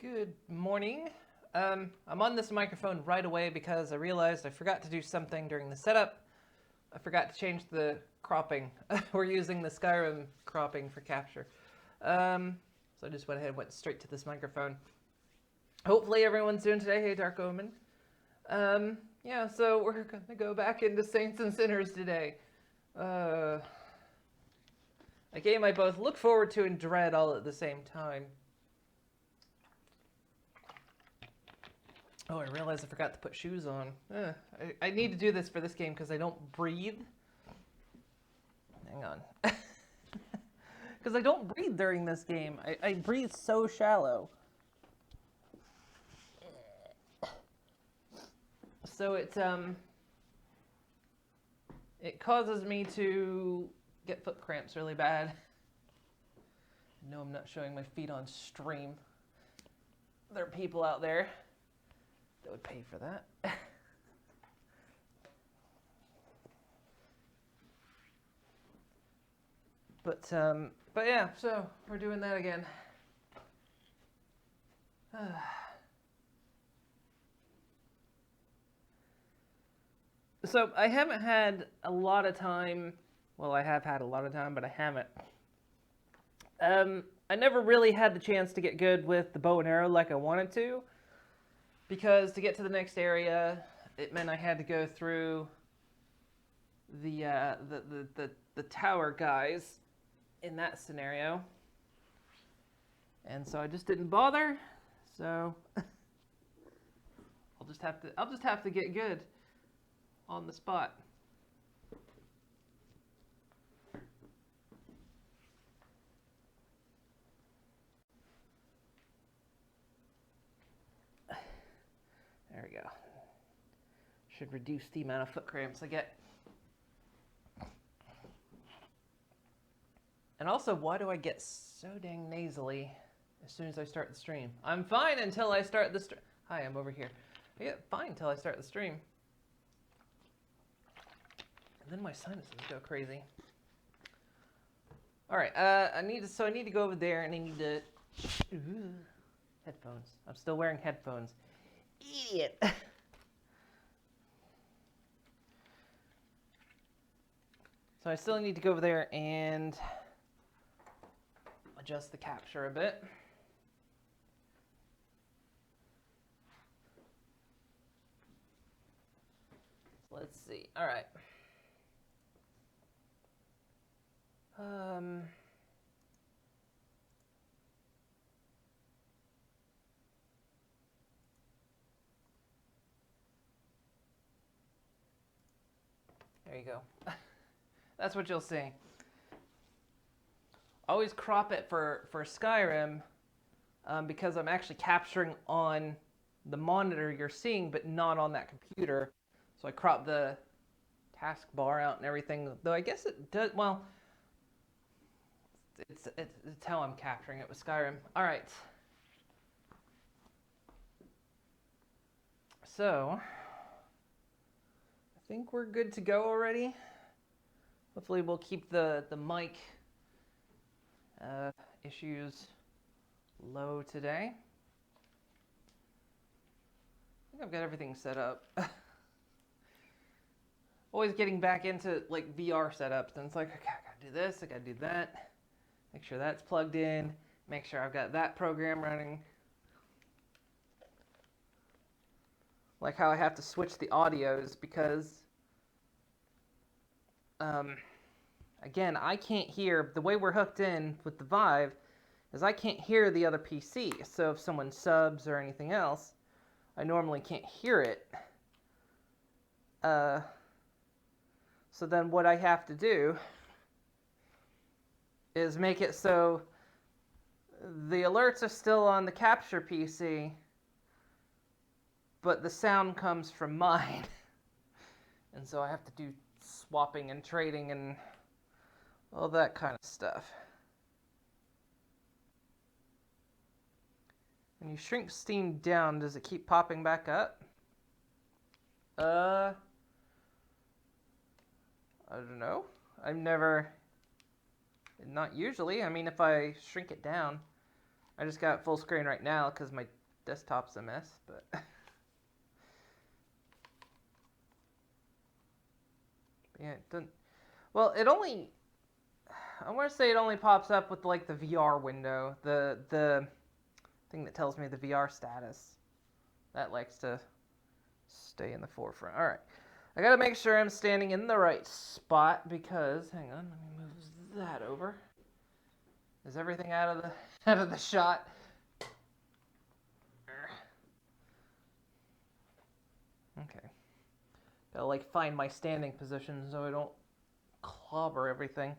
Good morning. I'm on this microphone right away because I realized I forgot to do something during the setup. I forgot to change the cropping. We're using the Skyrim cropping for capture. So I just went ahead and went straight to this microphone. Hopefully everyone's doing today. Hey, Dark Omen. Yeah, so we're going to go back into Saints and Sinners today. A game I both look forward to and dread all at the same time. Oh, I realized I forgot to put shoes on. I need to do this for this game because I don't breathe. Hang on. Because I don't breathe during this game. I breathe so shallow. So it causes me to get foot cramps really bad. No, I'm not showing my feet on stream. There are people out there that would pay for that. But yeah, so we're doing that again. So I haven't had a lot of time. Well, I have had a lot of time, but I haven't. I never really had the chance to get good with the bow and arrow like I wanted to, because to get to the next area, it meant I had to go through the tower guys in that scenario, and so I just didn't bother. So I'll just have to get good on the spot. There we go. Should reduce the amount of foot cramps I get. And also, why do I get so dang nasally as soon as I start the stream? I'm fine until I start the stream. Hi, I'm over here. I get fine until I start the stream. And then my sinuses go crazy. All right, I need to go over there and I need to... Ooh, headphones. I'm still wearing headphones. Idiot. So I still need to go over there and adjust the capture a bit. So let's see. All right. There you go. That's what you'll see. Always crop it for Skyrim because I'm actually capturing on the monitor you're seeing, but not on that computer. So I crop the taskbar out and everything. Though I guess it does. Well, it's how I'm capturing it with Skyrim. All right. So I think we're good to go already. Hopefully we'll keep the mic issues low today. I think I've got everything set up. Always getting back into like VR setups, and it's like, okay, I gotta do this, I gotta do that. Make sure that's plugged in. Make sure I've got that program running. Like how I have to switch the audios because, again, I can't hear, the way we're hooked in with the Vive is I can't hear the other PC. So if someone subs or anything else, I normally can't hear it. So then what I have to do is make it so the alerts are still on the capture PC, but the sound comes from mine. And so I have to do swapping and trading and all that kind of stuff. When you shrink Steam down, does it keep popping back up? I don't know. I've never... Not usually. I mean, if I shrink it down, I just got full screen right now because my desktop's a mess, but... yeah, it doesn't... Well, it only... I want to say it only pops up with, like, the VR window. The thing that tells me the VR status. That likes to stay in the forefront. Alright. I gotta make sure I'm standing in the right spot because... Hang on, let me move that over. Is everything out of the shot? Okay. Gotta, like, find my standing position so I don't clobber everything.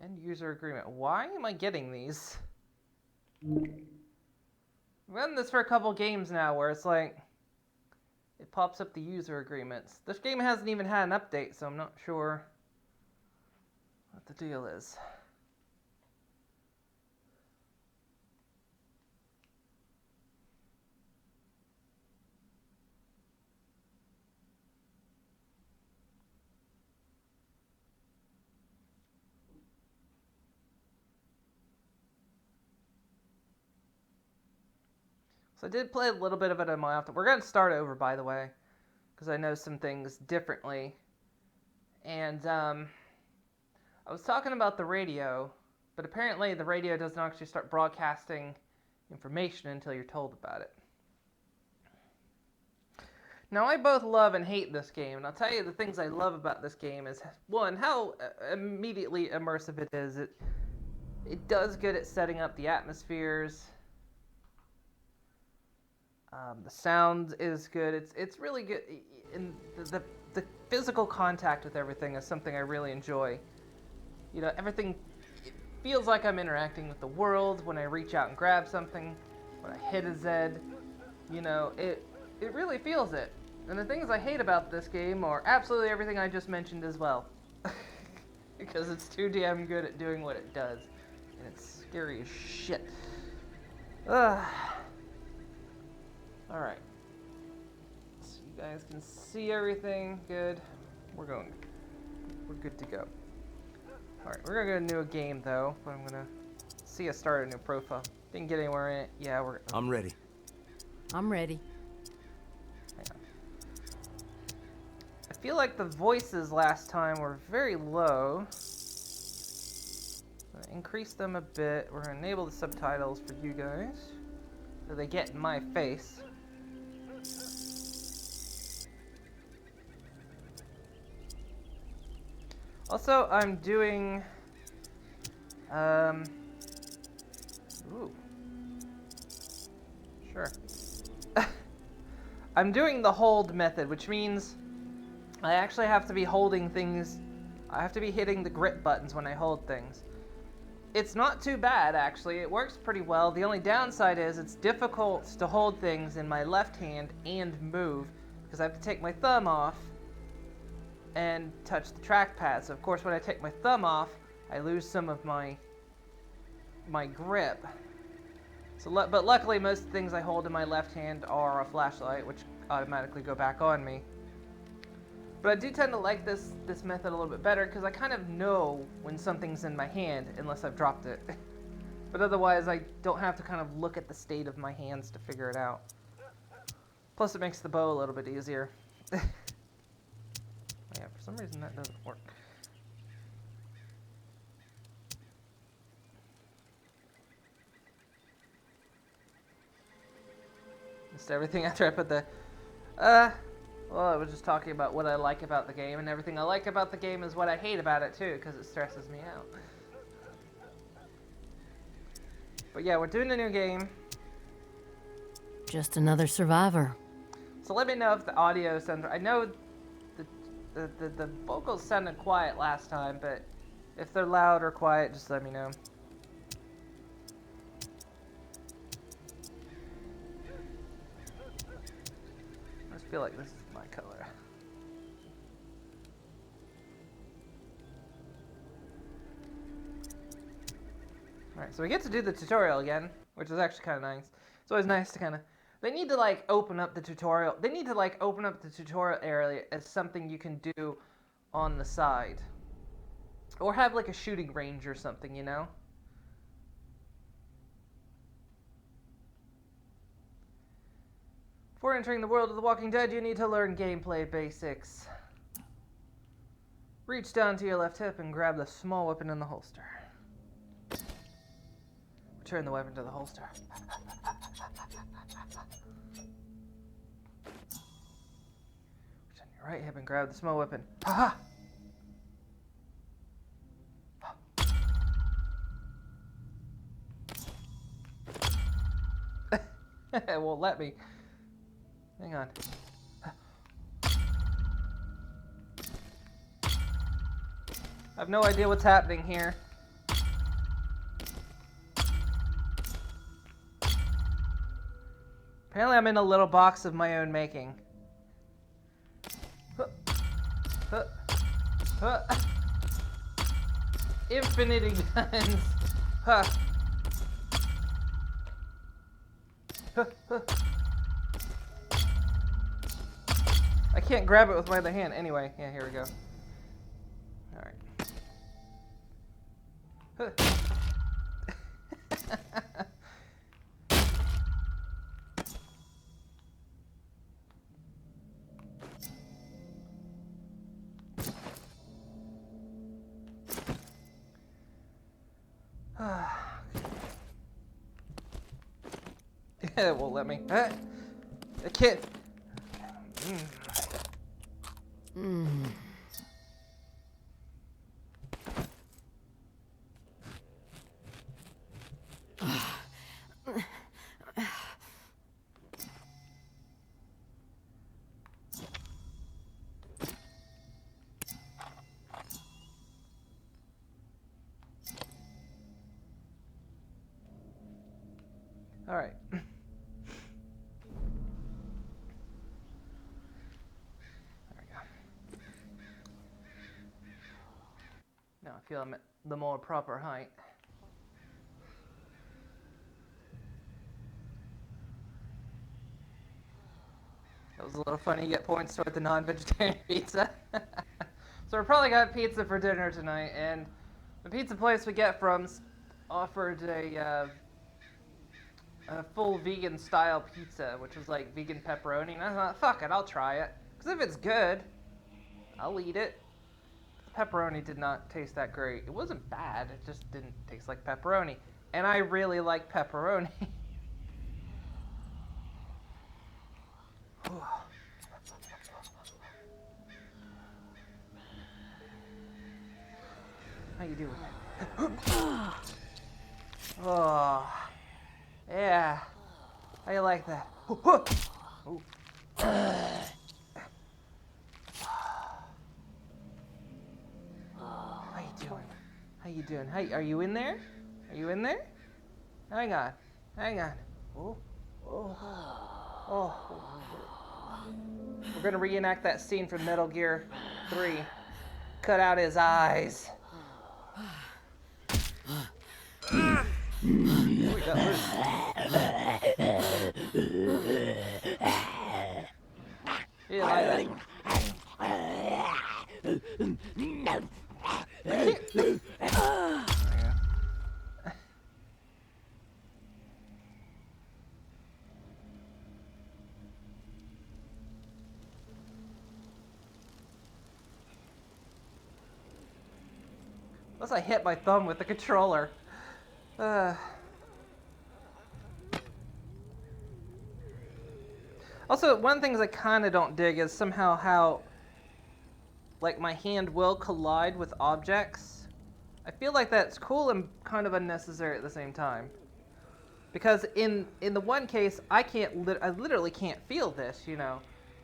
End user agreement. Why am I getting these? I've done this for a couple games now where it's like it pops up the user agreements. This game hasn't even had an update, so I'm not sure what the deal is. So I did play a little bit of it on my off. We're going to start over, by the way, because I know some things differently. And I was talking about the radio, but apparently the radio doesn't actually start broadcasting information until you're told about it. Now, I both love and hate this game, and I'll tell you the things I love about this game is, one, how immediately immersive it is. It does good at setting up the atmospheres. The sound is good. It's really good. And the physical contact with everything is something I really enjoy. You know, everything, it feels like I'm interacting with the world when I reach out and grab something, when I hit a Zed. You know, it really feels it. And the things I hate about this game are absolutely everything I just mentioned as well. Because it's too damn good at doing what it does. And it's scary as shit. Alright. So you guys can see everything. Good. We're good to go. Alright, we're gonna go into a game though, but I'm gonna see us start a new profile. Didn't get anywhere in it. Yeah, I'm ready. I'm ready. Hang on. I feel like the voices last time were very low. I'm gonna increase them a bit. We're gonna enable the subtitles for you guys, so they get in my face. Also, I'm doing, ooh, sure. I'm doing the hold method, which means I actually have to be holding things, I have to be hitting the grip buttons when I hold things. It's not too bad, actually. It works pretty well. The only downside is it's difficult to hold things in my left hand and move, because I have to take my thumb off and touch the trackpad. So of course when I take my thumb off, I lose some of my grip. So, but luckily most things I hold in my left hand are a flashlight, which automatically go back on me. But I do tend to like this method a little bit better because I kind of know when something's in my hand unless I've dropped it. But otherwise I don't have to kind of look at the state of my hands to figure it out. Plus it makes the bow a little bit easier. Yeah, for some reason that doesn't work. Missed everything after I put the... well, I was just talking about what I like about the game, and everything I like about the game is what I hate about it too, because it stresses me out. But yeah, we're doing a new game. Just another survivor. So let me know if the audio sounds... I know the vocals sounded quiet last time, but if they're loud or quiet, just let me know. I just feel like this is my color. Alright, so we get to do the tutorial again, which is actually kind of nice. It's always nice to kind of They need to like open up the tutorial. They need to like open up the tutorial area as something you can do on the side. Or have like a shooting range or something, you know? Before entering the world of The Walking Dead, you need to learn gameplay basics. Reach down to your left hip and grab the small weapon in the holster. Return the weapon to the holster. Reach on your right hip and grab the small weapon. Ha ha! It won't let me. Hang on. I have no idea what's happening here. Apparently I'm in a little box of my own making. Infinity guns. Huh. I can't grab it with my other hand. Anyway, yeah, here we go. Alright. It won't let me. I can't. All right. There we go. Now I feel I'm at the more proper height. That was a little funny. You get points toward the non-vegetarian pizza. So we're probably got pizza for dinner tonight, and the pizza place we get from offered a full vegan style pizza, which was like vegan pepperoni, and I thought, fuck it, I'll try it. Because if it's good, I'll eat it. The pepperoni did not taste that great. It wasn't bad, it just didn't taste like pepperoni. And I really like pepperoni. How you doing? Oh. Yeah. How you like that? Ooh. How you doing? How you doing? Are you in there? Are you in there? Hang on. Hang on. Oh. Oh. Oh. We're gonna reenact that scene from Metal Gear 3. Cut out his eyes. Ooh, he got loose. He didn't like that. Unless I hit my thumb with the controller. Also, one of the things I kind of don't dig is somehow how, like, my hand will collide with objects. I feel like that's cool and kind of unnecessary at the same time. Because in the one case, I literally can't feel this, you know.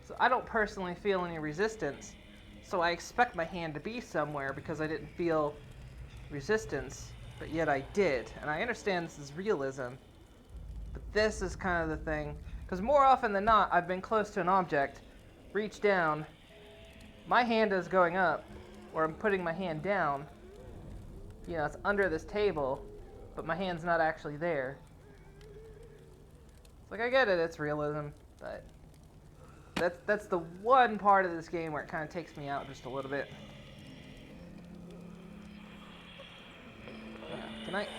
So I don't personally feel any resistance. So I expect my hand to be somewhere because I didn't feel resistance, but yet I did. And I understand this is realism, but this is kind of the thing. Because more often than not, I've been close to an object, reach down, my hand is going up, or I'm putting my hand down, you know, it's under this table, but my hand's not actually there. Like, I get it, it's realism, but that's the one part of this game where it kind of takes me out just a little bit. Good night.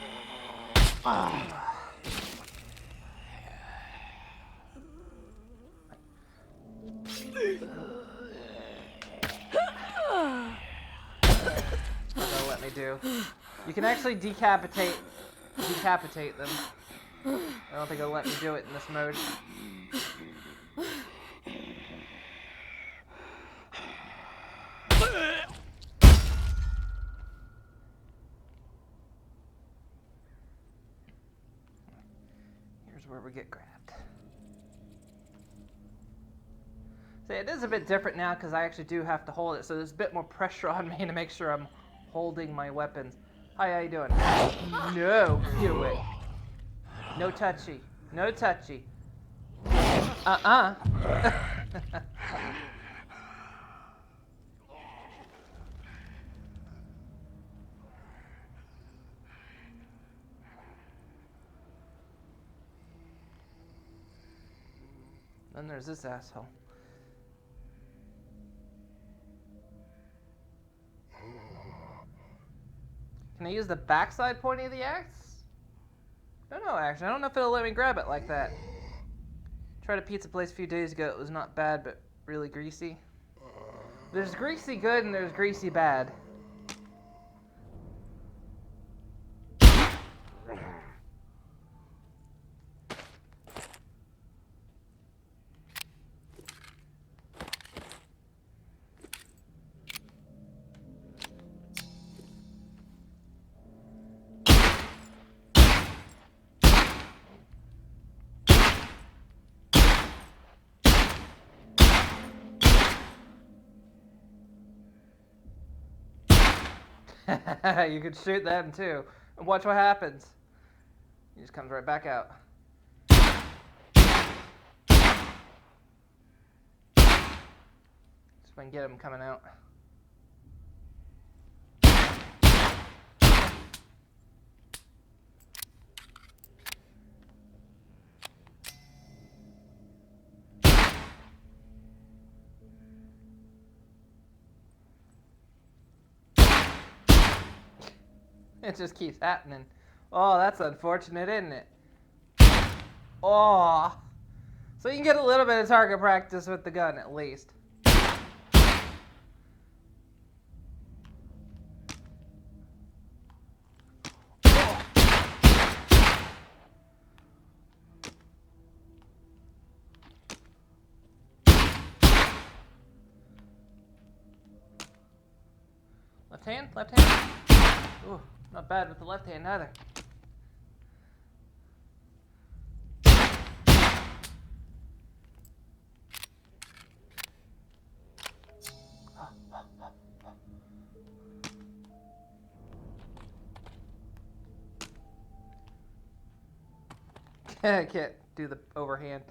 They'll let me do. You can actually decapitate them. I don't think they'll let me do it in this mode. Here's where we get grabbed. See, it is a bit different now because I actually do have to hold it, so there's a bit more pressure on me to make sure I'm holding my weapons. Hi, how you doing? No, get away. No touchy. No touchy. Then there's this asshole. Can I use the backside pointy of the axe? I don't know, actually. I don't know if it'll let me grab it like that. Tried a pizza place a few days ago. It was not bad, but really greasy. There's greasy good and there's greasy bad. You could shoot them too. And watch what happens. He just comes right back out. See if I can get him coming out. It just keeps happening. Oh, that's unfortunate, isn't it? Oh. So you can get a little bit of target practice with the gun, at least. Left hand? Left hand? Ooh, not bad with the left hand either. I can't do the overhand.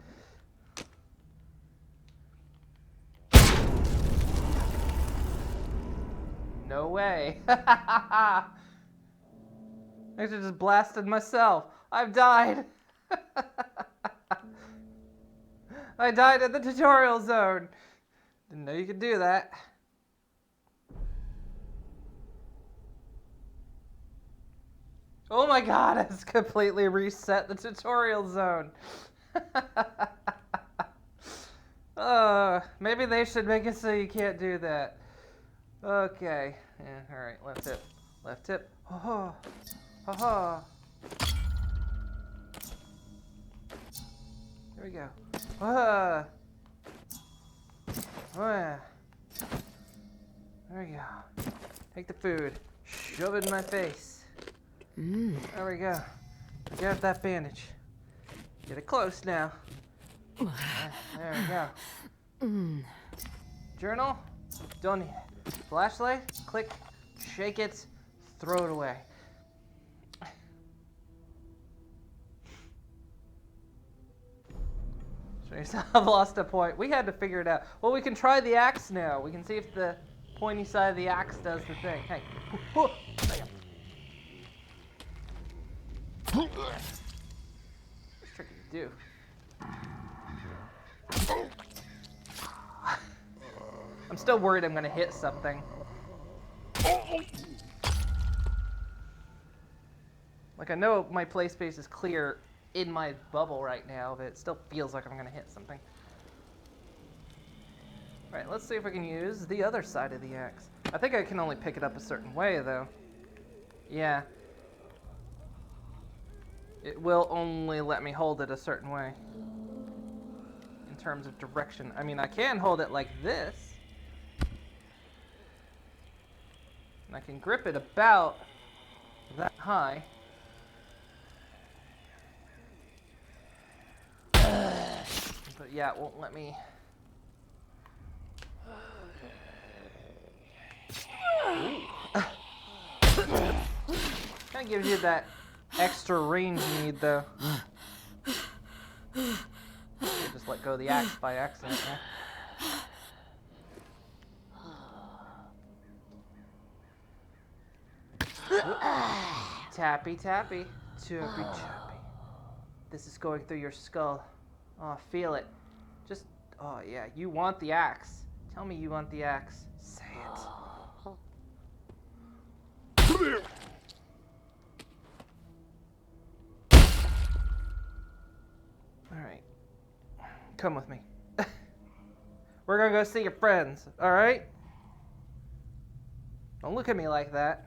No way. I just blasted myself. I've died. I died at the tutorial zone. Didn't know you could do that. Oh my god, it's completely reset the tutorial zone. Maybe they should make it so you can't do that. Okay. Yeah, alright, left hip. Left hip. Ha ha. Ha ha. Here we go. Ah. Oh yeah. There we go. Take the food. Shove it in my face. There we go. Grab that bandage. Get it close now. There we go. Journal. Don't need it. Flashlight. Click. Shake it. Throw it away. I've lost a point. We had to figure it out. Well, we can try the axe now. We can see if the pointy side of the axe does the thing. Hey. It's tricky to do. I'm still worried I'm gonna hit something. Like, I know my play space is clear in my bubble right now, but it still feels like I'm gonna hit something. Alright, let's see if we can use the other side of the axe. I think I can only pick it up a certain way, though. Yeah. It will only let me hold it a certain way. In terms of direction. I mean, I can hold it like this. And I can grip it about that high. But yeah, it won't let me. Kind of gives you that extra range you need, though. Just let go of the axe by accident. Tappy, tappy, chirpy, chirpy. This is going through your skull. Oh, feel it. Just, oh yeah, you want the axe. Tell me you want the axe. Say it. Alright. Come with me. We're gonna go see your friends, alright? Don't look at me like that.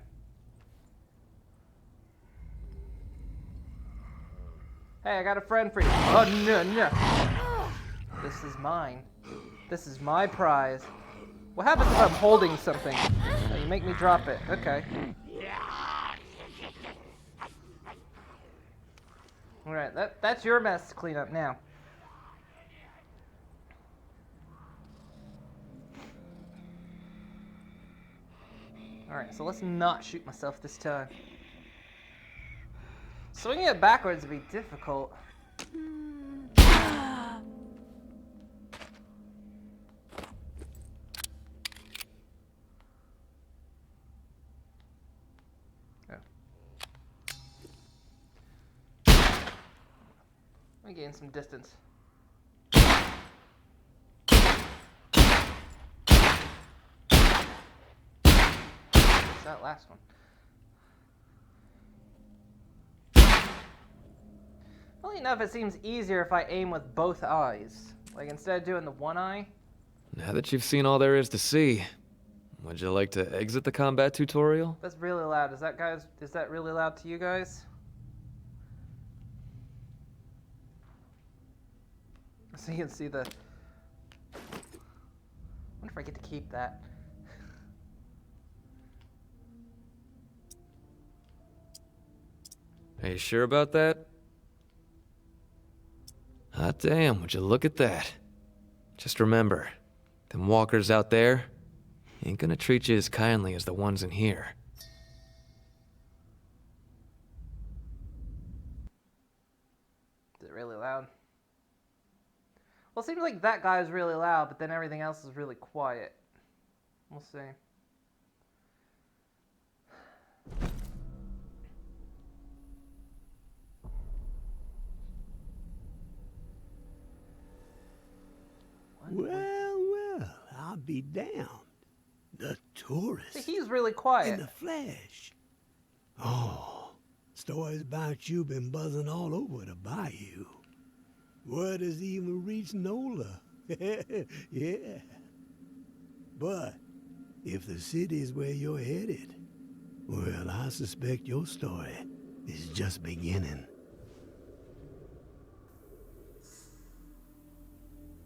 Hey, I got a friend for you. Oh, no, no. This is mine. This is my prize. What happens if I'm holding something? Oh, you make me drop it. Okay. Alright, that's your mess to clean up now. Alright, so let's not shoot myself this time. Swinging it backwards would be difficult. Let me gain some distance. What's that last one? Funnily enough, it seems easier if I aim with both eyes. Like, instead of doing the one eye. Now that you've seen all there is to see, would you like to exit the combat tutorial? That's really loud. Is that really loud to you guys? So you can see the... I wonder if I get to keep that. Are you sure about that? Hot damn, would you look at that? Just remember, them walkers out there ain't gonna treat you as kindly as the ones in here. Is it really loud? Well, it seems like that guy is really loud, but then everything else is really quiet. We'll see. Well, I'll be damned. The tourist. See, he's really quiet. In the flesh. Oh, stories about you been buzzing all over the bayou. Word has even reached Nola. Yeah. But if the city's where you're headed, well, I suspect your story is just beginning.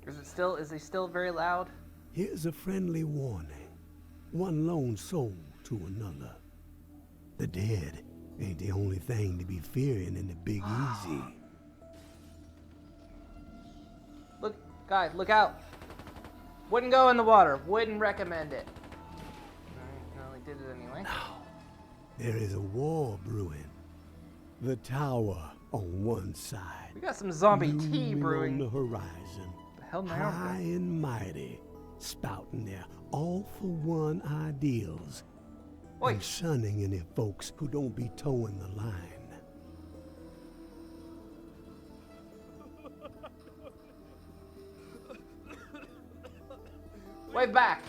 Is he still very loud? Here's a friendly warning. One lone soul to another. The dead ain't the only thing to be fearing in the Big Easy. Look, guys, look out. Wouldn't go in the water. Wouldn't recommend it. Alright, well, he did it anyway. There is a war brewing. The tower on one side. We got some zombie tea looming brewing. on the horizon. The hell now? High and mighty, spouting their all-for-one ideals. Oi. And shunning any folks who don't be towing the line. Way back.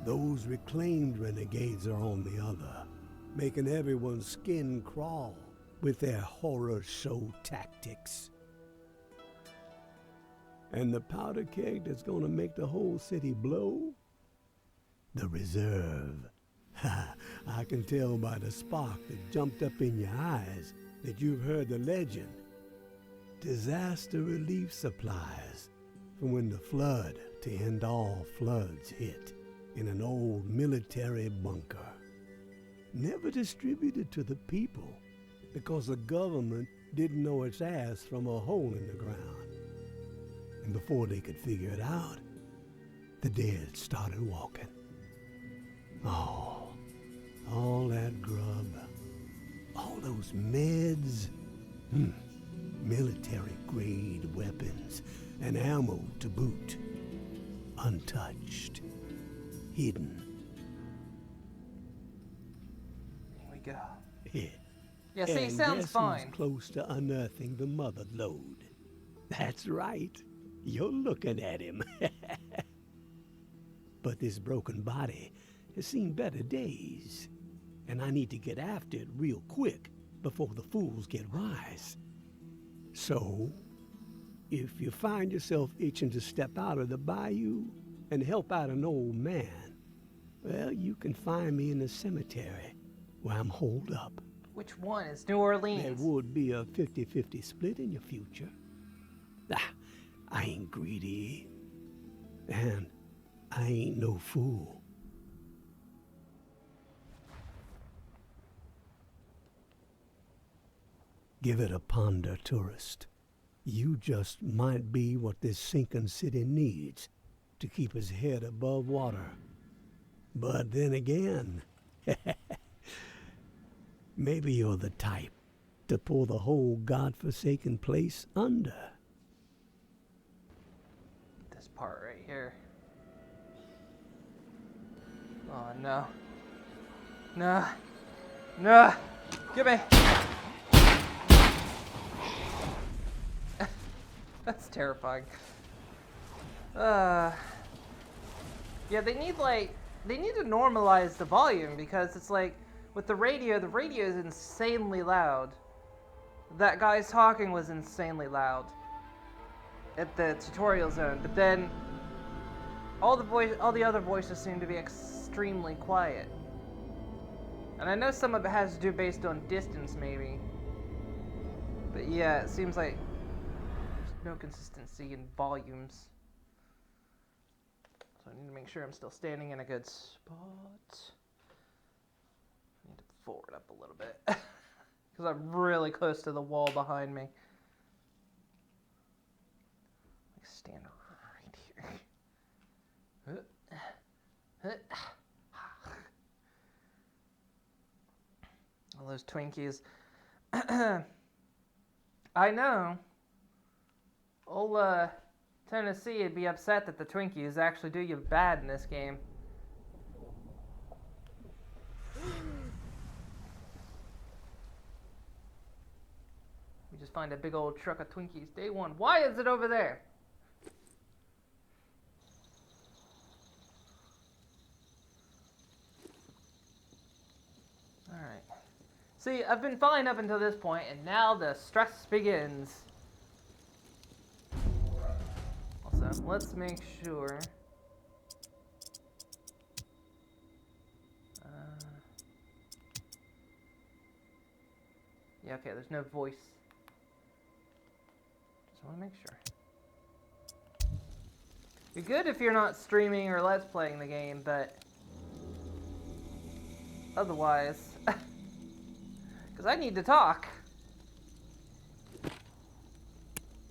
Those reclaimed renegades are on the other, making everyone's skin crawl with their horror show tactics. And the powder keg that's gonna make the whole city blow? The reserve. I can tell by the spark that jumped up in your eyes that you've heard the legend. Disaster relief supplies from when the flood to end all floods hit in an old military bunker. Never distributed to the people because the government didn't know its ass from a hole in the ground. And before they could figure it out, the dead started walking. Oh, all that grub, all those meds, military-grade weapons and ammo to boot, untouched, hidden. Here we go. Yeah. Yeah, see, And sounds guess fine. who's close to unearthing the mother lode? That's right. You're looking at him. But this broken body has seen better days, and I need to get after it real quick before the fools get wise. So, if you find yourself itching to step out of the bayou and help out an old man, well, you can find me in the cemetery where I'm holed up. Which one is New Orleans? There would be a 50-50 split in your future. I ain't greedy, and I ain't no fool. Give it a ponder, tourist. You just might be what this sinking city needs to keep his head above water. But then again, maybe you're the type to pull the whole godforsaken place under. This part right here. Oh no. No. No. Give me. That's terrifying. Yeah, they need to normalize the volume because it's like with the radio is insanely loud. That guy's talking was insanely loud at the tutorial zone, but then all the other voices seem to be extremely quiet. And I know some of it has to do based on distance maybe. But yeah, it seems like no consistency in volumes. So I need to make sure I'm still standing in a good spot. I need to forward up a little bit because I'm really close to the wall behind me. I stand right here. All those Twinkies. I know. Old Tennessee would be upset that the Twinkies actually do you bad in this game. We just find a big old truck of Twinkies. Day one. Why is it over there? Alright. See, I've been fine up until this point, and now the stress begins. Also, let's make sure. Yeah, okay, there's no voice. Just want to make sure. You're good if you're not streaming or let's playing the game, but otherwise, because I need to talk.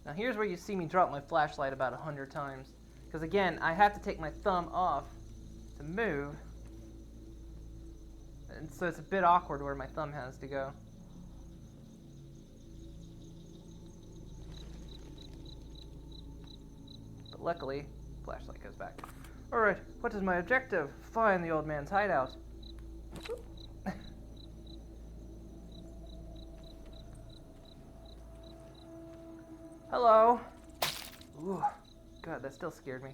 Now here's where you see me drop my flashlight about 100 times. Because again, I have to take my thumb off to move. And so it's a bit awkward where my thumb has to go. But luckily, flashlight goes back. Alright, what is my objective? Find the old man's hideout. Hello. Ooh. God, that still scared me.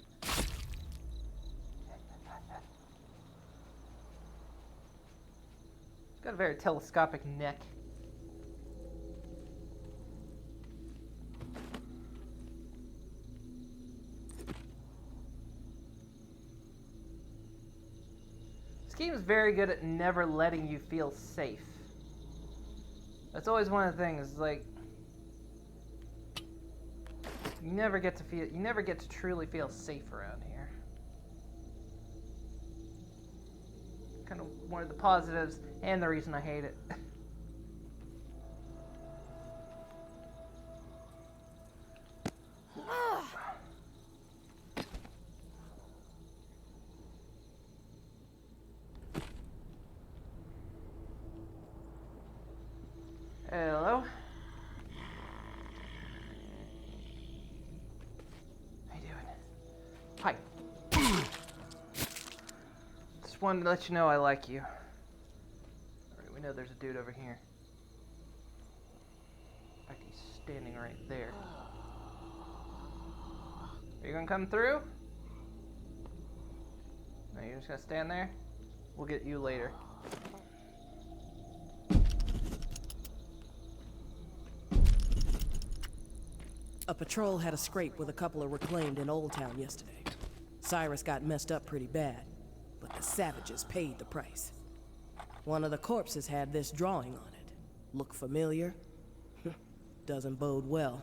It's got a very telescopic neck. This game is very good at never letting you feel safe. That's always one of the things, like, you never get to truly feel safe around here. Kind of one of the positives and the reason I hate it. Hello. How you doing? Hi. Just wanted to let you know I like you. Alright, we know there's a dude over here. In fact, he's standing right there. Are you gonna come through? No, you're just gonna stand there? We'll get you later. A patrol had a scrape with a couple of reclaimed in Old Town yesterday. Cyrus got messed up pretty bad, but the savages paid the price. One of the corpses had this drawing on it. Look familiar? Doesn't bode well.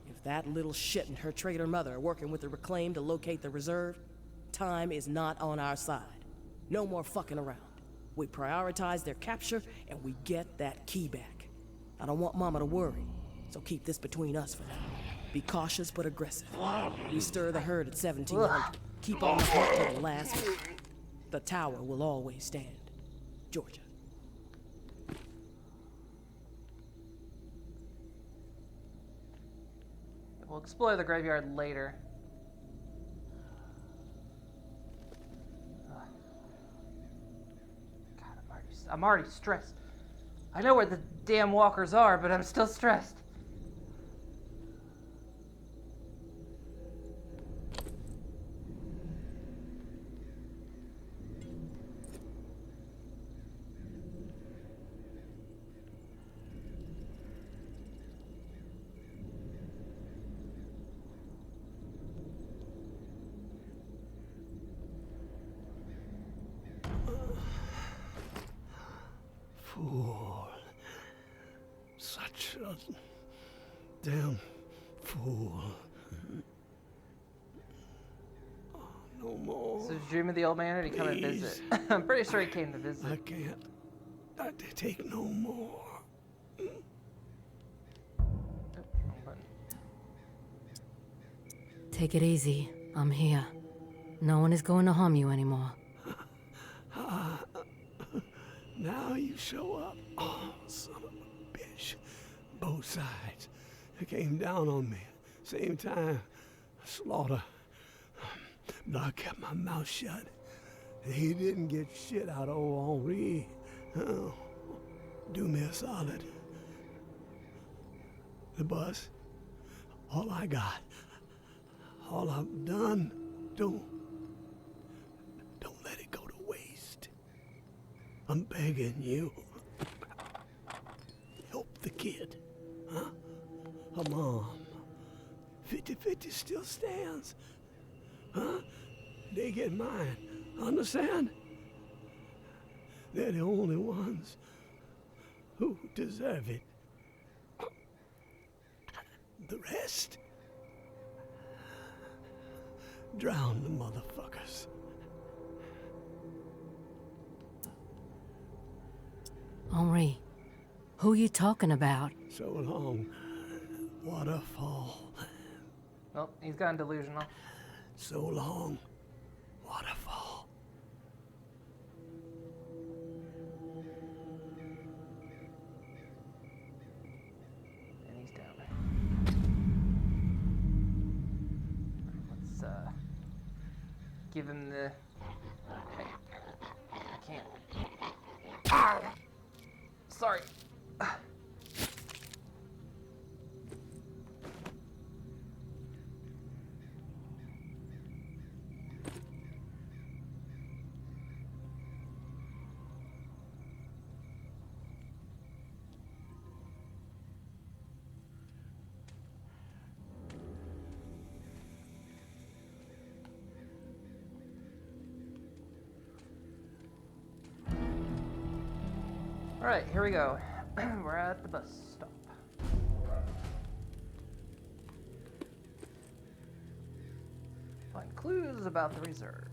If that little shit and her traitor mother are working with the reclaimed to locate the reserve, time is not on our side. No more fucking around. We prioritize their capture and we get that key back. I don't want Mama to worry, so keep this between us for now. Be cautious but aggressive. We stir the herd at 1700. Keep on the hunt till the last one. The tower will always stand. Georgia. We'll explore the graveyard later. God, I'm already stressed. I know where the damn walkers are, but I'm still stressed. Fool. Such a damn fool. Oh, no more. So did you dream of the old man or did he come and visit? I'm pretty sure he came to visit. I can't. I take no more. Oh, wrong button. Take it easy. I'm here. No one is going to harm you anymore. Now you show up. Oh, son of a bitch. Both sides. They came down on me. Same time. Slaughter. But I kept my mouth shut. He didn't get shit out of old Henri. Oh, do me a solid. The bus. All I got. All I've done. Don't let it go to waste. I'm begging you. Help the kid. Huh? Her mom. 50-50 still stands. Huh? They get mine. Understand? They're the only ones who deserve it. The rest? Drown the motherfuckers. Henri, who you talking about? So long, waterfall. Well, he's gotten delusional. So long, waterfall. And he's down. Let's give him the. Hey, I can't. Ow! Sorry. Alright, here we go. We're at the bus stop. Find clues about the reserve.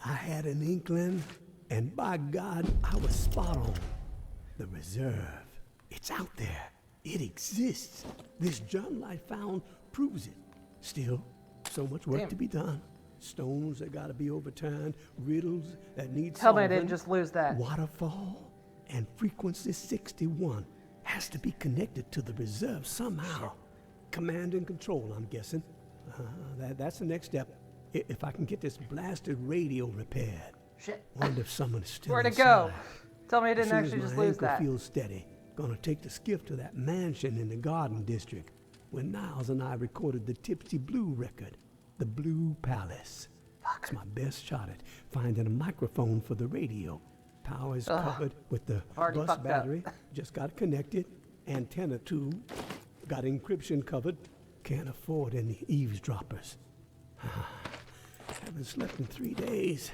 I had an inkling, and by God, I was spot on. The reserve. It's out there. It exists. This journal I found proves it. Still, so much work Damn. to be done. Stones that gotta be overturned, riddles that need Tell me I solving. didn't just lose that. Waterfall and frequency 61 has to be connected to the reserve somehow. Command and control, I'm guessing. That's the next step. If I can get this blasted radio repaired. Shit. Wonder if someone is still Where'd it go? inside. Tell me I As didn't soon actually as just my lose ankle that. feels steady, gonna take the skiff to that mansion in the Garden District where Niles and I recorded the Tipsy Blue record, the Blue Palace. It's my best shot at finding a microphone for the radio. Power is covered with the Already bus fucked up. battery. Just got connected. Antenna too. Got encryption covered. Can't afford any eavesdroppers. Haven't slept in 3 days.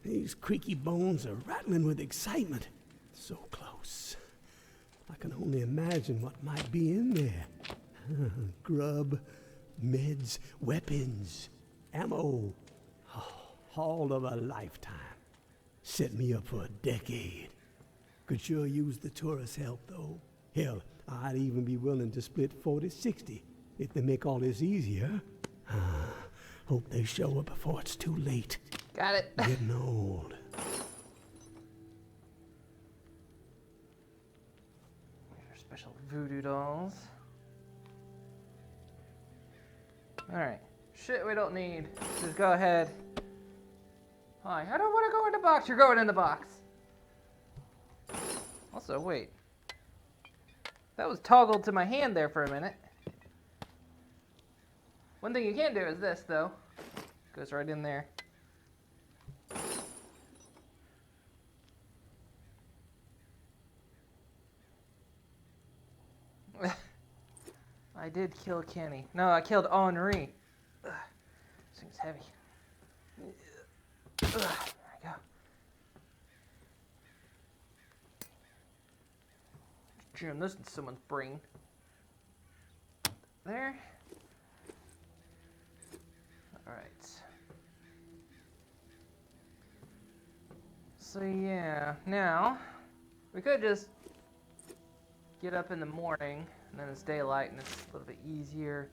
These creaky bones are rattling with excitement. So close. I can only imagine what might be in there. Grub, meds, weapons, ammo. Haul of a lifetime. Set me up for a decade. Could sure use the tourist help, though. Hell, I'd even be willing to split 40-60 if they make all this easier. Hope they show up before it's too late. Got it. Getting old. These are special voodoo dolls. Alright. Shit we don't need. Just go ahead. Hi, I don't want to go in the box. You're going in the box. Also, wait. That was toggled to my hand there for a minute. One thing you can do is this, though. Goes right in there. I did kill Kenny. No, I killed Henri. Ugh, this thing's heavy. Ugh, there we go. Jam this in someone's brain. There. Alright. So yeah, now we could just get up in the morning and then it's daylight and it's a little bit easier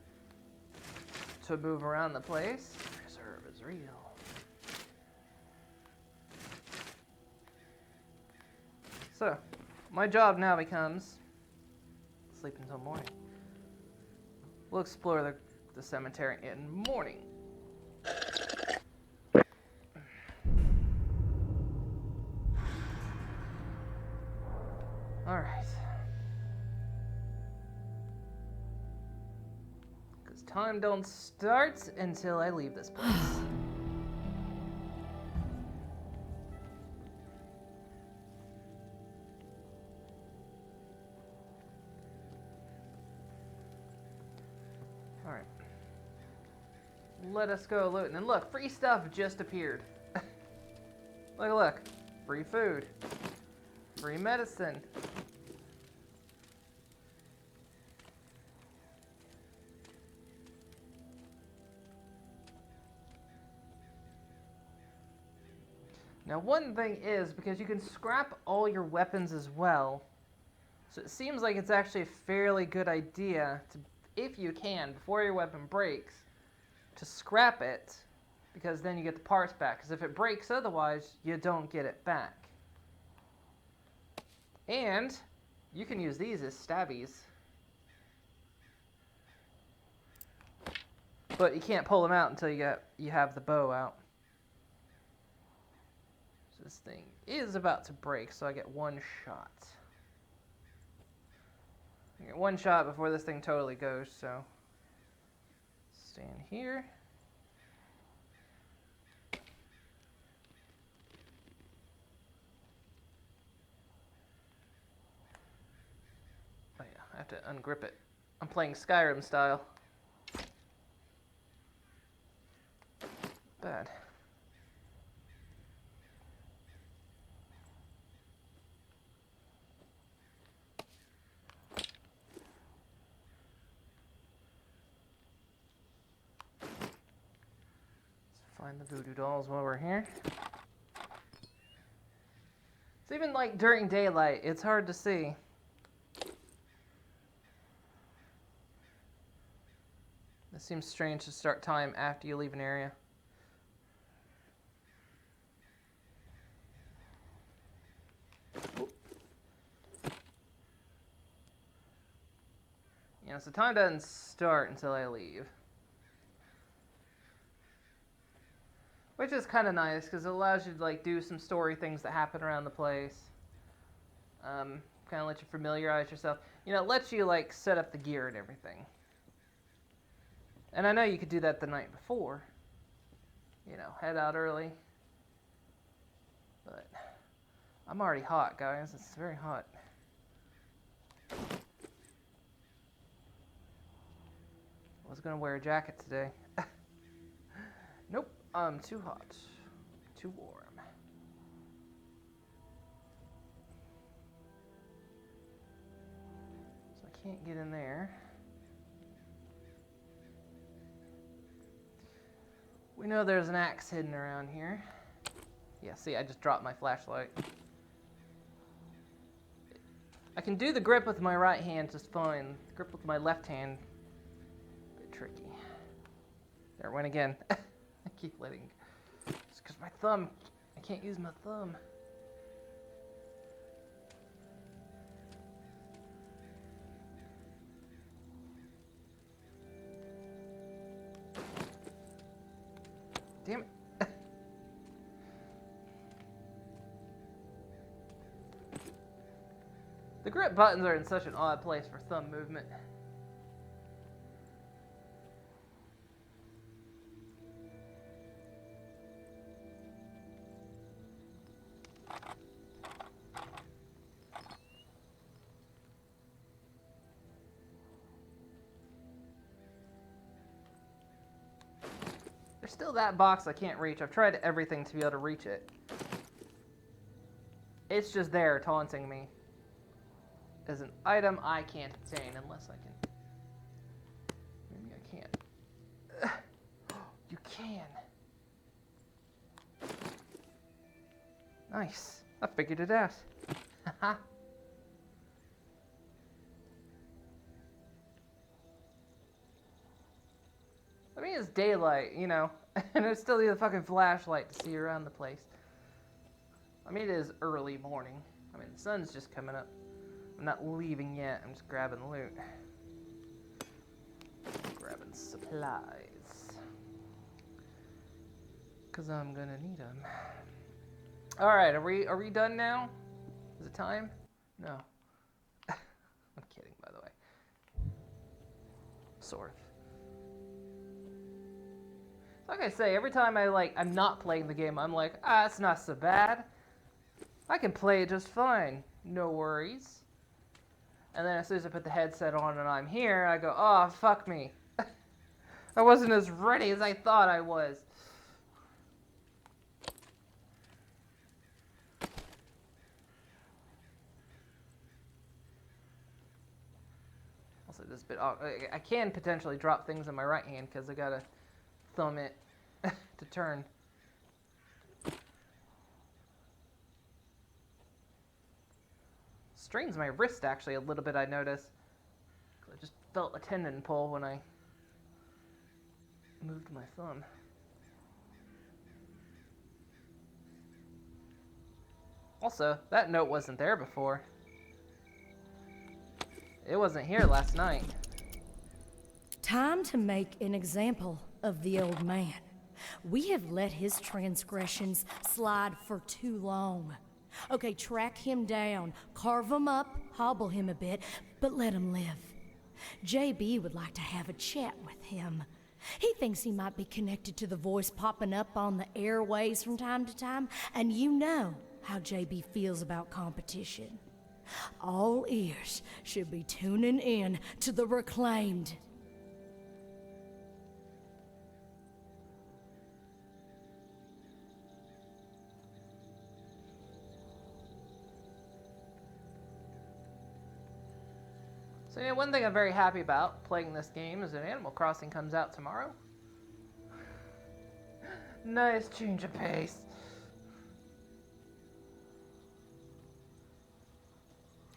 to move around the place. Reserve is real. So, my job now becomes sleep until morning. We'll explore the cemetery in morning. Alright. Because time don't start until I leave this place. Alright. Let us go looting. And look, free stuff just appeared. Look. Free food. Free medicine. Now one thing is, because you can scrap all your weapons as well, so it seems like it's actually a fairly good idea to, if you can, before your weapon breaks, to scrap it, because then you get the parts back. Because if it breaks otherwise, you don't get it back. And you can use these as stabbies. But you can't pull them out until you have the bow out. So this thing is about to break, so I get one shot. I get one shot before this thing totally goes, so stand here. have to ungrip it. I'm playing Skyrim style. Bad. Let's find the voodoo dolls while we're here. It's even like during daylight, it's hard to see. It seems strange to start time after you leave an area. Yeah, so time doesn't start until I leave. Which is kind of nice, because it allows you to like do some story things that happen around the place. Kind of let you familiarize yourself. You know, it lets you like set up the gear and everything. And I know you could do that the night before. You know, head out early. But I'm already hot, guys. It's very hot. I was gonna wear a jacket today. Nope, I'm too hot. Too warm. So I can't get in there. We know there's an axe hidden around here. Yeah, see, I just dropped my flashlight. I can do the grip with my right hand just fine. The grip with my left hand, a bit tricky. There it went again. I keep letting, it's because my thumb, I can't use my thumb. Damn it. The grip buttons are in such an odd place for thumb movement. There's still that box I can't reach. I've tried everything to be able to reach it. It's just there taunting me. As an item I can't obtain unless I can. Maybe I can't. You can. Nice. I figured it out. Haha. I mean, it's daylight, you know, and I still need a fucking flashlight to see around the place. I mean, it is early morning. I mean, the sun's just coming up. I'm not leaving yet. I'm just grabbing loot. Grabbing supplies. Because I'm going to need them. Alright, are we done now? Is it time? No. I'm kidding, by the way. Sort of. Like I say, every time I'm not playing the game, I'm like, it's not so bad. I can play it just fine. No worries. And then as soon as I put the headset on and I'm here, I go, oh, fuck me. I wasn't as ready as I thought I was. Also, this bit, I can potentially drop things in my right hand because I gotta thumb it to turn. Strains my wrist actually a little bit, I noticed. I just felt a tendon pull when I moved my thumb. Also, that note wasn't there before. It wasn't here last night. Time to make an example of the old man. We have let his transgressions slide for too long. Okay, track him down, carve him up, hobble him a bit, but let him live. JB would like to have a chat with him. He thinks he might be connected to the voice popping up on the airways from time to time, and you know how JB feels about competition. All ears should be tuning in to the Reclaimed. So yeah, one thing I'm very happy about playing this game is that Animal Crossing comes out tomorrow. Nice change of pace.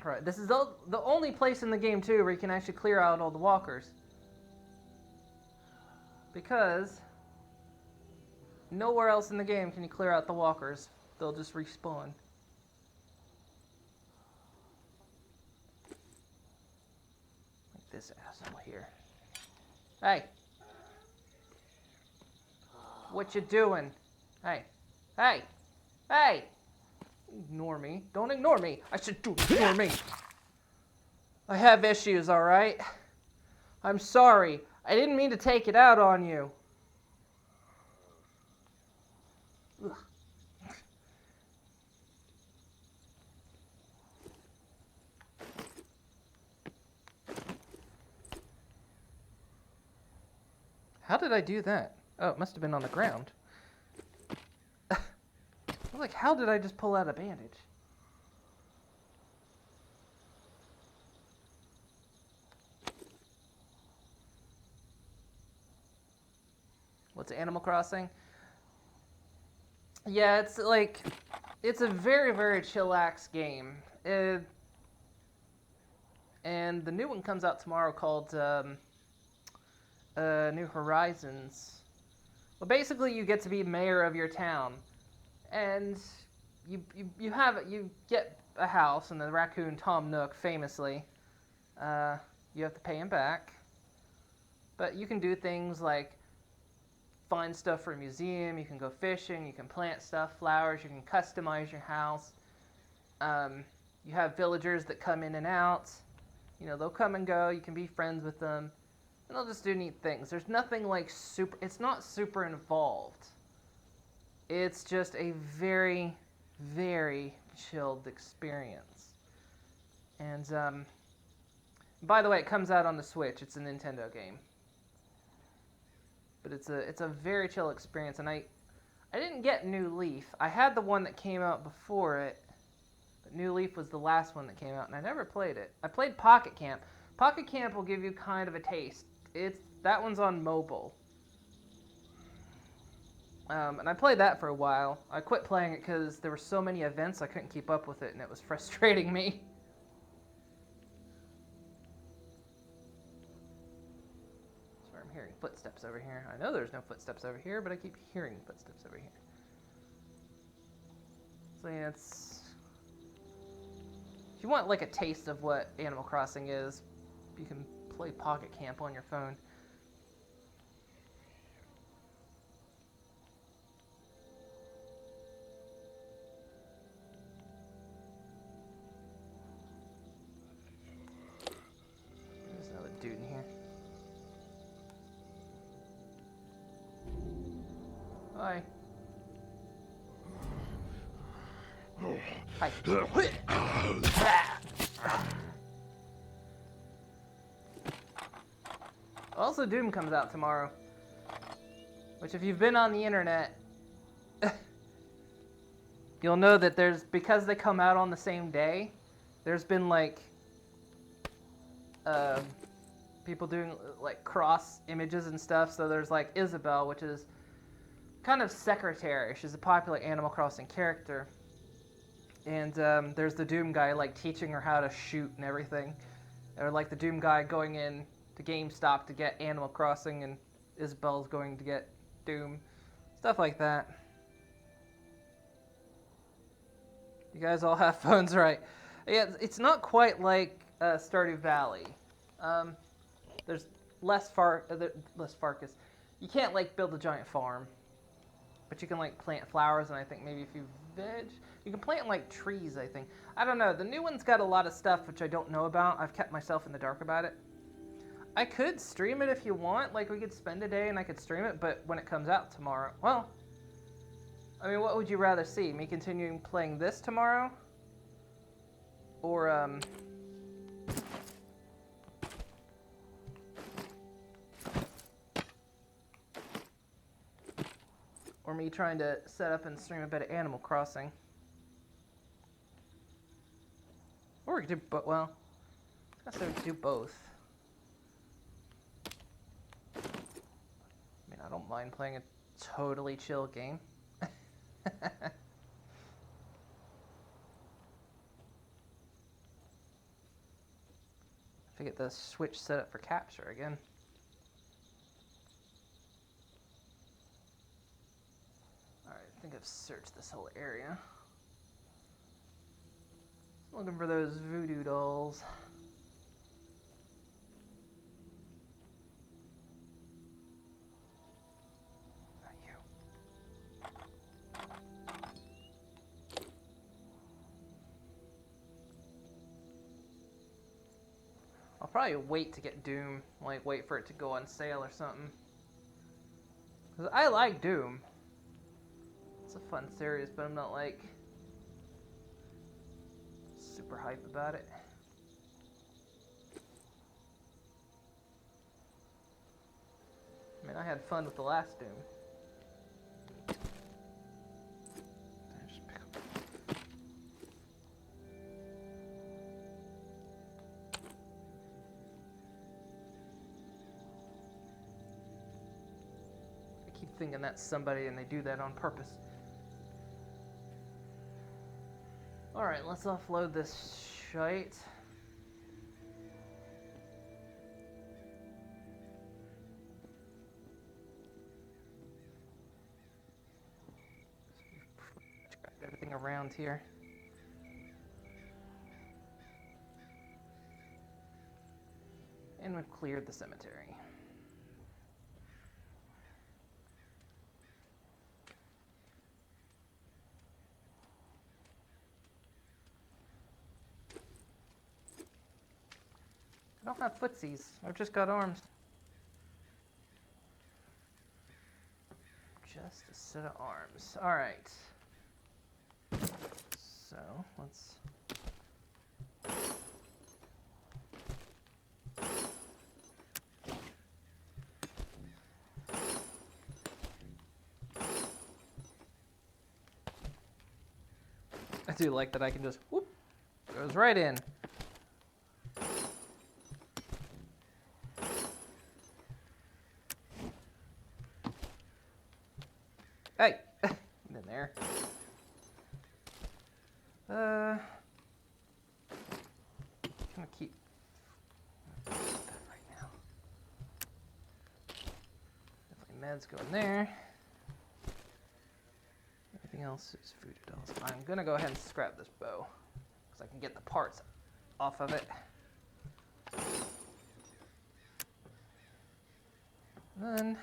Alright, this is the only place in the game too where you can actually clear out all the walkers. Because nowhere else in the game can you clear out the walkers. They'll just respawn. This asshole here. Hey. What you doing? Hey. Hey. Hey. Ignore me. Don't ignore me. I should do ignore me. I have issues, alright? I'm sorry. I didn't mean to take it out on you. Ugh. How did I do that? Oh, it must have been on the ground. I was like, how did I just pull out a bandage? What's Animal Crossing? Yeah, it's like, it's a very, very chillax game. And the new one comes out tomorrow called New Horizons. Well, basically, you get to be mayor of your town, and you get a house, and the raccoon Tom Nook, famously, you have to pay him back. But you can do things like find stuff for a museum. You can go fishing. You can plant stuff, flowers. You can customize your house. You have villagers that come in and out. You know, they'll come and go. You can be friends with them. And they'll just do neat things. There's nothing like super... It's not super involved. It's just a very, very chilled experience. And, by the way, it comes out on the Switch. It's a Nintendo game. But it's a very chill experience. And I didn't get New Leaf. I had the one that came out before it. But New Leaf was the last one that came out, and I never played it. I played Pocket Camp. Pocket Camp will give you kind of a taste. That one's on mobile. And I played that for a while. I quit playing it because there were so many events I couldn't keep up with it, and it was frustrating me. Sorry, I'm hearing footsteps over here. I know there's no footsteps over here, but I keep hearing footsteps over here. So yeah, it's... If you want like a taste of what Animal Crossing is, you can play Pocket Camp on your phone. There's another dude in here. Hi. Hi. Also, Doom comes out tomorrow. Which, if you've been on the internet, you'll know that because they come out on the same day, there's been like people doing like cross images and stuff. So there's like Isabelle, which is kind of secretary. She's a popular Animal Crossing character. And there's the Doom guy like teaching her how to shoot and everything. Or like the Doom guy going in to GameStop to get Animal Crossing, and Isabelle's going to get Doom. Stuff like that. You guys all have phones, right? Yeah, it's not quite like Stardew Valley. There's less Farkas. You can't like build a giant farm, but you can like plant flowers, and I think maybe a few veg. You can plant like trees, I think. I don't know. The new one's got a lot of stuff which I don't know about. I've kept myself in the dark about it. I could stream it if you want. Like, we could spend a day and I could stream it, but when it comes out tomorrow... Well, I mean, what would you rather see? Me continuing playing this tomorrow? Or me trying to set up and stream a bit of Animal Crossing. Or we could do, but well, I guess I would do both. I mean, I don't mind playing a totally chill game. If I get the Switch set up for capture again. Alright, I think I've searched this whole area. Looking for those voodoo dolls. Not you. I'll probably wait to get Doom, like wait for it to go on sale or something. 'Cause I like Doom. It's a fun series, but I'm not like super hype about it. I mean, I had fun with the last Doom. Just pick up. I keep thinking that's somebody and they do that on purpose. Alright, let's offload this shite. Everything around here. And we've cleared the cemetery. I don't have footsies. I've just got arms. Just a set of arms. Alright. So, let's... I do like that I can just, whoop, goes right in. Hey! Get in there. I'm gonna keep that right now. Definitely meds go in there. Everything else is voodoo dolls. I'm gonna go ahead and scrap this bow, because I can get the parts off of it. Then...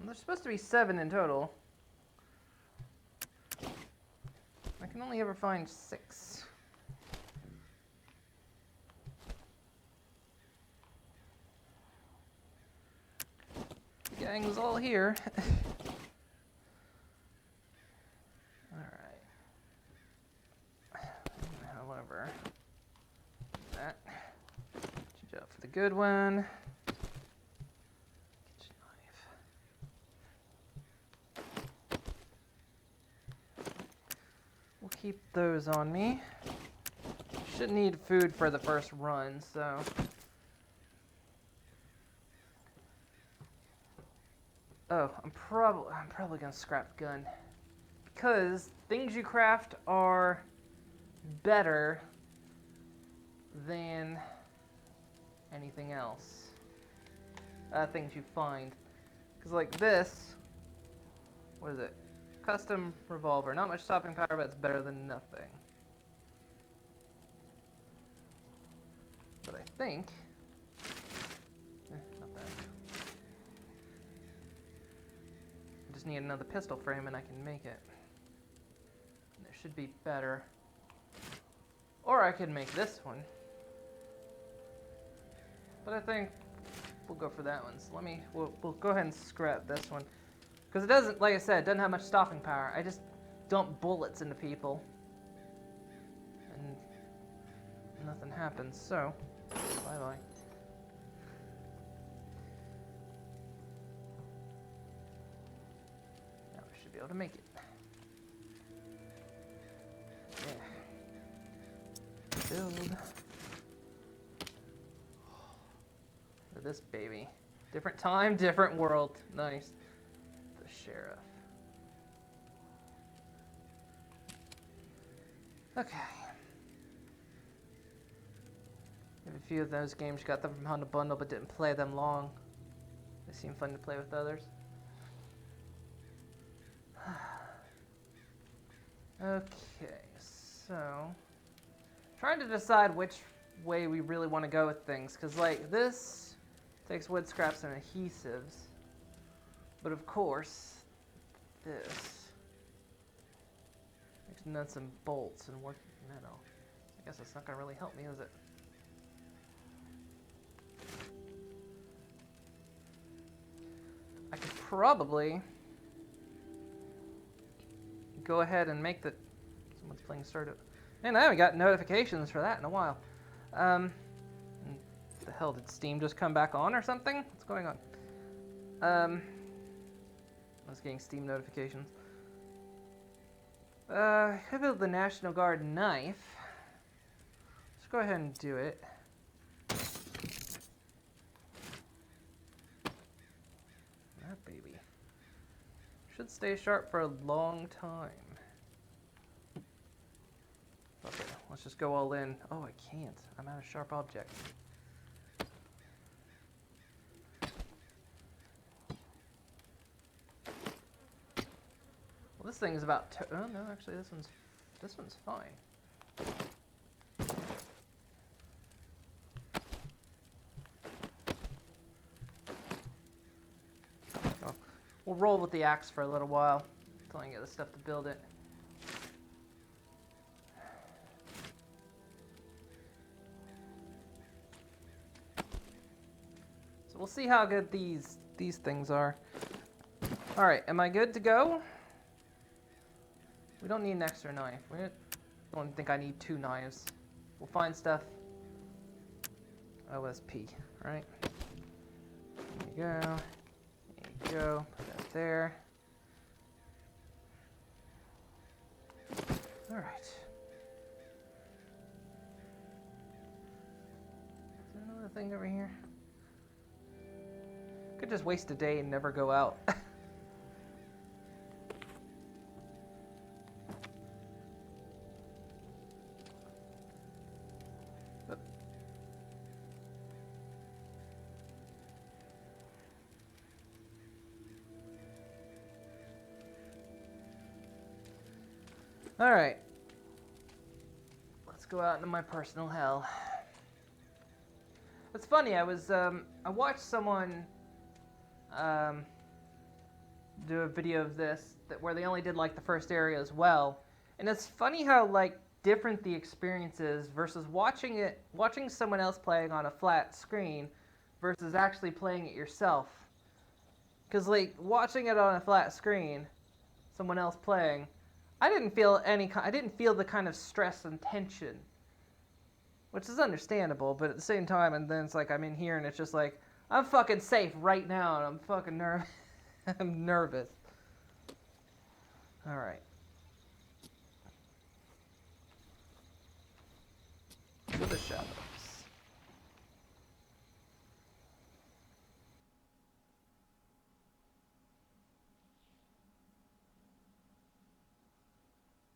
there's supposed to be 7 in total. I can only ever find 6. The gang was all here. Alright. However, that. Change out for the good one. Keep those on me. Shouldn't need food for the first run, so. Oh, I'm probably gonna scrap the gun. Because things you craft are better than anything else. Things you find. Because like this, what is it? Custom revolver. Not much stopping power, but it's better than nothing. But I think... not bad. I just need another pistol frame and I can make it. And there should be better. Or I could make this one. But I think we'll go for that one. So we'll go ahead and scrap this one. Because it doesn't, like I said, it doesn't have much stopping power. I just dump bullets into people. And nothing happens, so bye-bye. Now we should be able to make it. Yeah. Build. Look at this baby. Different time, different world. Nice. The sheriff. Okay. Have a few of those games, got them from Honda Bundle, but didn't play them long. They seem fun to play with others. Okay, so trying to decide which way we really want to go with things, because like this takes wood scraps and adhesives, but of course this makes nuts and bolts and working metal. I guess that's not gonna really help me, is it? I could probably go ahead and make the... Someone's playing Stardew. Man, I haven't got notifications for that in a while. The hell, did Steam just come back on or something? What's going on? I was getting Steam notifications. I could build the National Guard knife. Let's go ahead and do it. That baby should stay sharp for a long time. Okay, let's just go all in. Oh, I can't. I'm out of sharp objects. Well, this thing is about oh no, actually this one's fine. So, we'll roll with the axe for a little while until I can get the stuff to build it. So we'll see how good these things are. All right, am I good to go? We don't need an extra knife. We don't think I need 2 knives. We'll find stuff. OSP, right? There you go. There you go. Put that there. All right. Is there another thing over here? Could just waste a day and never go out. All right, let's go out into my personal hell. It's funny, I watched someone do a video of this where they only did like the first area as well, and it's funny how like different the experience is versus watching someone else playing on a flat screen versus actually playing it yourself. Because like watching it on a flat screen, someone else playing, I didn't feel the kind of stress and tension, which is understandable, but at the same time, and then it's like I'm in here and it's just like, I'm fucking safe right now and I'm fucking I'm nervous. All right. To the shadows.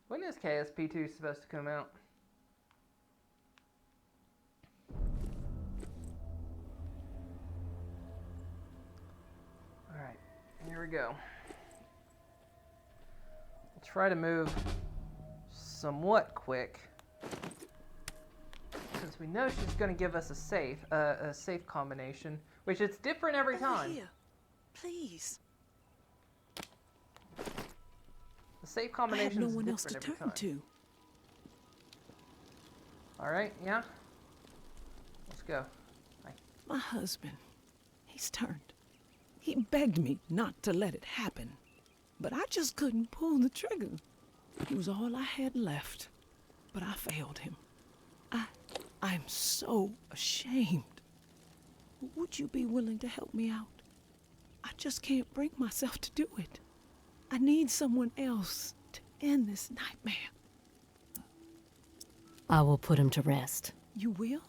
When is KSP2 supposed to come out? Alright, here we go. We'll try to move somewhat quick, since we know she's going to give us a safe combination, which it's different every time. Here, please. The safe I combination have is no one else different to every turn time. to. All right, yeah. Let's go. Bye. My husband, he's turned. He begged me not to let it happen, but I just couldn't pull the trigger. He was all I had left, but I failed him. I'm so ashamed. Would you be willing to help me out? I just can't bring myself to do it. I need someone else to end this nightmare. I will put him to rest. You will?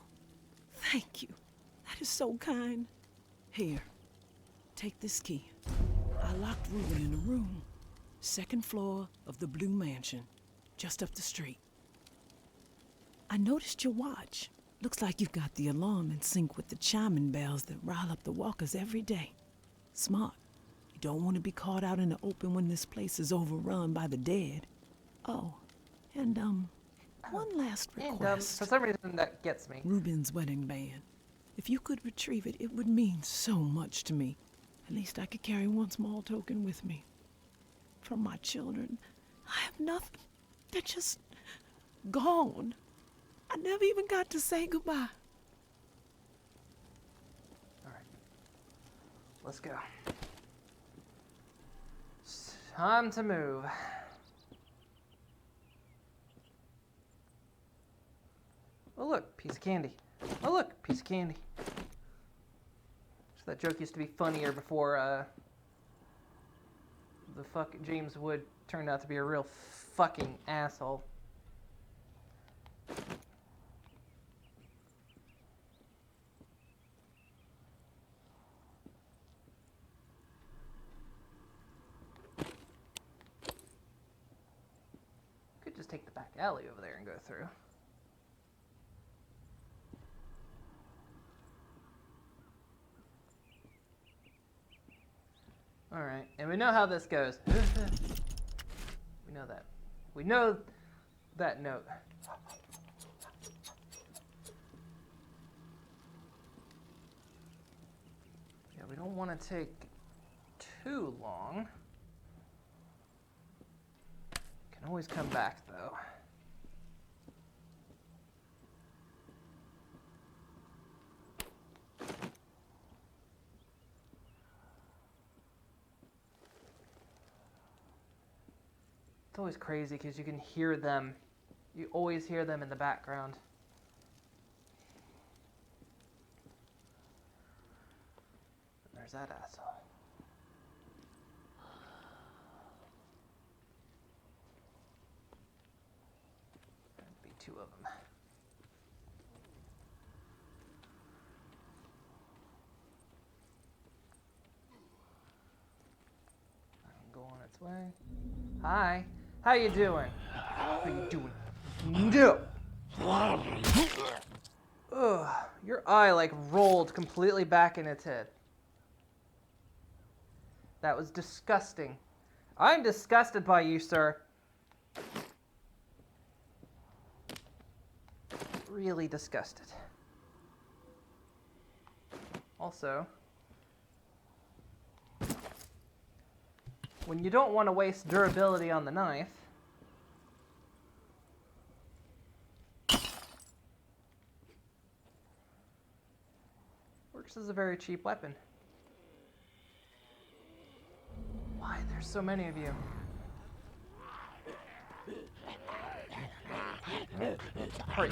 Thank you. That is so kind. Here, take this key. I locked Reuben in a room. 2nd floor of the Blue Mansion, just up the street. I noticed your watch. Looks like you've got the alarm in sync with the chiming bells that rile up the walkers every day. Smart. You don't want to be caught out in the open when this place is overrun by the dead. Oh, and one last And request. for some reason that gets me. Reuben's wedding band. If you could retrieve it, it would mean so much to me. At least I could carry one small token with me. From my children, I have nothing. They're just gone. I never even got to say goodbye. All right, let's go. It's time to move. Oh look, piece of candy. Oh look, piece of candy. So that joke used to be funnier before the fuck James Wood turned out to be a real fucking asshole. Could just take the back alley over there and go through. Alright, and we know how this goes. We know that. We know that note. Yeah, we don't want to take too long. Can always come back, though. It's always crazy because you can hear them. You always hear them in the background. There's that asshole. There'd be 2 of them. I can go on its way. Hi. How you doing? How you doing? No. Ugh, your eye like rolled completely back in its head. That was disgusting. I'm disgusted by you, sir. Really disgusted. Also, when you don't want to waste durability on the knife, works as a very cheap weapon. Why? There's so many of you. Hurry.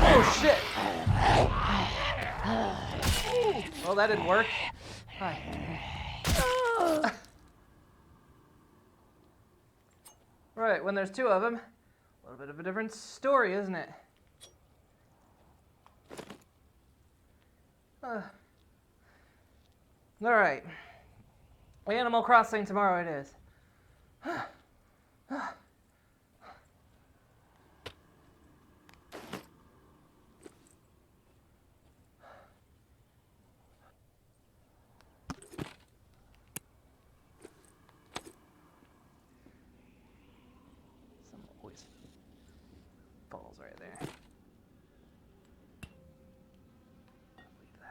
Oh shit! Well, that didn't work. Hi. Right, when there's 2 of them, a little bit of a different story, isn't it? Alright. Animal Crossing tomorrow it is. Some always falls right there. Like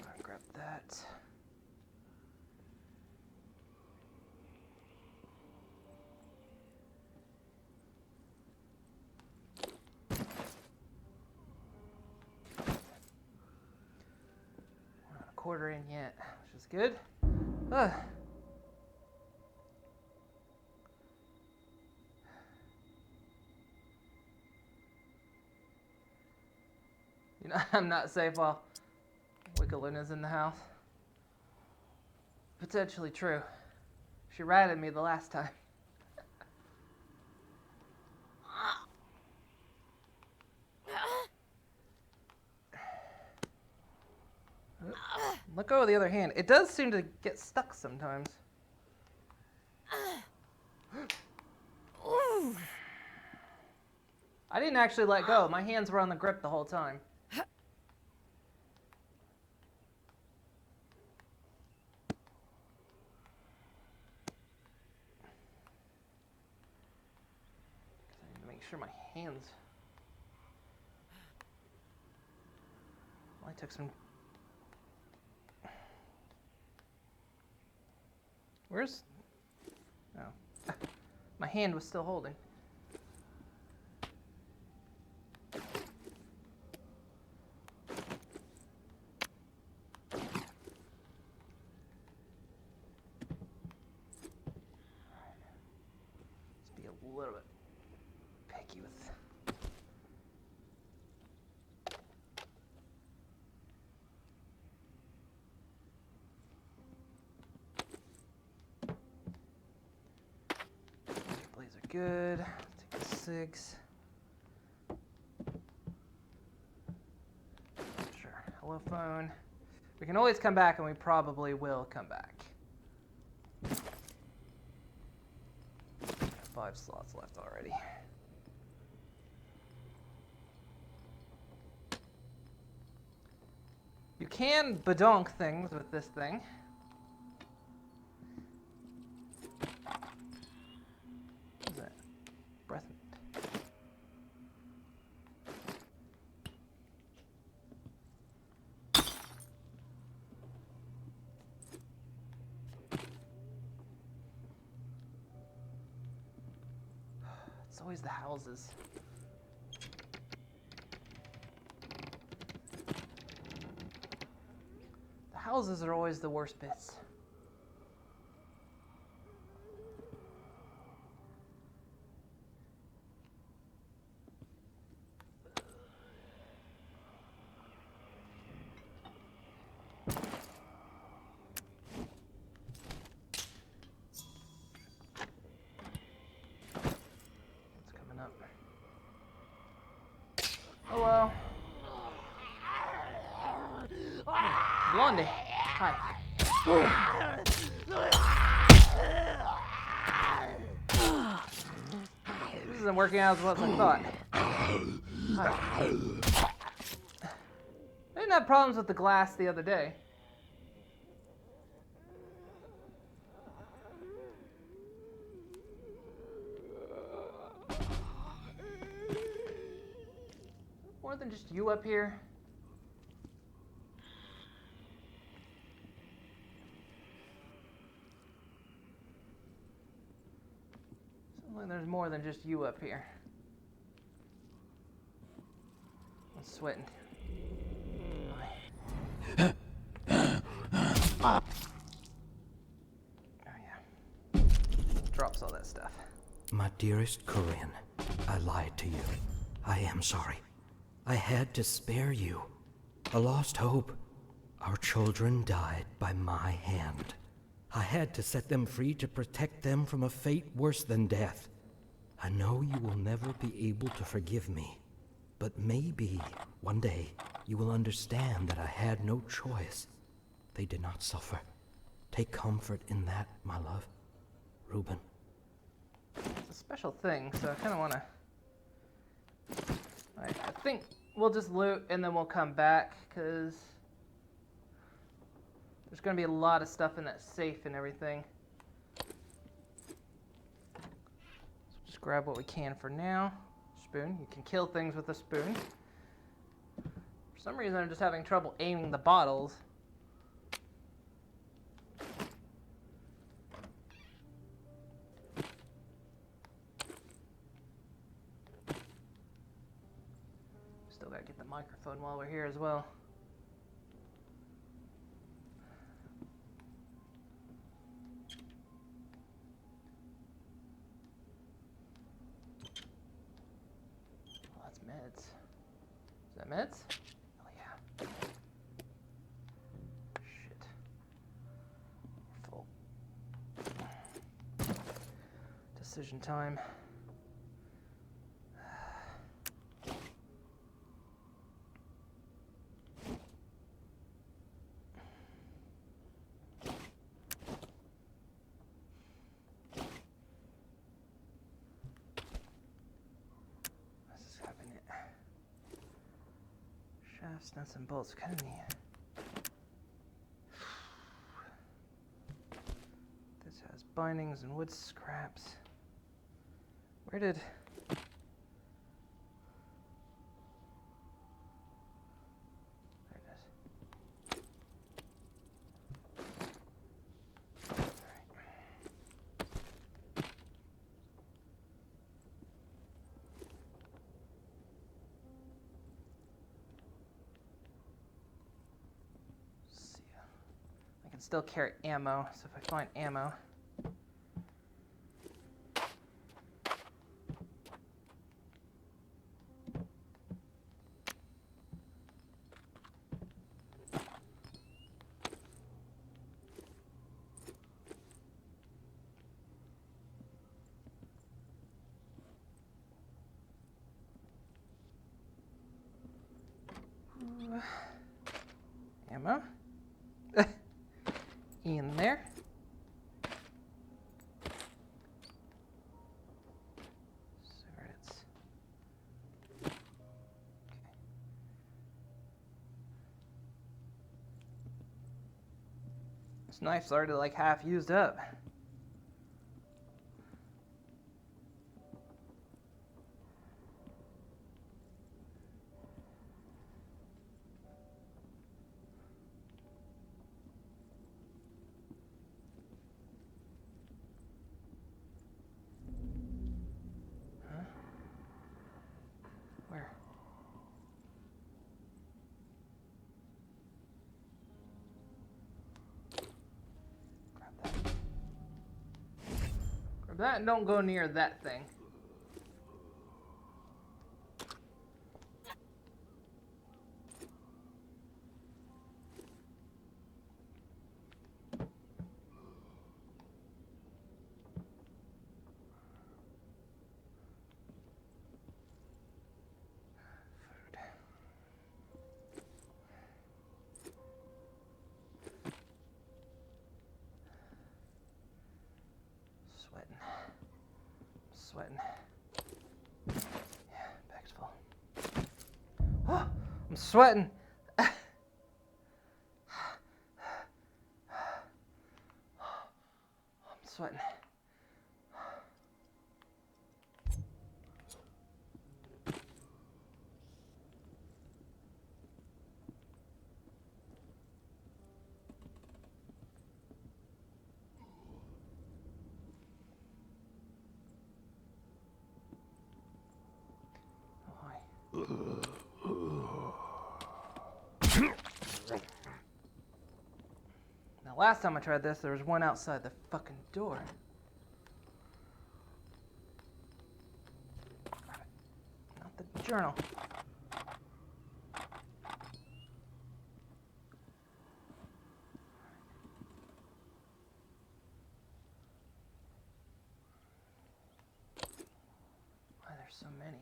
that. Grab that. quarter in yet, which is good. Ugh. You know, I'm not safe while Wickaluna's in the house. Potentially true. She ratted me the last time. Let go of the other hand. It does seem to get stuck sometimes. I didn't actually let go. My hands were on the grip the whole time. I need to make sure my hands... Well, I took some... Where's... Oh. My hand was still holding. Let's be a little bit picky with... Blades are good. Take the SIGs. Sure. Hello, phone. We can always come back, and we probably will come back. 5 slots left already. You can badonk things with this thing. What is that? Breath mint. It's always the houses. The houses are always the worst bits. What's coming up? Hello. Blondie. Hi. This isn't working out as well as I thought. Hi. I didn't have problems with the glass the other day. More than just you up here. Sounds like there's more than just you up here. I'm sweating. Oh yeah. Drops all that stuff. My dearest Corinne, I lied to you. I am sorry. I had to spare you. A lost hope. Our children died by my hand. I had to set them free to protect them from a fate worse than death. I know you will never be able to forgive me, but maybe one day you will understand that I had no choice. They did not suffer. Take comfort in that, my love. Reuben. It's a special thing, so I kind of want to... I think we'll just loot and then we'll come back, because there's going to be a lot of stuff in that safe and everything. So just grab what we can for now. Spoon. You can kill things with a spoon. For some reason, I'm just having trouble aiming the bottles. Still gotta get the microphone while we're here as well. that meds? Oh yeah. Shit. Full. Decision time. This is having it. Shafts, nuts, and bolts. Kind of neat. This has bindings and wood scraps. Where did... There it is. Alright. See. I can still carry ammo, so if I find ammo... Ammo. In there. Cigarettes. Okay. This knife's already like half used up. Where? Grab that. Grab that and don't go near that thing. Sweating. Yeah, bag's full. Oh, I'm sweating. I'm sweating. Now, last time I tried this, there was one outside the fucking door. Grab it. Not the journal. Why there's so many?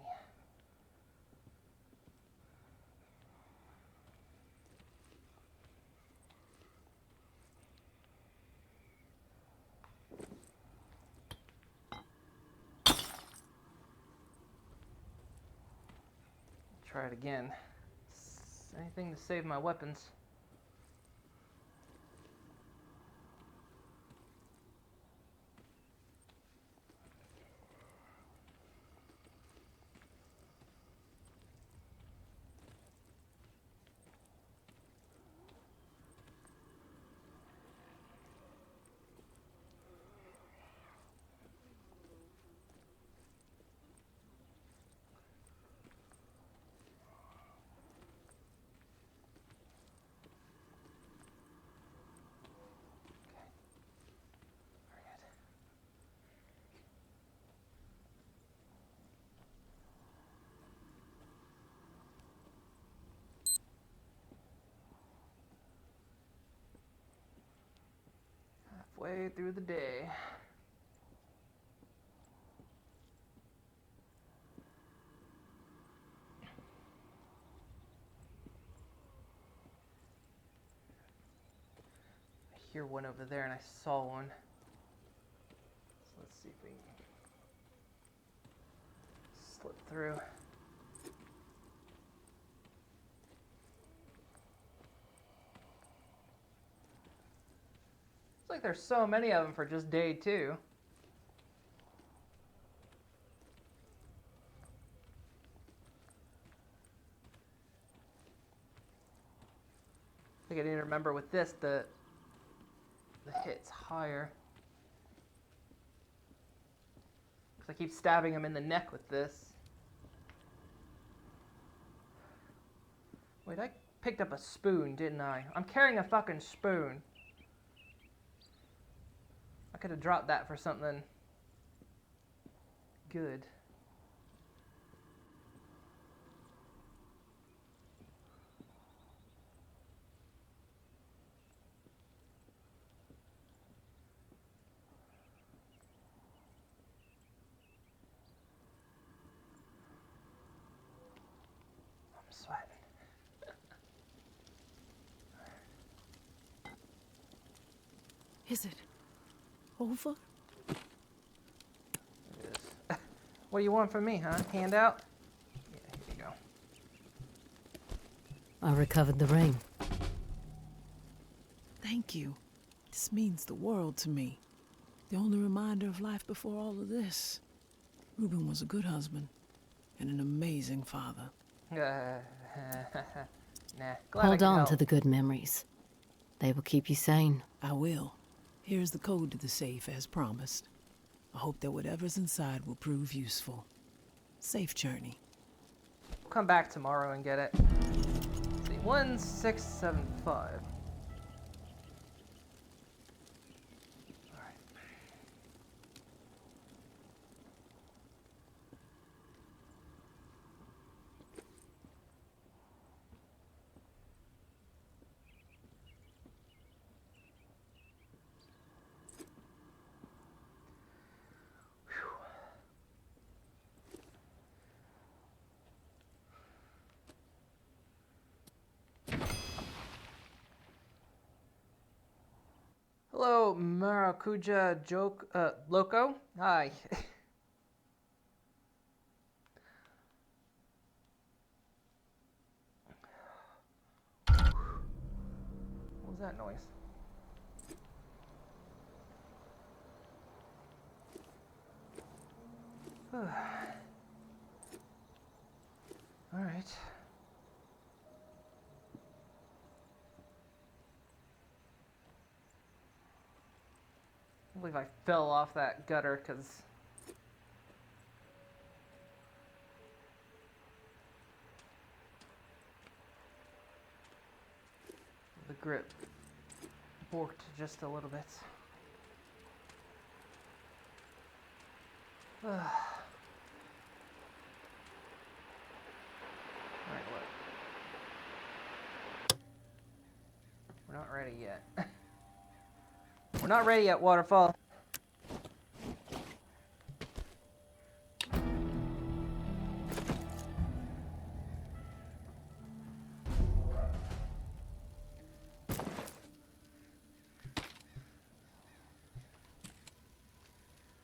Try it again. Anything to save my weapons. way through the day. I hear one over there and I saw one. So let's see if we can slip through. It's like there's so many of them for just day 2. I think I need to remember with this, the hit's higher. Because I keep stabbing him in the neck with this. Wait, I picked up a spoon, didn't I? I'm carrying a fucking spoon. I could have dropped that for something good. I'm sweating. Is it over? It is. What do you want from me, huh? Handout? Yeah, here you go. I recovered the ring. Thank you. This means the world to me. The only reminder of life before all of this. Reuben was a good husband and an amazing father. Nah, glad I Hold could on help. to the good memories. They will keep you sane. I will. Here's the code to the safe as promised. I hope that whatever's inside will prove useful. Safe journey. We'll come back tomorrow and get it. Let's see, 1675. Alright. Hello, Maracuja Joke, Loco. Hi. What was that noise? All right. I believe I fell off that gutter because the grip borked just a little bit. Alright, look. We're not ready yet. We're not ready yet, Waterfall.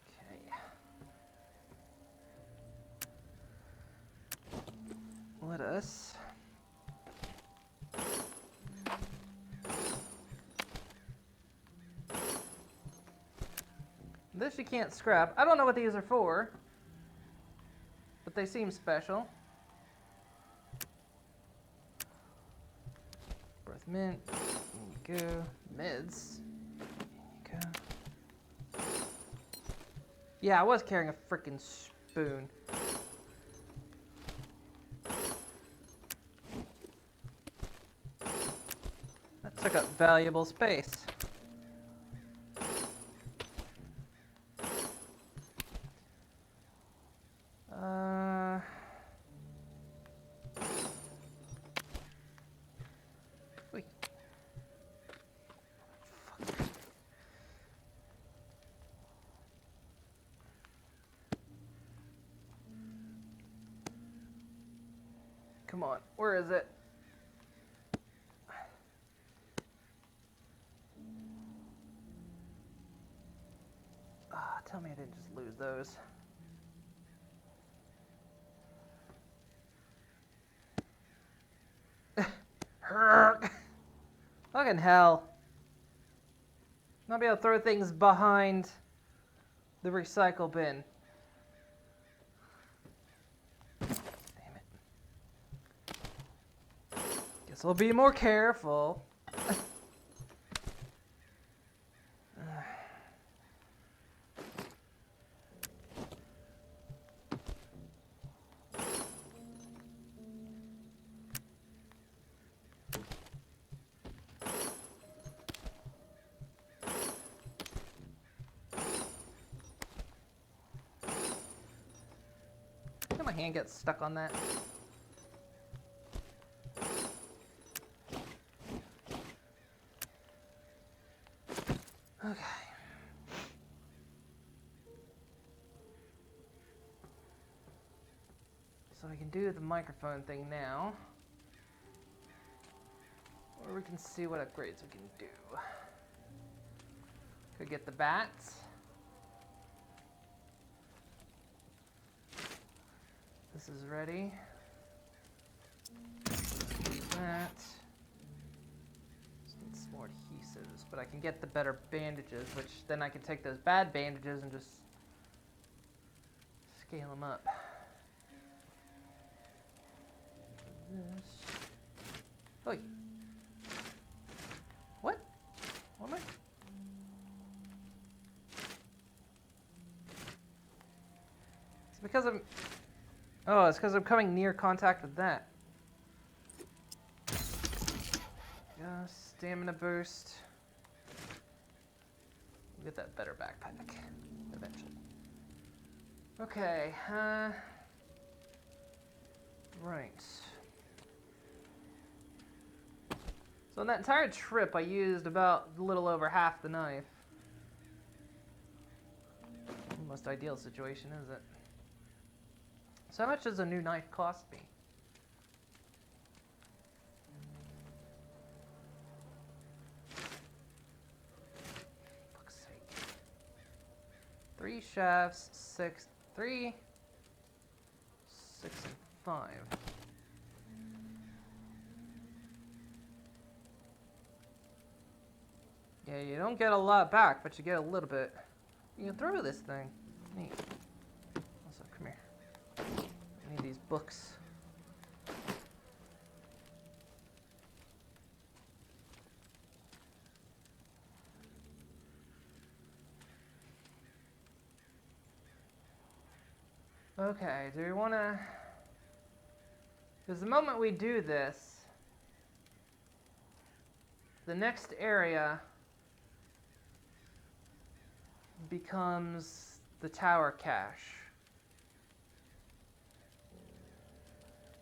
Okay. Let us this you can't scrap. I don't know what these are for, but they seem special. Breath mint. There you go. Meds. There you go. Yeah, I was carrying a freaking spoon. That took up valuable space. Wait. Come on, where is it? Ah, tell me I didn't just lose those. Fucking hell. Not be able to throw things behind the recycle bin. Damn it. Guess I'll be more careful. My hand gets stuck on that. Okay. So I can do the microphone thing now. Or we can see what upgrades we can do. Could get the bats. This is ready. That. Just need some more adhesives, but I can get the better bandages, which then I can take those bad bandages and just scale them up. This. Oh. What? What am I? It's because I'm. Oh, it's because I'm coming near contact with that. Yeah, stamina boost. We'll get that better backpack eventually. Okay, right. So on that entire trip, I used about a little over half the knife. Most ideal situation, is it? So how much does a new knife cost me? Fuck's sake. 3 shafts, 6, 3, 6, and 5. Yeah, you don't get a lot back, but you get a little bit. You can throw this thing. Neat. Also, come here. I need these books. Okay, do we want to... Because the moment we do this, the next area becomes the tower cache,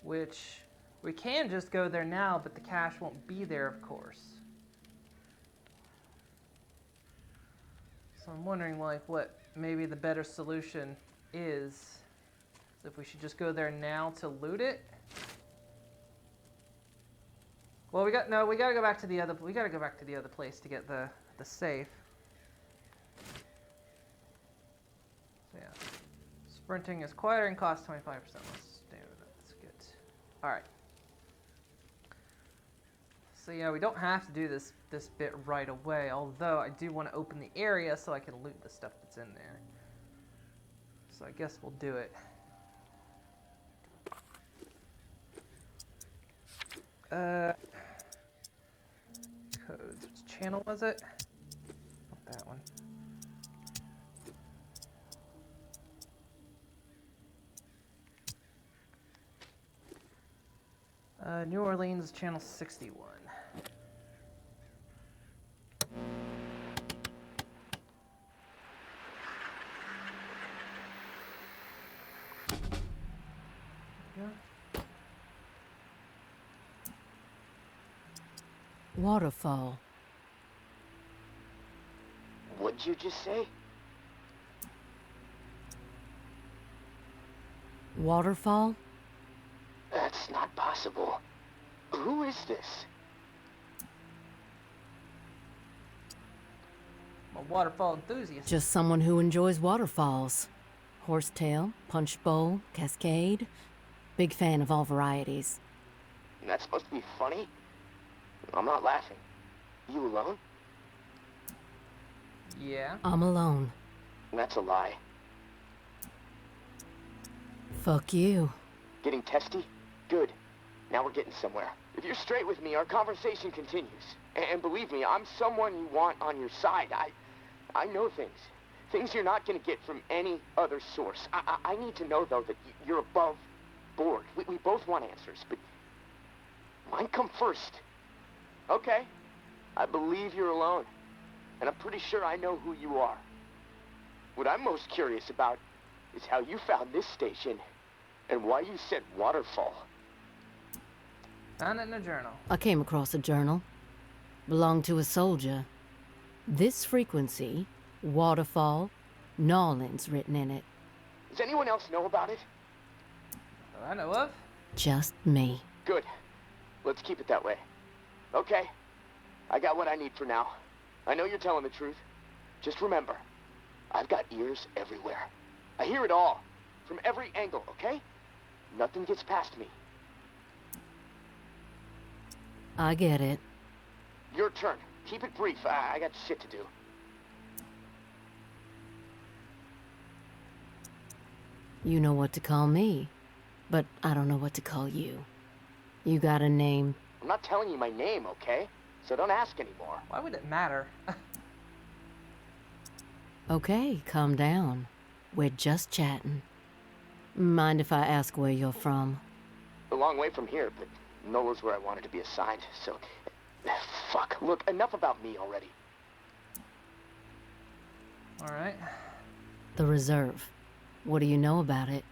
which we can just go there now, but the cache won't be there, of course. So I'm wondering, like, what maybe the better solution is. If we should just go there now to loot it. Well, we gotta go back to the other. We gotta go back to the other place to get the safe. So yeah, sprinting is quieter and costs 25% less stamina. That's good. All right. So yeah, we don't have to do this bit right away. Although I do want to open the area so I can loot the stuff that's in there. So I guess we'll do it. Codes. Which channel was it? Not that one. New Orleans, channel 61. Yeah. Waterfall. What'd you just say? Waterfall? That's not not possible. Who is this? I'm a waterfall enthusiast. Just someone who enjoys waterfalls. Horsetail, punch bowl, cascade. Big fan of all varieties. That's supposed to be funny? I'm not laughing. You alone? Yeah. I'm alone. That's a lie. Fuck you. Getting testy? Good. Now we're getting somewhere. If you're straight with me, our conversation continues. And believe me, I'm someone you want on your side. I know things. Things you're not gonna get from any other source. I need to know, though, that you're above board. We both want answers, but mine come first. Okay. I believe you're alone. And I'm pretty sure I know who you are. What I'm most curious about is how you found this station and why you said waterfall. Found it in a journal. I came across a journal. Belonged to a soldier. This frequency, waterfall, Nolans written in it. Does anyone else know about it? That I know of. Just me. Good. Let's keep it that way. Okay. I got what I need for now. I know you're telling the truth. Just remember, I've got ears everywhere. I hear it all. From every angle, okay? Nothing gets past me. I get it. Your turn. Keep it brief. I got shit to do. You know what to call me, but I don't know what to call you. You got a name? I'm not telling you my name, okay? So don't ask anymore. Why would it matter? Okay, calm down. We're just chatting. Mind if I ask where you're from? A long way from here, but Nola's where I wanted to be assigned, so... Fuck, look, enough about me already. Alright. The Reserve. What do you know about it?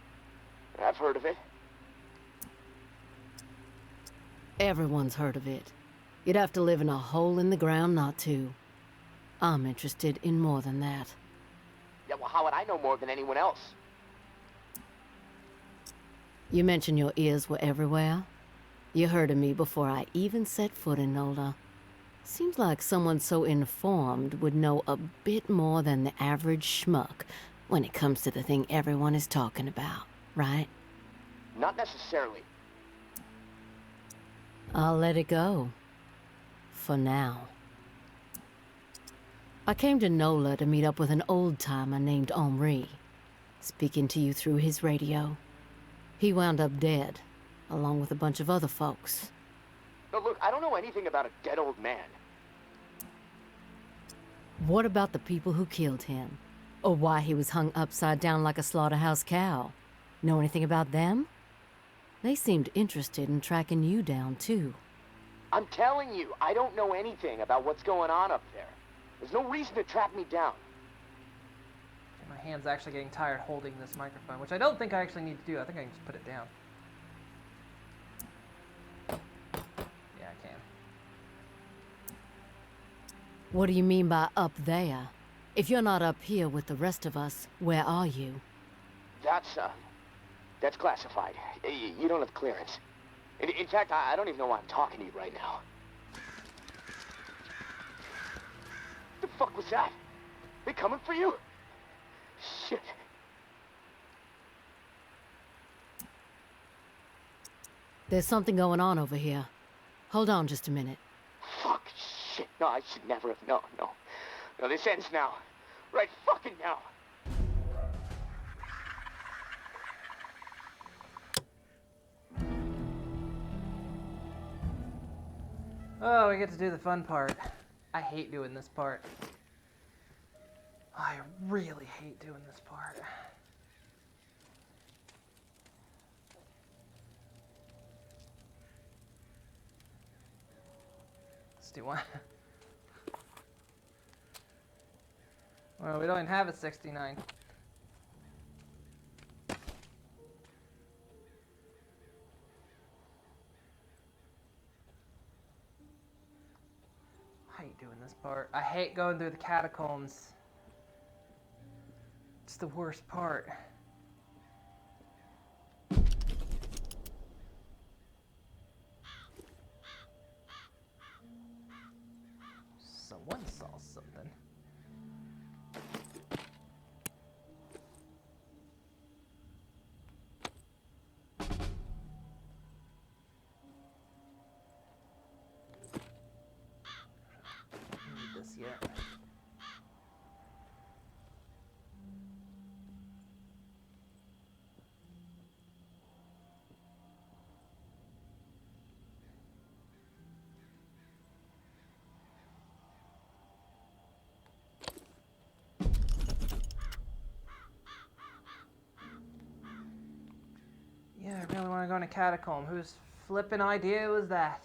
I've heard of it. Everyone's heard of it. You'd have to live in a hole in the ground not to. I'm interested in more than that. Yeah, well, how would I know more than anyone else? You mentioned your ears were everywhere. You heard of me before I even set foot in Nola. Seems like someone so informed would know a bit more than the average schmuck when it comes to the thing everyone is talking about, right? Not necessarily. I'll let it go. For now. I came to Nola to meet up with an old-timer named Omri. Speaking to you through his radio. He wound up dead, along with a bunch of other folks. No, look, I don't know anything about a dead old man. What about the people who killed him? Or why he was hung upside down like a slaughterhouse cow? Know anything about them? They seemed interested in tracking you down, too. I'm telling you, I don't know anything about what's going on up there. There's no reason to track me down. My hand's actually getting tired holding this microphone, which I don't think I actually need to do. I think I can just put it down. Yeah, I can. What do you mean by up there? If you're not up here with the rest of us, where are you? That's classified. You don't have clearance. In fact, I don't even know why I'm talking to you right now. The fuck was that? They coming for you? Shit. There's something going on over here. Hold on just a minute. Fuck, shit. No, I should never have. No. No, this ends now. Right fucking now. Oh, we get to do the fun part. I hate doing this part. I really hate doing this part. Let's do one. Well, we don't even have a 69. I hate doing this part. I hate going through the catacombs. It's the worst part. smells something. Don't need this yet. Yeah, I really want to go in a catacomb. Whose flippin' idea was that?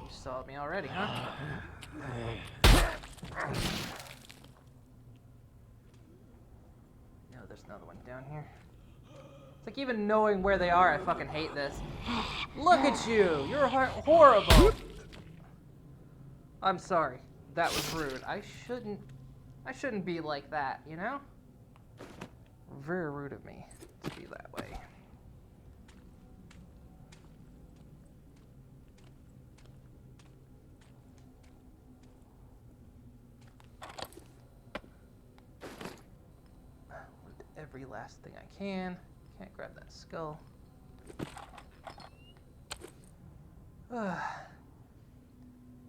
You saw me already, huh? No, there's another one down here. It's like even knowing where they are, I fucking hate this. Look at you! You're horrible! I'm sorry. That was rude. I shouldn't be like that, you know? Very rude of me to be that way. Loot every last thing I can. Can't grab that skull.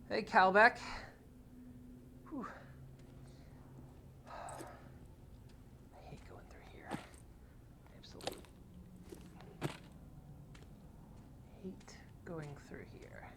Hey, Calbeck. Whew. I hate going through here. Absolutely hate going through here.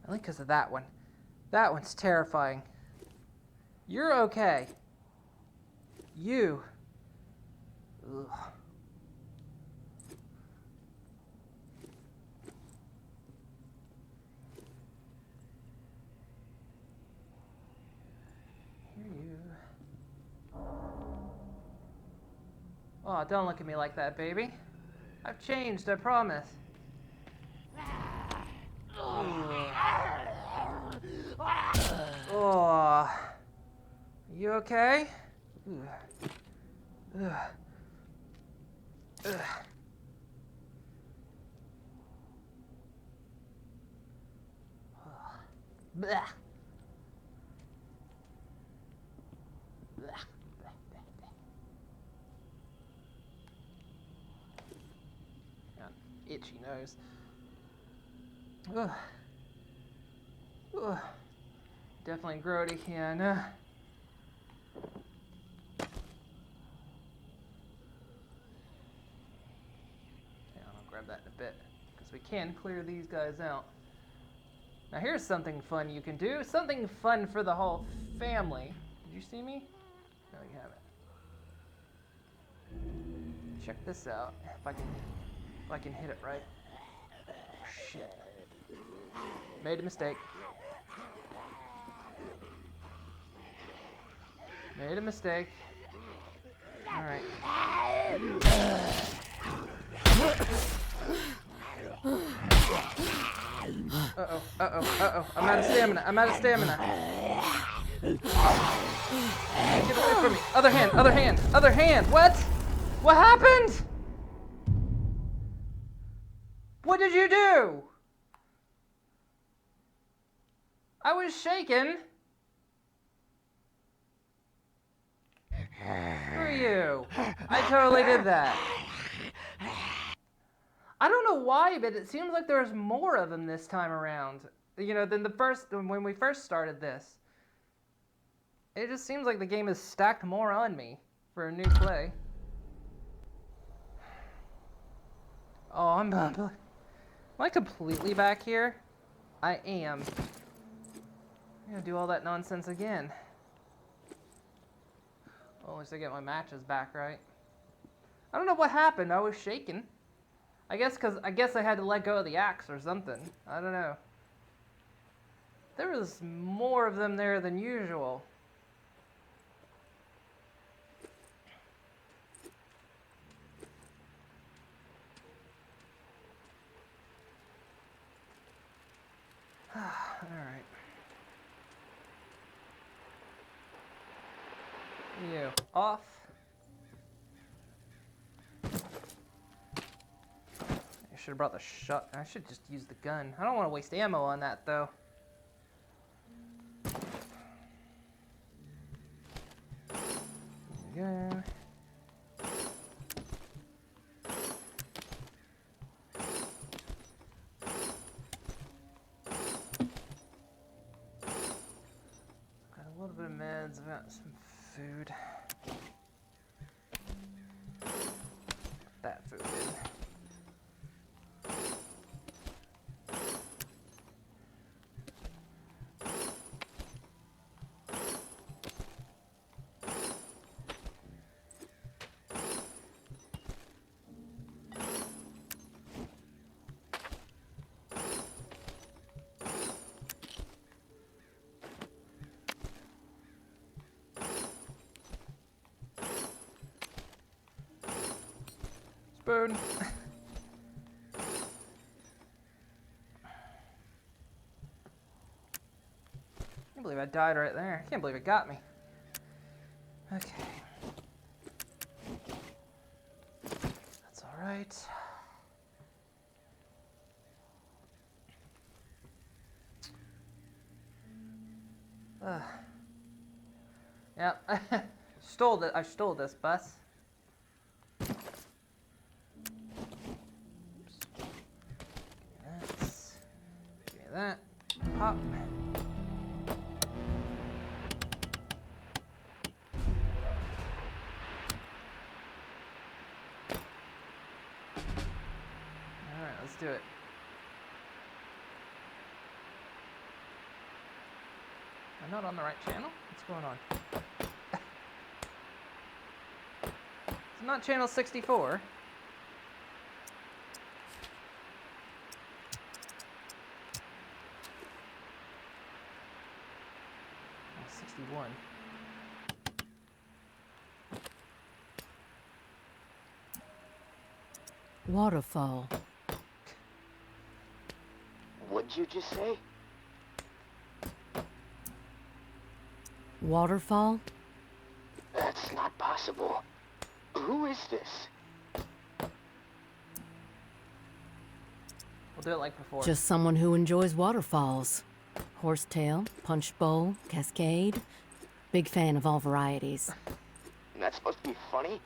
Only because of that one. That one's terrifying. You're okay. You. Ugh. Here you. Oh, don't look at me like that, baby. I've changed, I promise. Oh, you okay? Ugh. Ugh. Blah. Blah. Blah, blah, blah. Got an itchy nose. Ugh. Ugh. Definitely grody, yeah, I know. Yeah, I'll grab that in a bit, because we can clear these guys out. Now here's something fun you can do. Something fun for the whole family. Did you see me? No, you haven't. Check this out. If I can hit it right. Oh, shit. Made a mistake. Made a mistake. Alright. Uh-oh, uh-oh, uh-oh. I'm out of stamina. I'm out of stamina. Get away from me. Other hand, other hand, other hand. What? What happened? What did you do? I was shaken. Screw you. I totally did that. I don't know why, but it seems like there's more of them this time around. You know, than when we first started this. It just seems like the game is stacked more on me for a new play. Oh, am I completely back here? I am. I'm gonna do all that nonsense again. Oh, at least I get my matches back, right? I don't know what happened. I was shaking. I guess I had to let go of the axe or something. I don't know. There was more of them there than usual. Alright. You off. I should have brought the shot. I should just use the gun. I don't want to waste ammo on that though. There we go. Meds, I've got some food. That food in. Spoon. I can't believe I died right there. I can't believe it got me. Okay. That's all right. Yeah, stole it. I stole this bus. That pop. All right, let's do it. I'm not on the right channel. What's going on? It's not channel 64. 61. Waterfall. What'd you just say? Waterfall? That's not possible. Who is this? We'll do it like before. Just someone who enjoys waterfalls. Horsetail, punch bowl, cascade. Big fan of all varieties. That's supposed to be funny?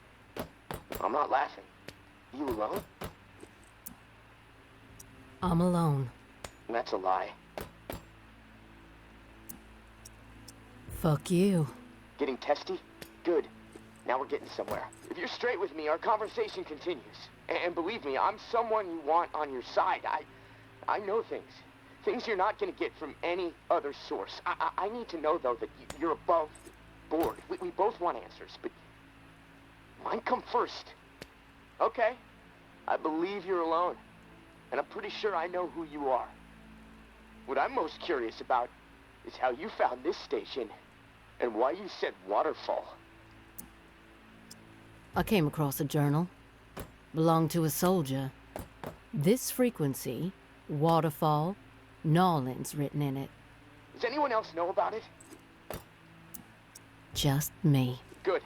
I'm not laughing. You alone? I'm alone. That's a lie. Fuck you. Getting testy? Good. Now we're getting somewhere. If you're straight with me, our conversation continues. And believe me, I'm someone you want on your side. I know things. Things you're not going to get from any other source. I need to know, though, that you're above board. We both want answers, but mine come first. Okay. I believe you're alone. And I'm pretty sure I know who you are. What I'm most curious about is how you found this station and why you said waterfall. I came across a journal. Belonged to a soldier. This frequency, waterfall, Nolans written in it. Does anyone else know about it? Just me. Good.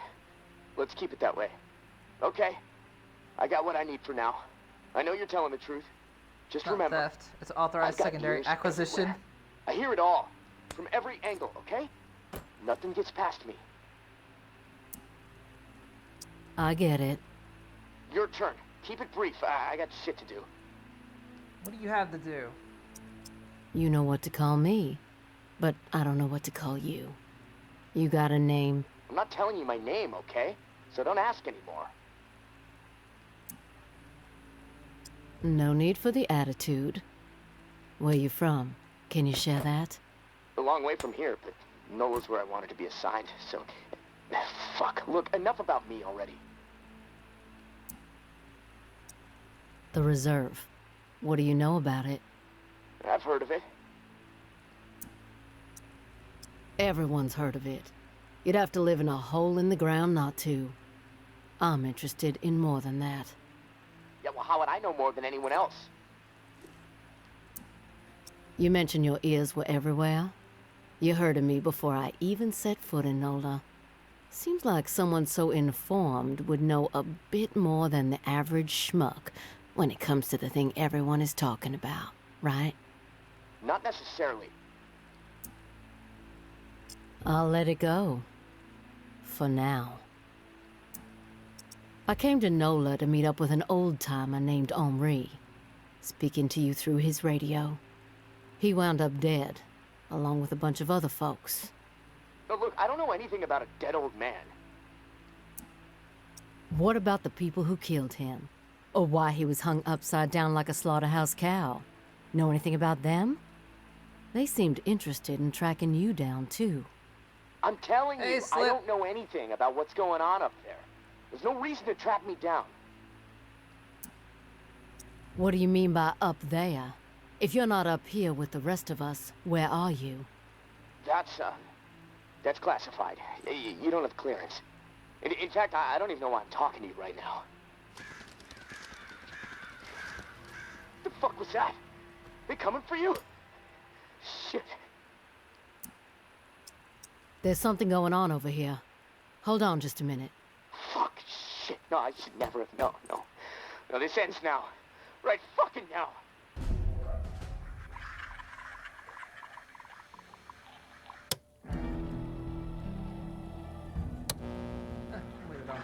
Let's keep it that way. Okay. I got what I need for now. I know you're telling the truth. Just Not remember. theft. It's authorized I've got secondary ears acquisition. everywhere. I hear it all. From every angle, okay? Nothing gets past me. I get it. Your turn. Keep it brief. I got shit to do. What do you have to do? You know what to call me, but I don't know what to call you. You got a name? I'm not telling you my name, okay? So don't ask anymore. No need for the attitude. Where you from? Can you share that? A long way from here, but Nola's where I wanted to be assigned, so... Fuck, look, enough about me already. The Reserve. What do you know about it? I've heard of it. Everyone's heard of it. You'd have to live in a hole in the ground not to. I'm interested in more than that. Yeah, well, how would I know more than anyone else? You mentioned your ears were everywhere. You heard of me before I even set foot in Nola. Seems like someone so informed would know a bit more than the average schmuck when it comes to the thing everyone is talking about, right? Not necessarily. I'll let it go. For now. I came to Nola to meet up with an old-timer named Henri, speaking to you through his radio. He wound up dead, along with a bunch of other folks. But look, I don't know anything about a dead old man. What about the people who killed him? Or why he was hung upside down like a slaughterhouse cow? Know anything about them? They seemed interested in tracking you down, too. I'm telling Hey, you, Slip. I don't know anything about what's going on up there. There's no reason to track me down. What do you mean by up there? If you're not up here with the rest of us, where are you? That's classified. You don't have clearance. In fact, I don't even know why I'm talking to you right now. The fuck was that? They coming for you? Shit. There's something going on over here. Hold on just a minute. Fuck, shit. No, I should never have. No. No, this ends now. Right fucking now. Leave it on.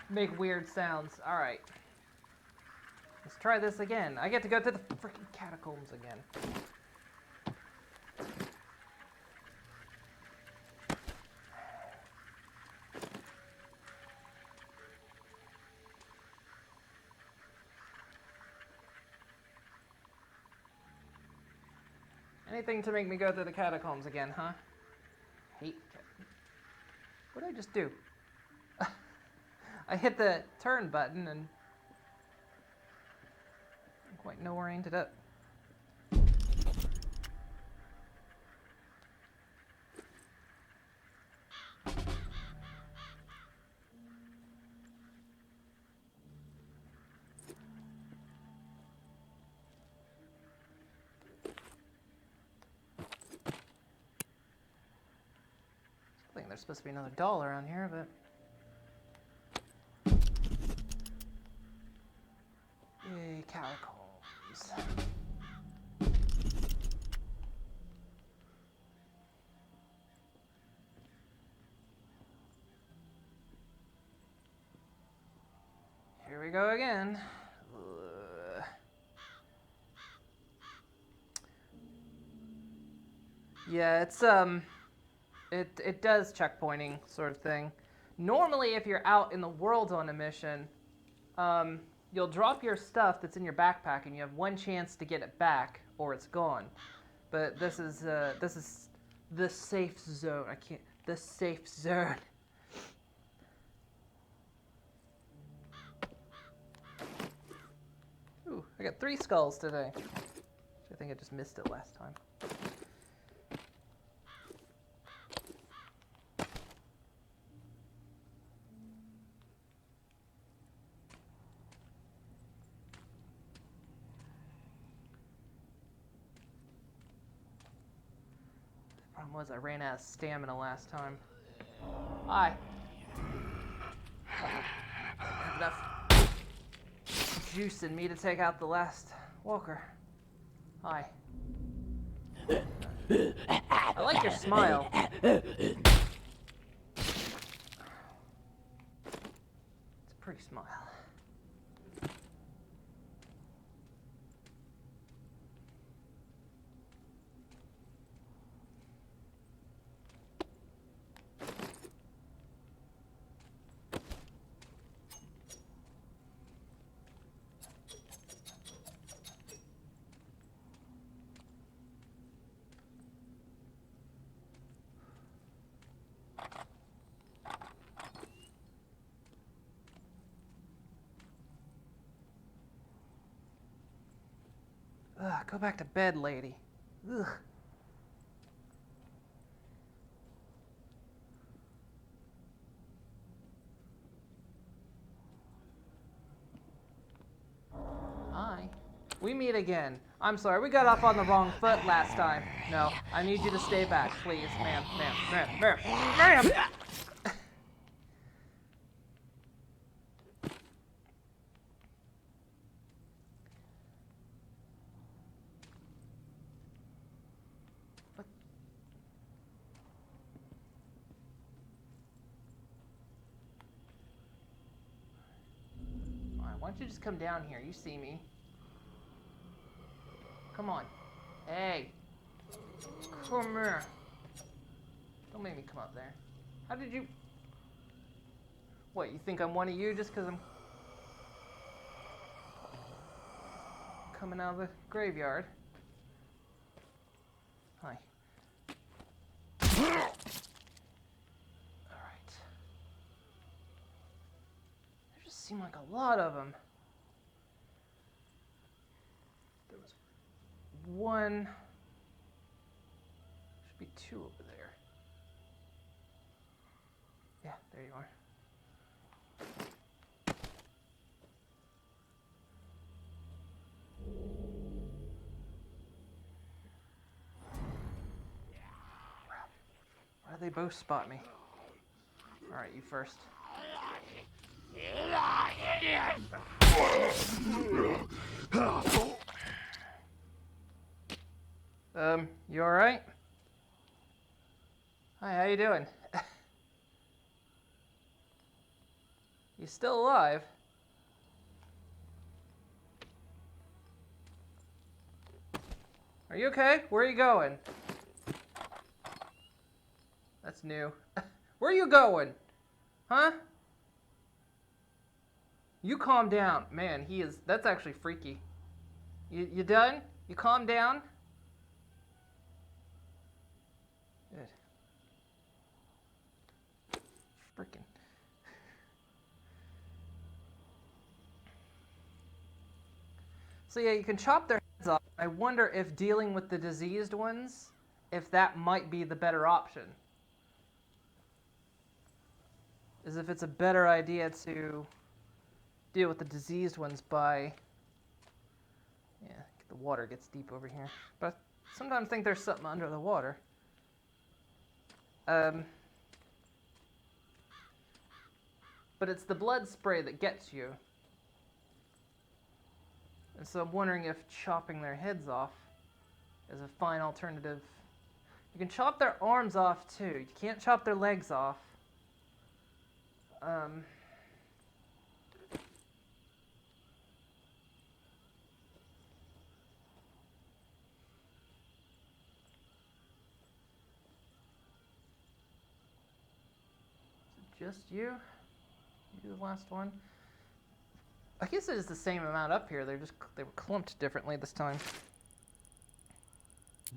Make weird sounds. Alright. Let's try this again. I get to go to the freaking catacombs again. Anything to make me go through the catacombs again, huh? Hate what did I just do? I hit the turn button and I don't quite know where I ended up. I think there's supposed to be another doll around here, but... Yay, catacombs. Here we go again. Ugh. Yeah, it's it does checkpointing sort of thing. Normally, if you're out in the world on a mission, you'll drop your stuff that's in your backpack, and you have one chance to get it back, or it's gone. But this is the safe zone. The safe zone. Ooh, I got 3 skulls today. I think I just missed it last time. Problem was I ran out of stamina last time. Hi. Have enough juice in me to take out the last walker. Hi. I like your smile. It's a pretty smile. Ugh, go back to bed, lady. Ugh. Hi. We meet again. I'm sorry, we got off on the wrong foot last time. No, I need you to stay back, please, ma'am, ma'am. Why don't you just come down here? You see me. Come on. Hey. Come here. Don't make me come up there. How did you... What, you think I'm one of you just because I'm... coming out of the graveyard? Hi. Alright. There just seem like a lot of them. There was one... Should be two over there. Yeah, there you are. Why do they both spot me? Alright, you first. You alright? Hi, how you doing? You still alive? Are you okay? Where are you going? That's new. Where are you going? Huh? You calm down. Man, that's actually freaky. You done? You calm down? Good. Frickin'. So yeah, you can chop their heads off. I wonder if dealing with the diseased ones, if that might be the better option. Is if it's a better idea to deal with the diseased ones by... Yeah, the water gets deep over here. But I sometimes think there's something under the water. But it's the blood spray that gets you. And so I'm wondering if chopping their heads off is a fine alternative. You can chop their arms off too. You can't chop their legs off. Is it just you? You the last one? I guess it is the same amount up here. They were clumped differently this time.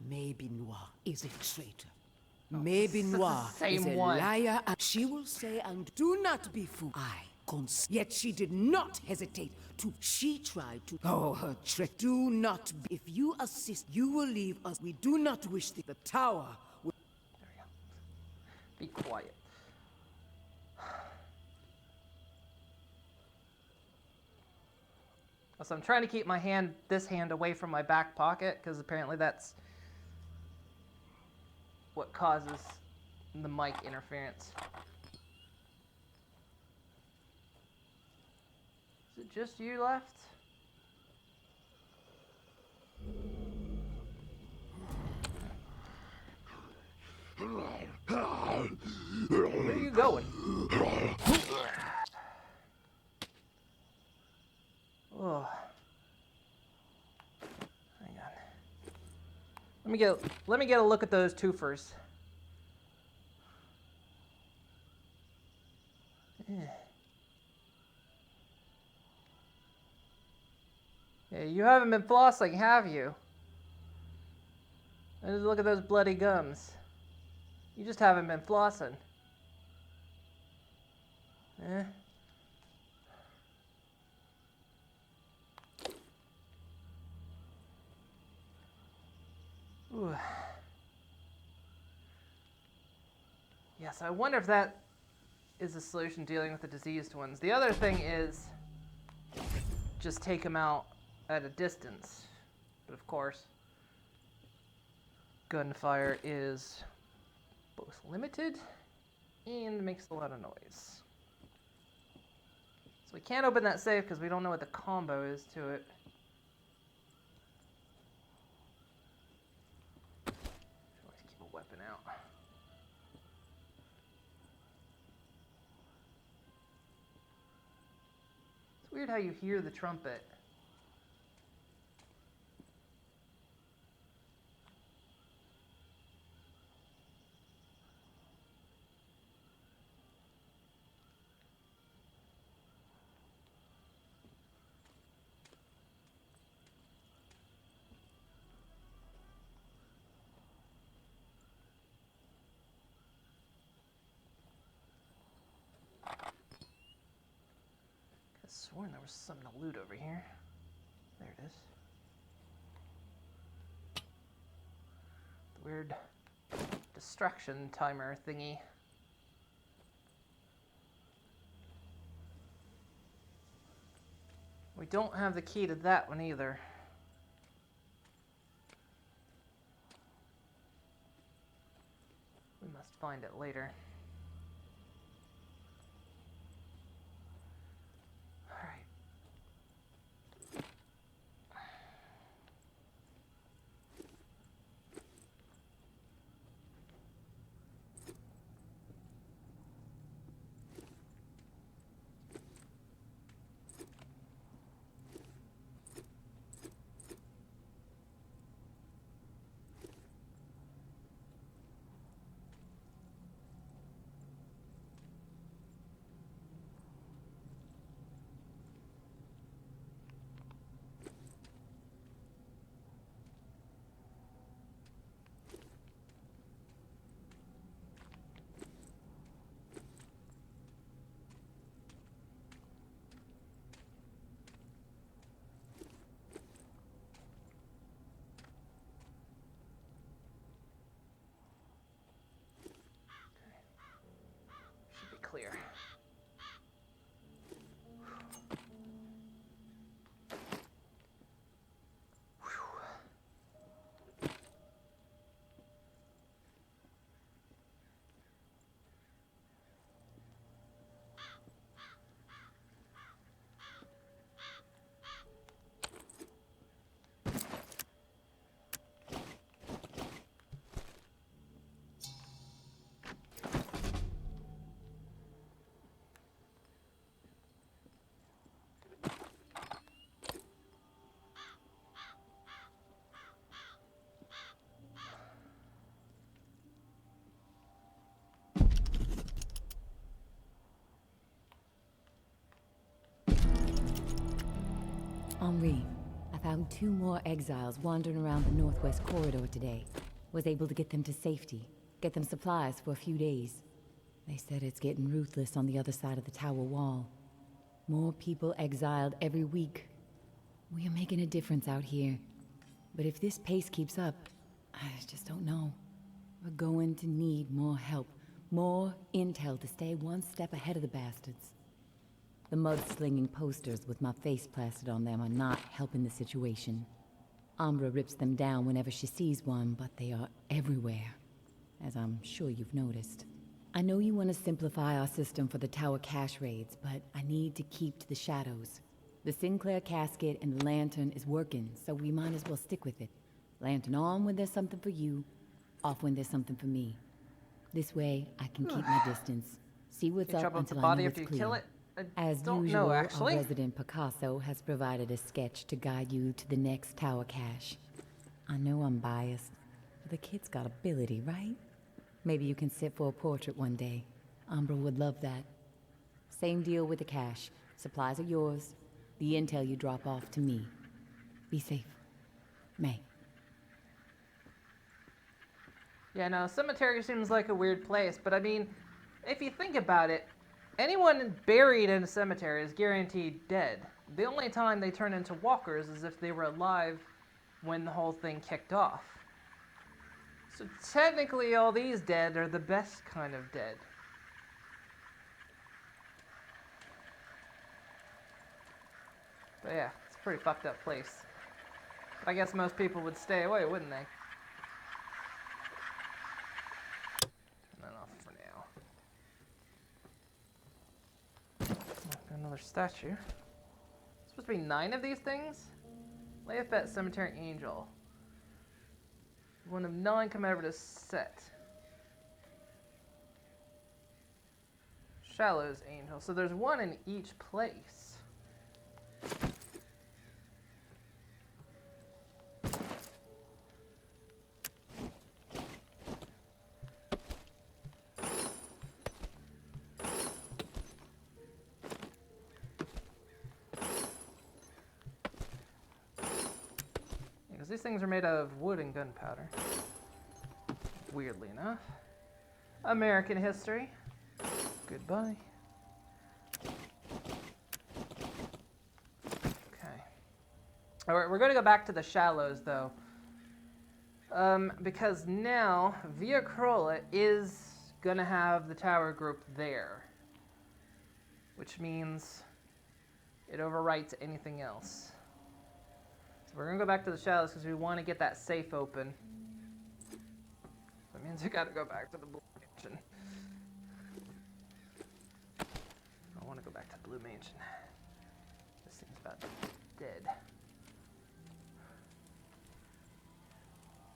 Maybe Noir is a traitor. Maybe Noir is a one. liar, and she will say, and do not be fooled. Yet she did not hesitate to. She tried to. Oh, her trick. Do not be. If you assist, you will leave us. We do not wish the tower. There we go. Be quiet. So I'm trying to keep this hand away from my back pocket, because apparently that's what causes the mic interference. Is it just you left? Where are you going? Oh. Hang on. Let me get a look at those two first. Yeah, you haven't been flossing, have you? And look at those bloody gums. You just haven't been flossing. Eh? Ooh. Yeah, so I wonder if that is a solution dealing with the diseased ones. The other thing is just take them out at a distance. But of course, gunfire is both limited and makes a lot of noise. So we can't open that safe because we don't know what the combo is to it. Always keep a weapon out. It's weird how you hear the trumpet. Sworn there was something to loot over here. There it is. The weird distraction timer thingy. We don't have the key to that one either. We must find it later. Clear. Henri, I found 2 more exiles wandering around the Northwest Corridor today. Was able to get them to safety, get them supplies for a few days. They said it's getting ruthless on the other side of the tower wall. More people exiled every week. We are making a difference out here. But if this pace keeps up, I just don't know. We're going to need more help, more intel to stay one step ahead of the bastards. The mud-slinging posters with my face plastered on them are not helping the situation. Umbra rips them down whenever she sees one, but they are everywhere, as I'm sure you've noticed. I know you want to simplify our system for the tower cache raids, but I need to keep to the shadows. The Sinclair casket and the lantern is working, so we might as well stick with it. Lantern on when there's something for you, off when there's something for me. This way, I can keep my distance. See what's up until I know it's clear. As usual, our resident Picasso has provided a sketch to guide you to the next tower cache. I know I'm biased, but the kid's got ability, right? Maybe you can sit for a portrait one day. Umbra would love that. Same deal with the cache. Supplies are yours. The intel you drop off to me. Be safe. May. Yeah, no, cemetery seems like a weird place, but I mean, if you think about it, anyone buried in a cemetery is guaranteed dead. The only time they turn into walkers is if they were alive when the whole thing kicked off. So technically all these dead are the best kind of dead. But yeah, it's a pretty fucked up place. But I guess most people would stay away, wouldn't they? Turn that off for now. Got another statue. Supposed to be 9 of these things? Lafayette Cemetery Angel. One of 9 commemorative set. Shallows Angel. So there's 1 in each place. Because these things are made out of wood and gunpowder. Weirdly enough. American history. Goodbye. Okay. Alright, we're going to go back to the Shallows, though. Because now, Via Corolla is going to have the tower group there. Which means it overwrites anything else. So we're going to go back to the Shallows because we want to get that safe open. That means we got to go back to the Blue Mansion. I want to go back to the Blue Mansion. This thing's about dead.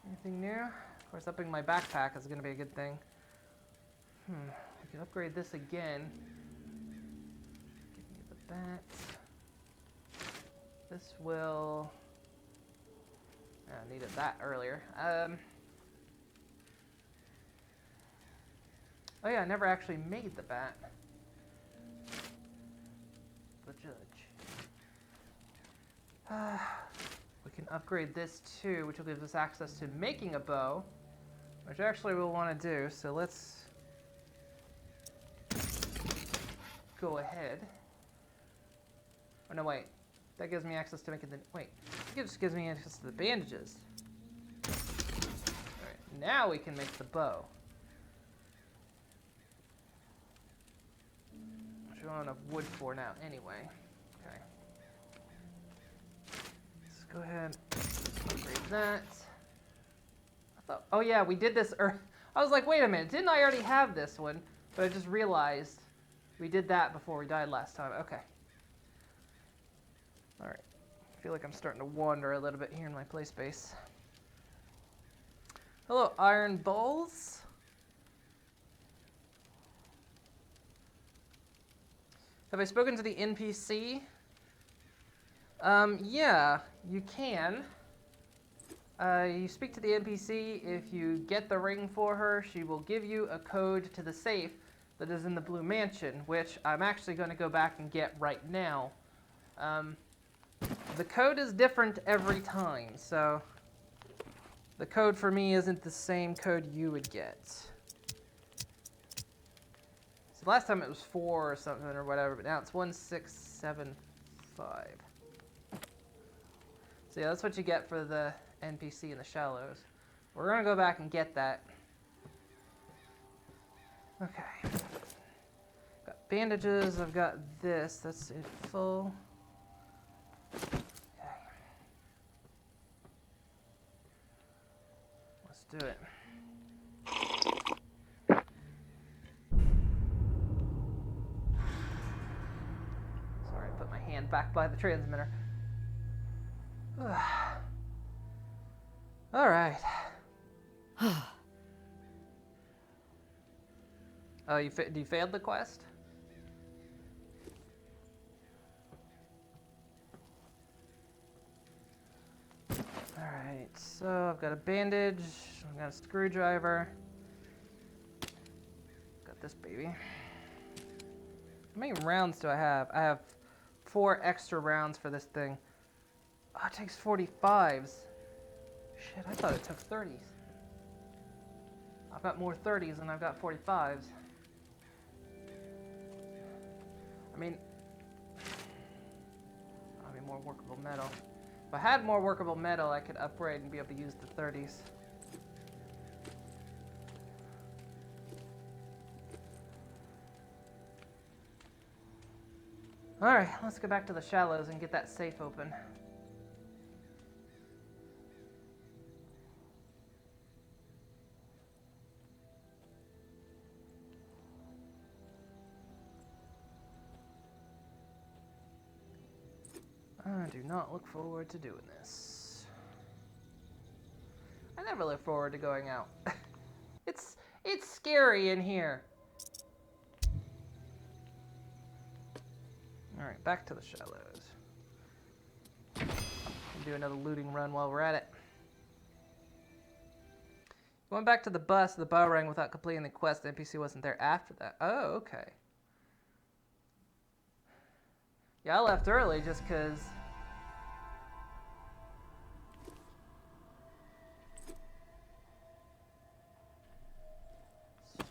Anything new? Of course, upping my backpack is going to be a good thing. I can upgrade this again. Give me the bat. This will... I needed that earlier. Oh yeah, I never actually made the bat. The judge. We can upgrade this too, which will give us access to making a bow, which actually we'll want to do. So let's go ahead. Oh no, wait. That gives me access to making the... Wait. It just gives me access to the bandages. Alright, now we can make the bow. Which we don't have enough wood for now anyway. Okay. Let's go ahead and upgrade that. I thought... Oh yeah, we did this... I was like, wait a minute. Didn't I already have this one? But I just realized we did that before we died last time. Okay. Alright, I feel like I'm starting to wander a little bit here in my play space. Hello, Iron Balls. Have I spoken to the NPC? Yeah, you can. You speak to the NPC. If you get the ring for her, she will give you a code to the safe that is in the Blue Mansion, which I'm actually going to go back and get right now. The code is different every time, so the code for me isn't the same code you would get. So last time it was 4 or something or whatever, but now it's 1675. So yeah, that's what you get for the NPC in the Shallows. We're gonna go back and get that. Okay. Got bandages, I've got this, that's it full. Do it. Sorry, I put my hand back by the transmitter. All right. Oh, you failed the quest? Alright, so I've got a bandage, I've got a screwdriver, got this baby. How many rounds do I have? I have 4 extra rounds for this thing. Oh, it takes 45s. Shit, I thought it took 30s. I've got more 30s than I've got 45s. I mean, I mean more workable metal. If I had more workable metal, I could upgrade and be able to use the 30s. Alright, let's go back to the shallows and get that safe open. I do not look forward to doing this. I never look forward to going out. It's scary in here. Alright, back to the shallows. Do another looting run while we're at it. Going back to the bus, the bell rang without completing the quest. The NPC wasn't there after that. Oh, okay. Yeah, I left early just because...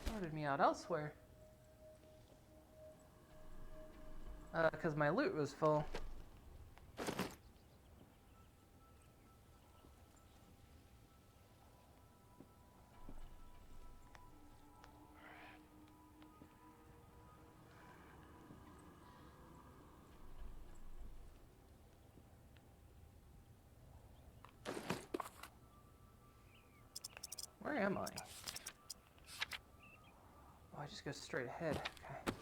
started me out elsewhere. Because my loot was full. Where am I? Oh, I just go straight ahead. Okay.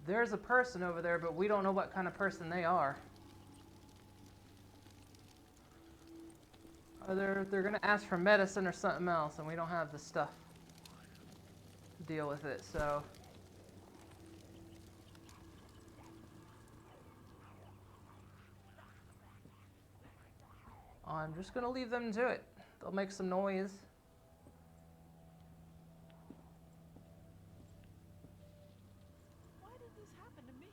There's a person over there, but we don't know what kind of person they are. They're gonna ask for medicine or something else, and we don't have the stuff to deal with it, so... I'm just gonna leave them to it. They'll make some noise. Why did this happen to me?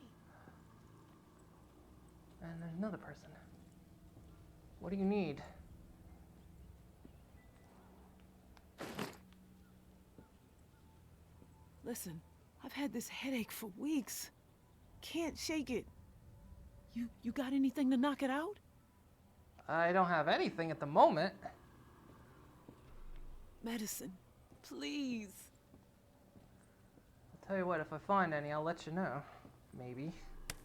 And there's another person. What do you need? Listen, I've had this headache for weeks. Can't shake it. You got anything to knock it out? I don't have anything at the moment. Medicine, please. I'll tell you what, if I find any, I'll let you know. Maybe.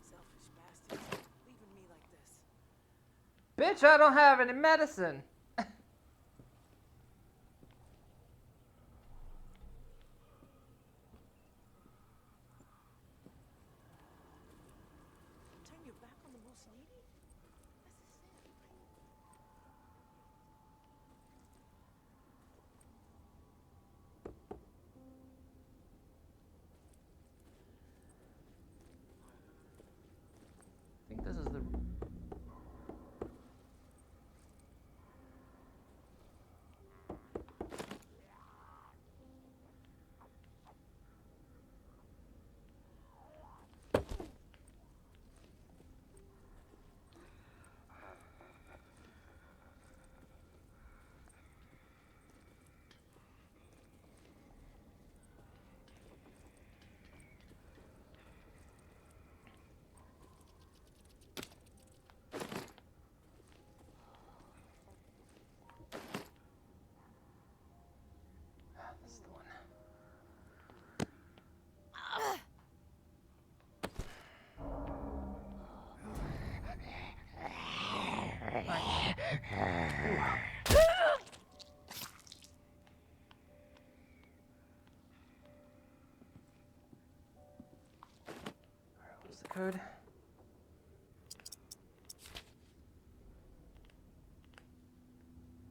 Selfish bastards, leaving me like this. Bitch, I don't have any medicine. Turn your back on the most needy? I think this is the... This is the one. What's the code?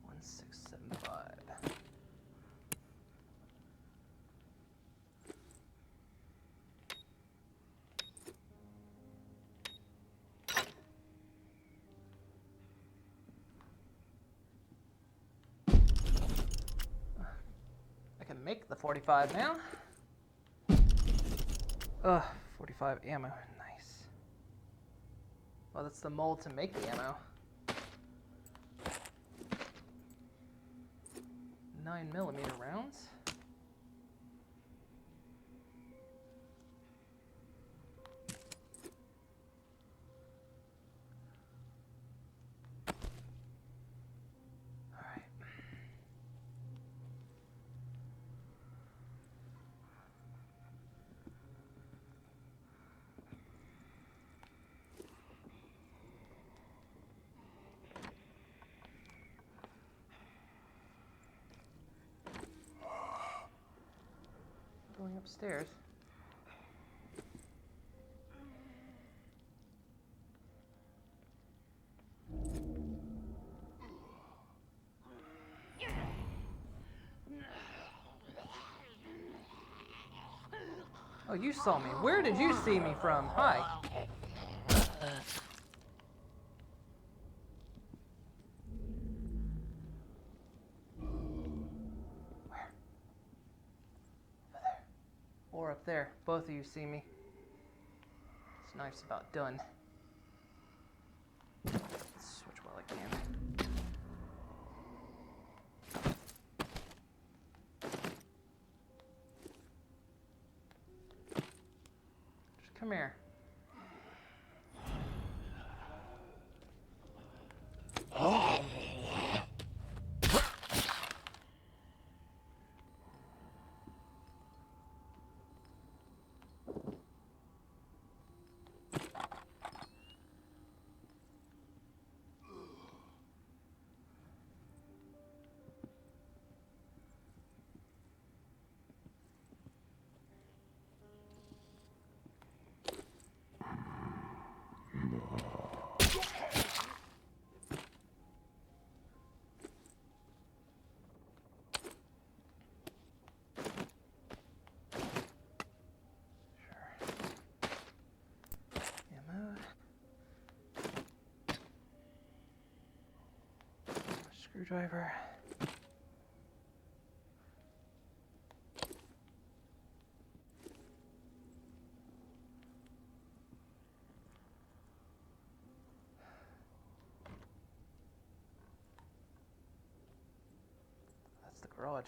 One 675. I can make the 45 now. Ugh, 45 ammo. Nice. Well, that's the mold to make the ammo. 9mm rounds. Alright. upstairs. Oh, you saw me. Where did you see me from? Hi. Where? Over there. Or up there. Both of you see me. This knife's about done. Switch while I can. Come here. Screwdriver. That's the garage.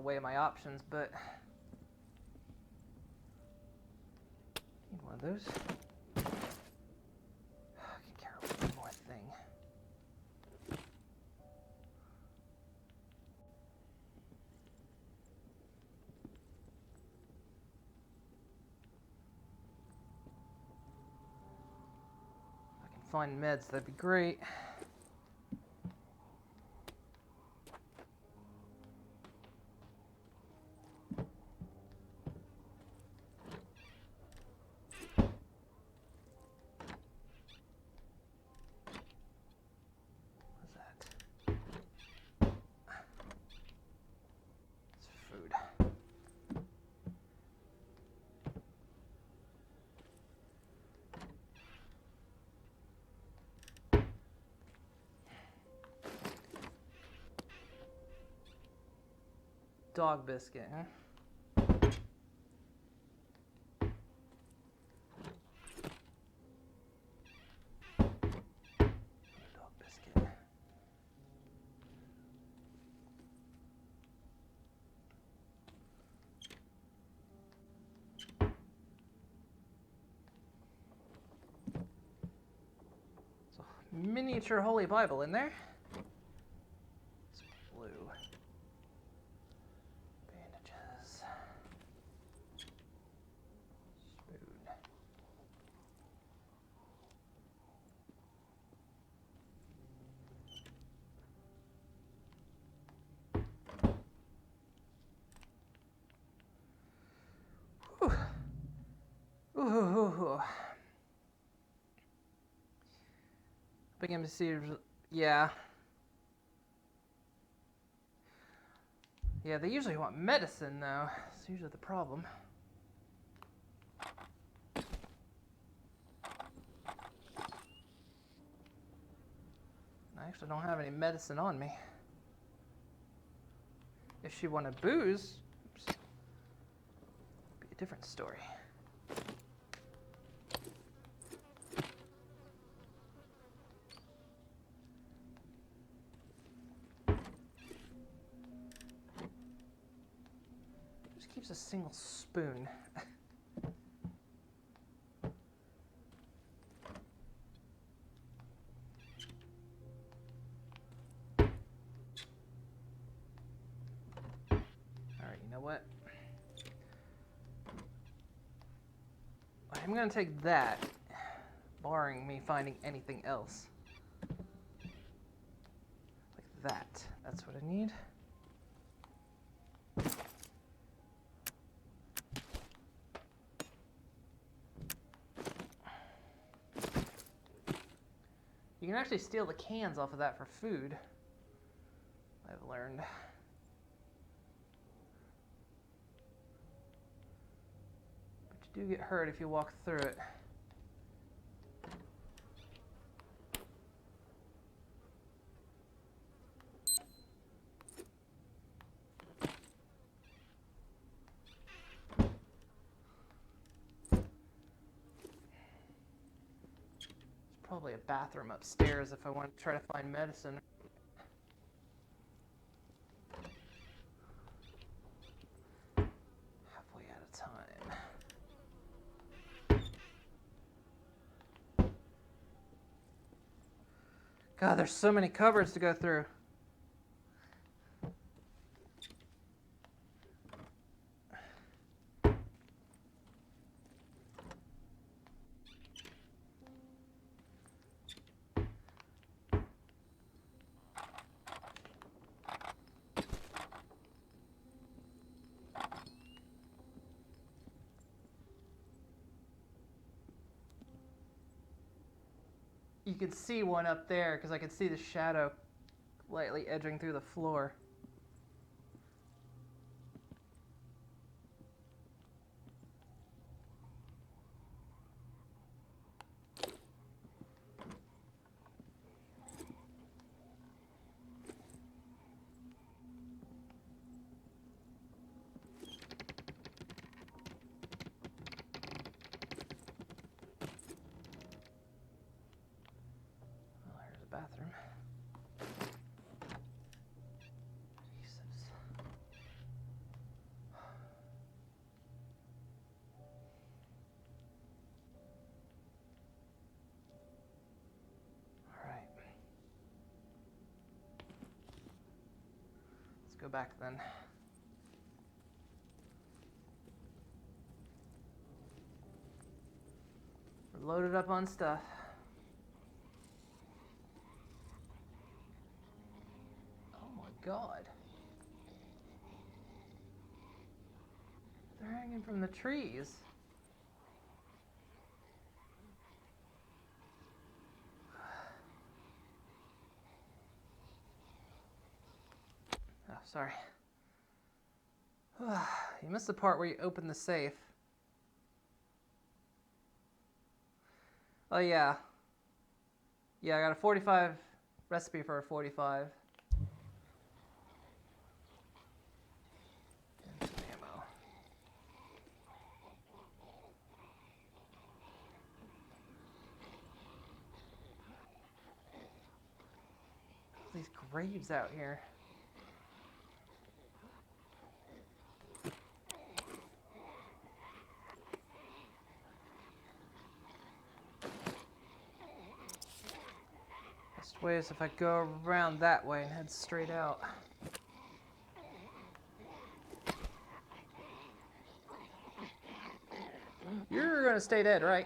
Weigh my options, but need one of those. I can carry one more thing. If I can find meds, that'd be great. Dog biscuit, huh? Dog biscuit. So, miniature Holy Bible in there. It's blue. Bandages. Spoon. Ooh. Ooh. Begin to see. Yeah. Yeah, they usually want medicine, though. It's usually the problem. I actually don't have any medicine on me. If she wanted booze, oops, be a different story. Just keeps a single spoon. What? I'm gonna take that, barring me finding anything else. Like that. That's what I need. You can actually steal the cans off of that for food, I've learned. Do get hurt if you walk through it. There's probably a bathroom upstairs if I want to try to find medicine. Halfway out of time. God, there's so many cupboards to go through. You could see one up there because I could see the shadow lightly edging through the floor. Bathroom. Jesus. All right. Let's go back then. We're loaded up on stuff. God. They're hanging from the trees. Oh, sorry. You missed the part where you open the safe. Oh, yeah. Yeah, I got a 45 recipe for a 45. These graves out here. Best way is if I go around that way and head straight out. You're gonna stay dead, right?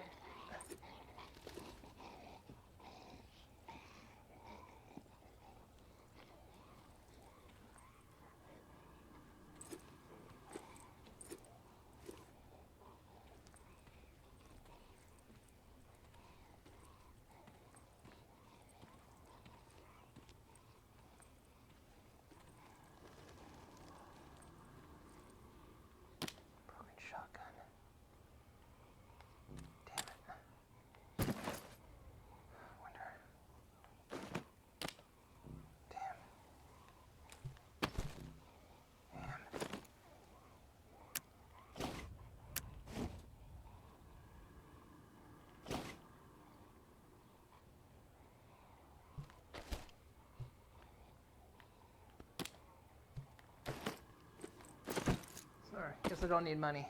Alright, guess I don't need money.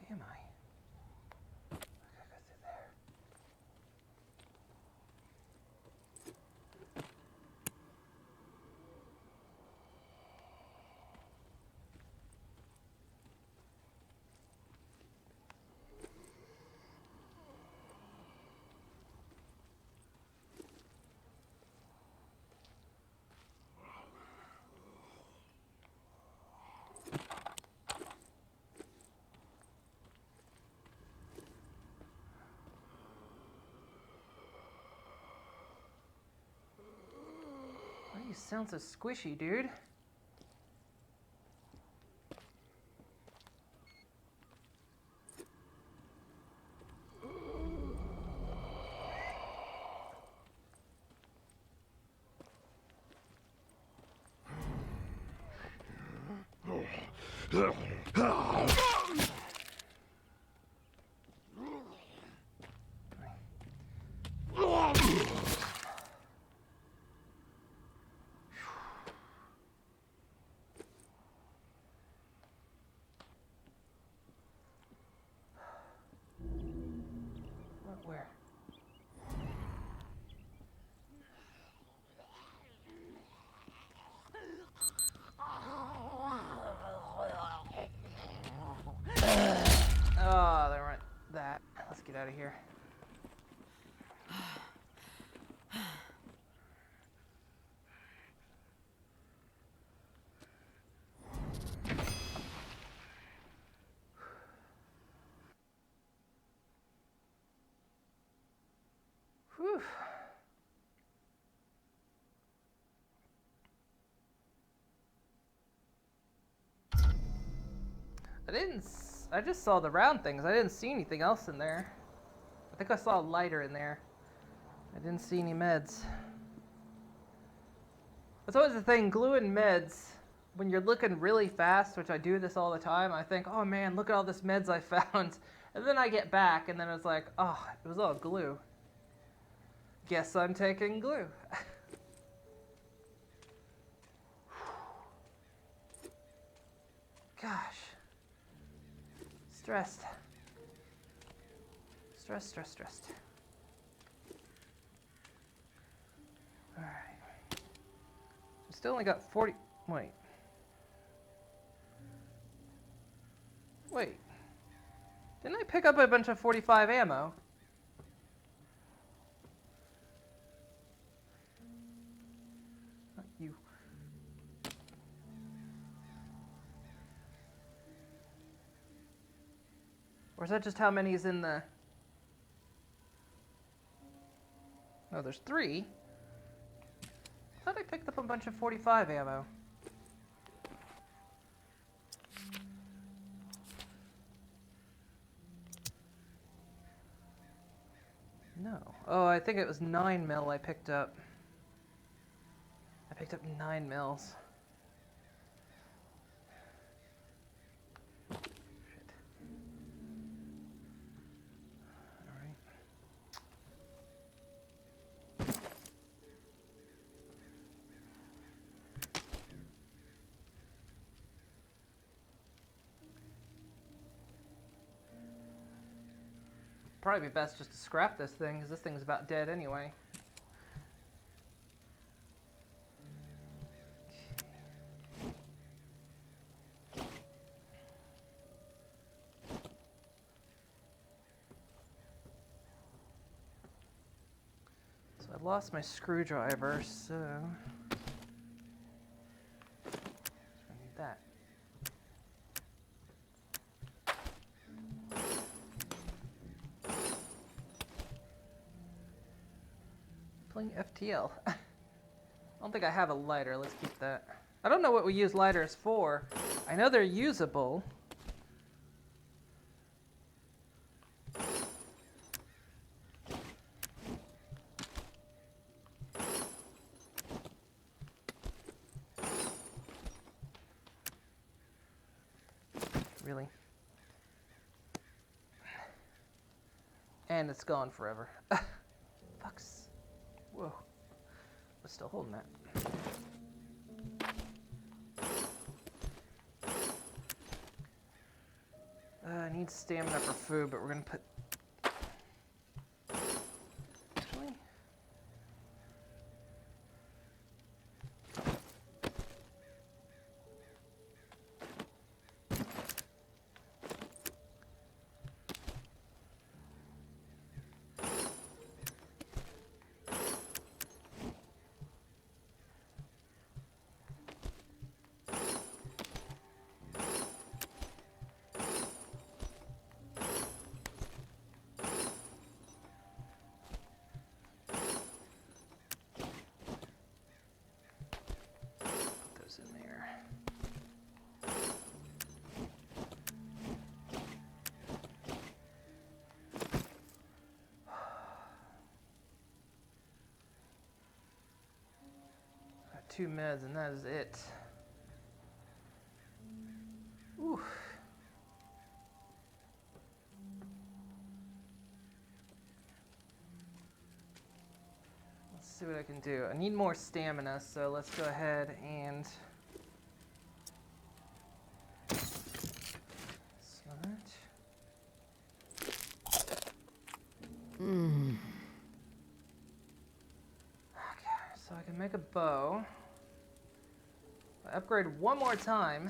Okay, am I? Okay, I got through there. Why do you sound so squishy, dude? Where? Oh, there went that. Let's get out of here. Whew. I just saw the round things. I didn't see anything else in there. I think I saw a lighter in there. I didn't see any meds. That's always the thing, gluing meds, when you're looking really fast, which I do this all the time, I think, oh man, look at all this meds I found. And then I get back and then it's like, oh, it was all glue. Guess I'm taking glue. Gosh. Stressed. Stressed. Alright. I still only got 40. Wait. Didn't I pick up a bunch of 45 ammo? Not you. Or is that just how many is in the... Oh, there's 3. I thought I picked up a bunch of 45 ammo. No. Oh, I think it was 9mm I picked up. I picked up 9mm. Probably be best just to scrap this thing, because this thing's about dead anyway. So I lost my screwdriver, so... I need that. Playing FTL. I don't think I have a lighter. Let's keep that. I don't know what we use lighters for. I know they're usable. Really. And it's gone forever. Fucks. Whoa. We're still holding that. I need stamina for food, but we're gonna put... Actually... Put those in there. Got 2 meds and that is it. Ooh. Let's see what I can do. I need more stamina, so let's go ahead and smell that. Okay, so I can make a bow. If I upgrade one more time.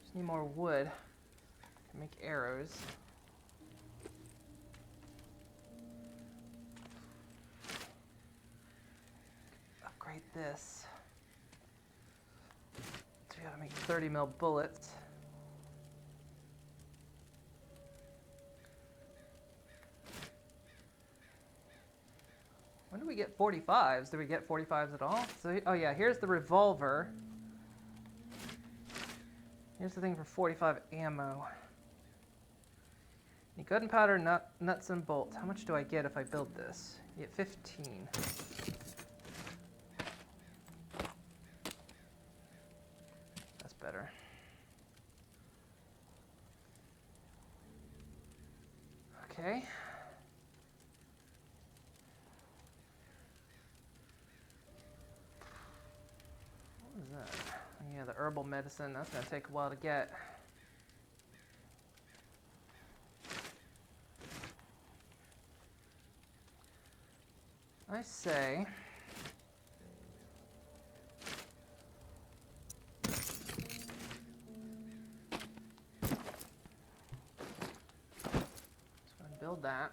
Just need more wood. I can make arrows. Upgrade this. So we gotta make 30 mil bullets. When do we get 45s? Do we get 45s at all? So, oh yeah, here's the revolver. Here's the thing for 45 ammo. Need gunpowder, nuts, and bolts. How much do I get if I build this? You get 15. That's better. Okay. What is that? Yeah, the herbal medicine. That's gonna take a while to get. I say... Just gonna build that.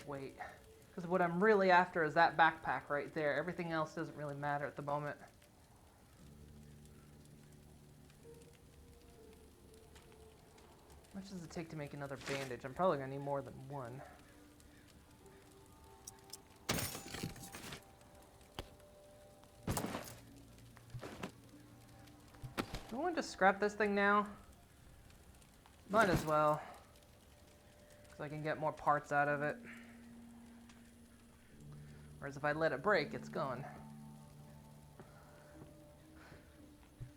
Wait, because what I'm really after is that backpack right there. Everything else doesn't really matter at the moment. How much does it take to make another bandage? I'm probably gonna need more than one. Do I want to just scrap this thing now? Might as well, because I can get more parts out of it. Whereas if I let it break, it's gone.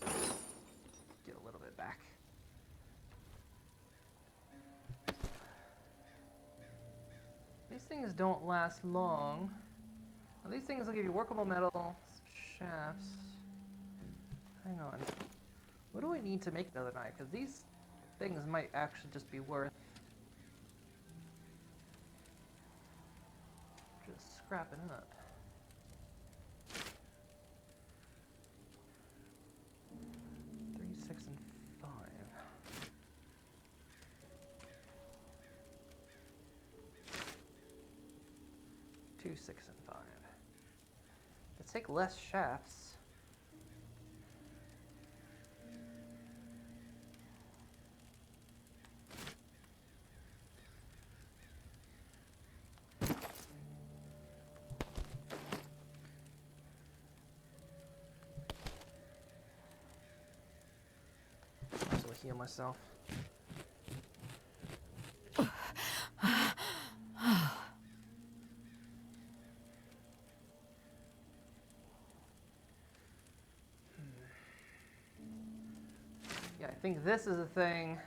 Get a little bit back. These things don't last long. Well, these things will give you workable metal, shafts. Hang on. What do I need to make another knife? Because these things might actually just be worth just scrapping up. 3, 6, and 5. 2, 6, and 5. Let's take less shafts. Heal myself. think this is the thing.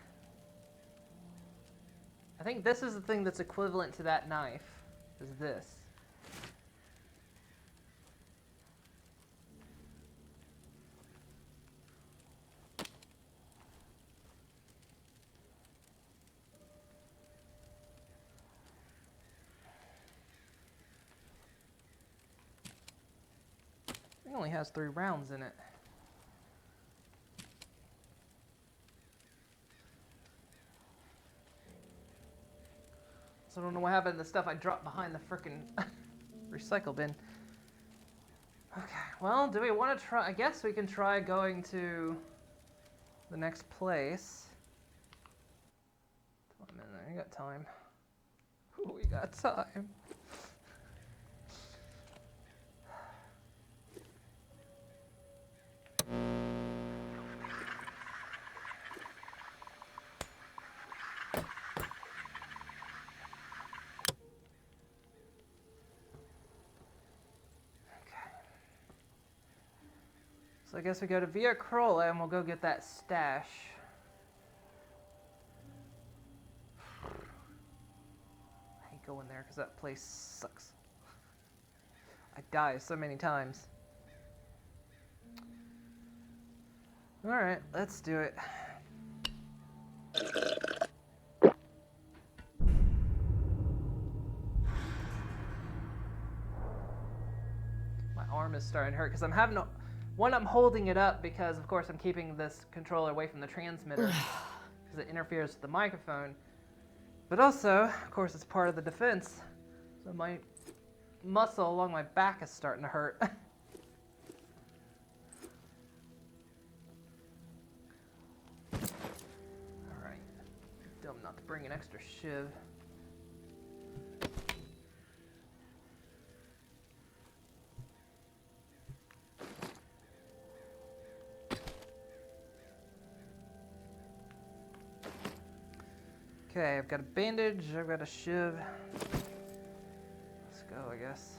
I think this is the thing that's equivalent to that knife. Is this. It only has 3 rounds in it. So I don't know what happened to the stuff I dropped behind the frickin' recycle bin. Okay, well, do we want to try? I guess we can try going to the next place. Come on, man, you got time. Ooh, we got time. So I guess we go to Via Corolla and we'll go get that stash. I hate going there because that place sucks. I die so many times. Alright, let's do it. My arm is starting to hurt because I'm having a... One, I'm holding it up because, of course, I'm keeping this controller away from the transmitter because it interferes with the microphone. But also, of course, it's part of the defense. So my muscle along my back is starting to hurt. Alright. Dumb not to bring an extra shiv. Okay, I've got a bandage, I've got a shiv. Let's go, I guess.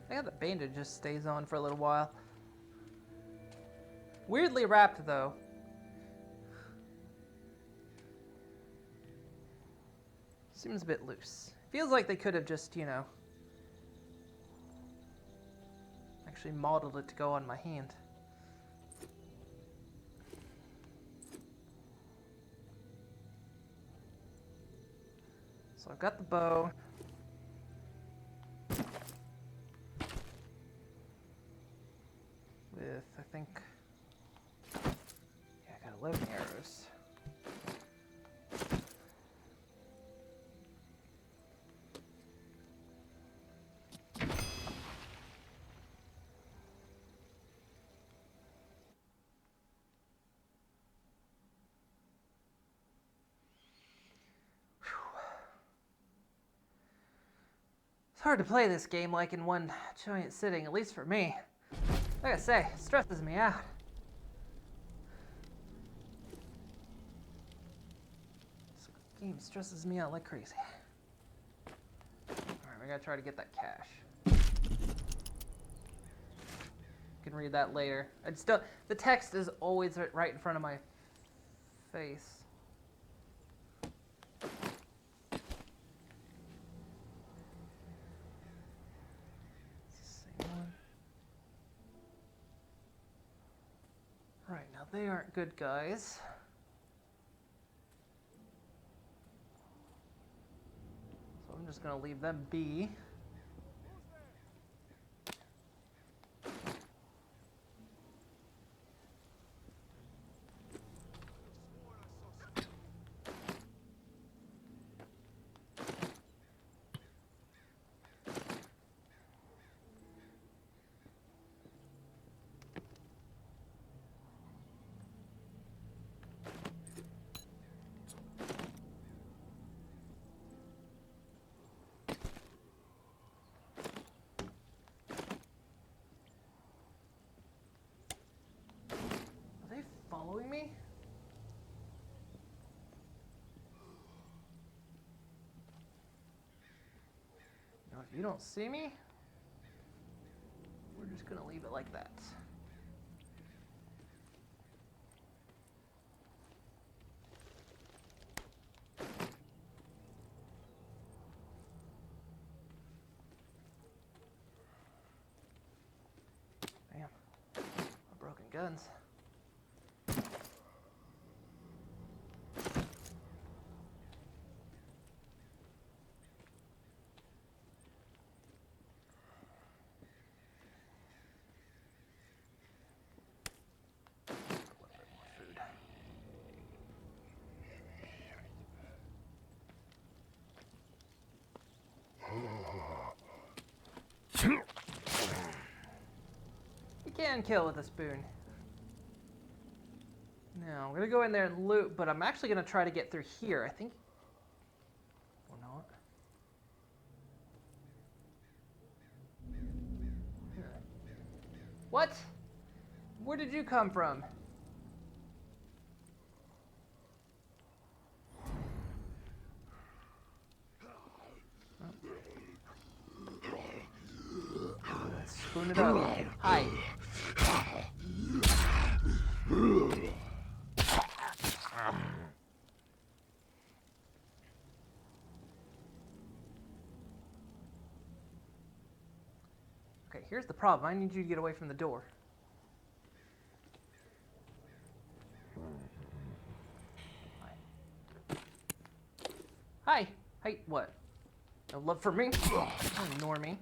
I got the bandage just stays on for a little while. Weirdly wrapped, though. Seems a bit loose. Feels like they could have just, you know, actually modeled it to go on my hand. So I've got the bow. With, I think, yeah, I got 11 arrows. It's hard to play this game like in one giant sitting, at least for me. Like I say, it stresses me out. This game stresses me out like crazy. Alright, we gotta try to get that cash. Can read that later. The text is always right in front of my face. Right, now they aren't good guys. So I'm just gonna leave them be. You don't see me? We're just gonna leave it like that. Damn. Broken guns. You can kill with a spoon. Now, I'm gonna go in there and loot, but I'm actually gonna try to get through here. I think. Or not. What? Where did you come from? Let's spoon it up. Hi. Okay, here's the problem. I need you to get away from the door. Hi. Hey, what? No love for me? Don't ignore me.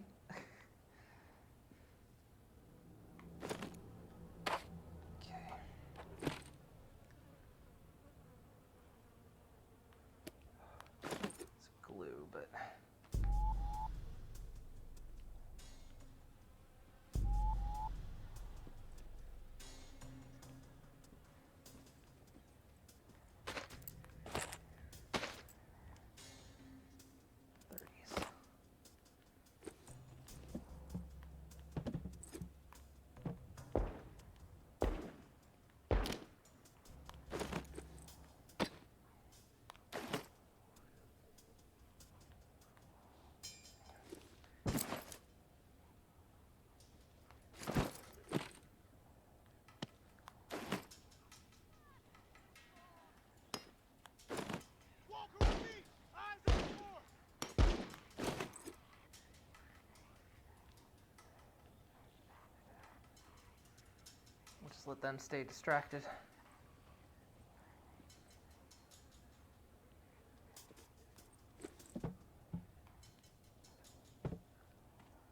Just let them stay distracted.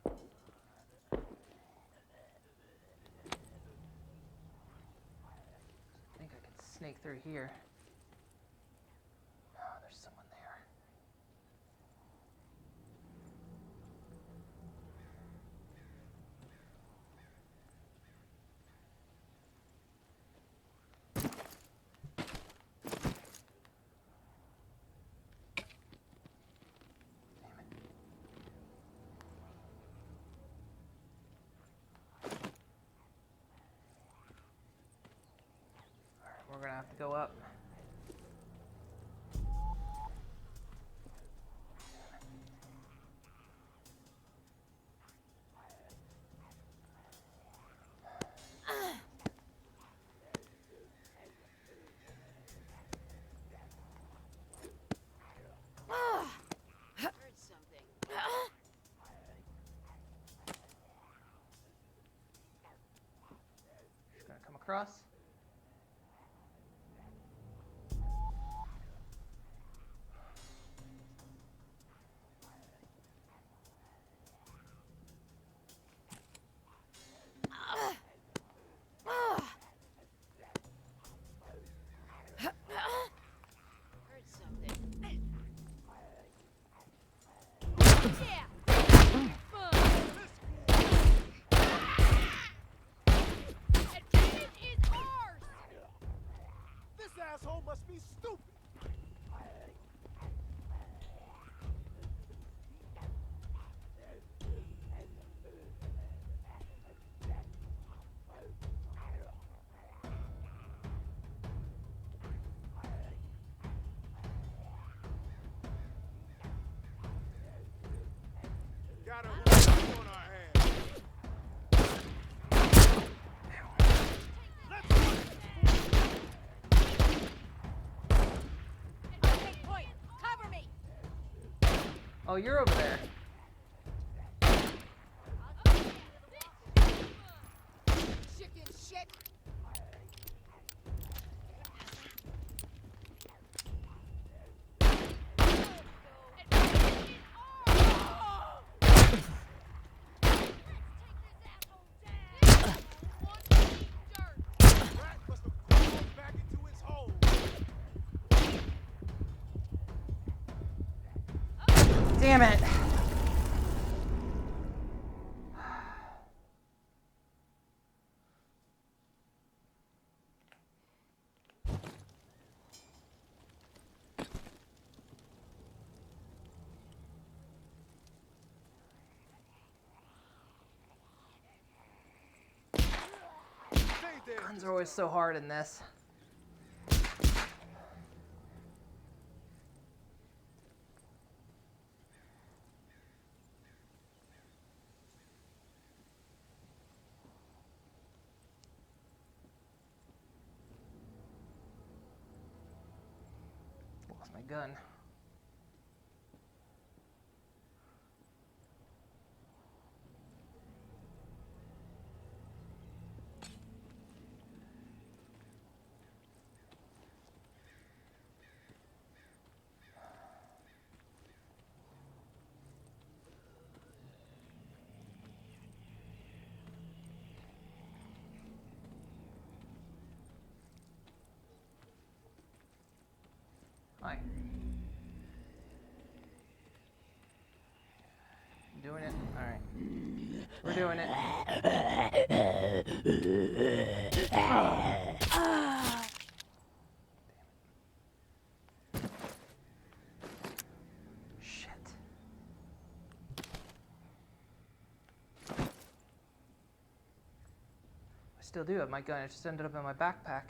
I think I can snake through here. Oh, there's someone there. We're gonna have to go up. Heard something. Just gonna come across. Heard something. Advantage is ours! Oh, you're over there. Damn it! Guns are always so hard in this. Lost my gun. Hi. Doing it? Alright. We're doing it. Shit. I still do have my gun, it just ended up in my backpack.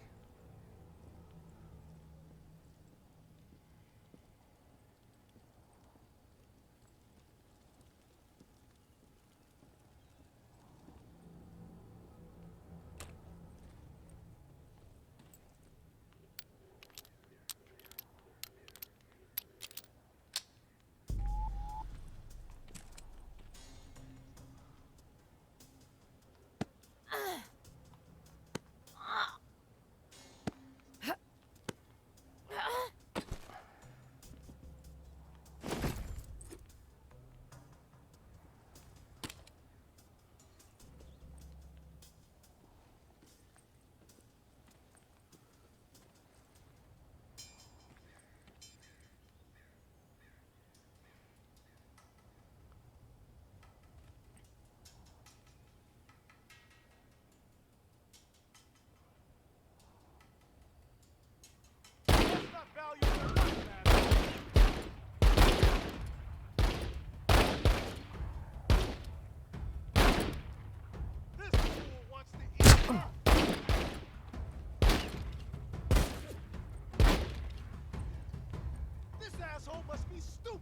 asshole must be stupid.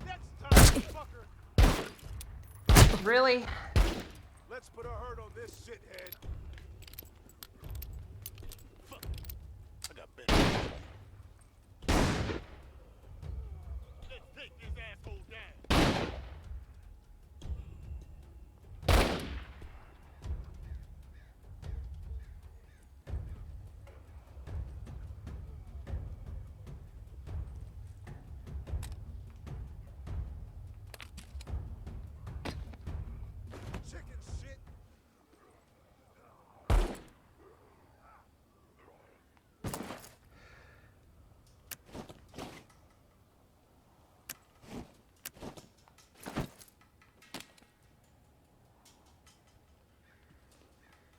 Next time, fucker. Really? Let's put a hurt on this shithead. Fuck. I got bit. Let's take this asshole down. Chicken shit.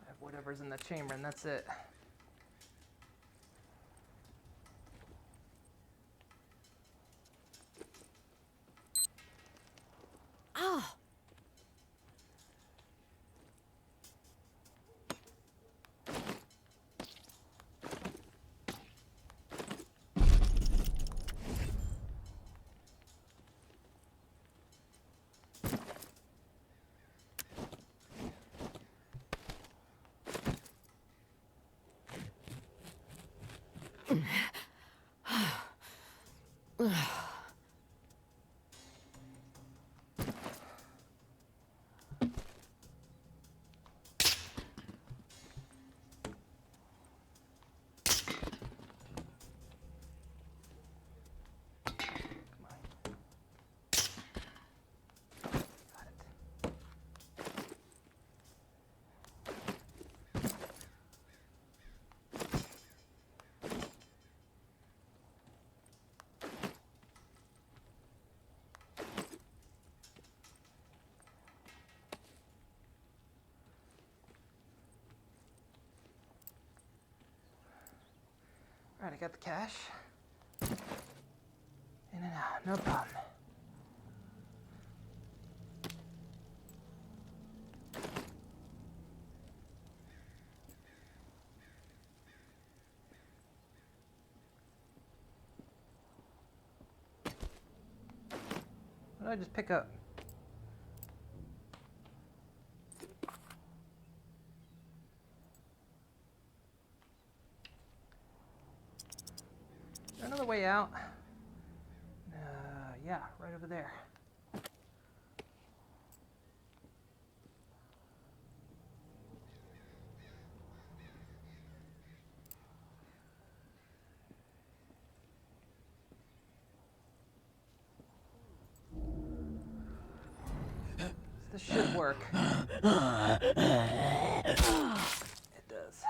I have whatever's in the chamber, and that's it. Ah! Alright, I got the cash. In and out, no problem. What did I just pick up? Is there another way out? Yeah, right over there. This should work. It does.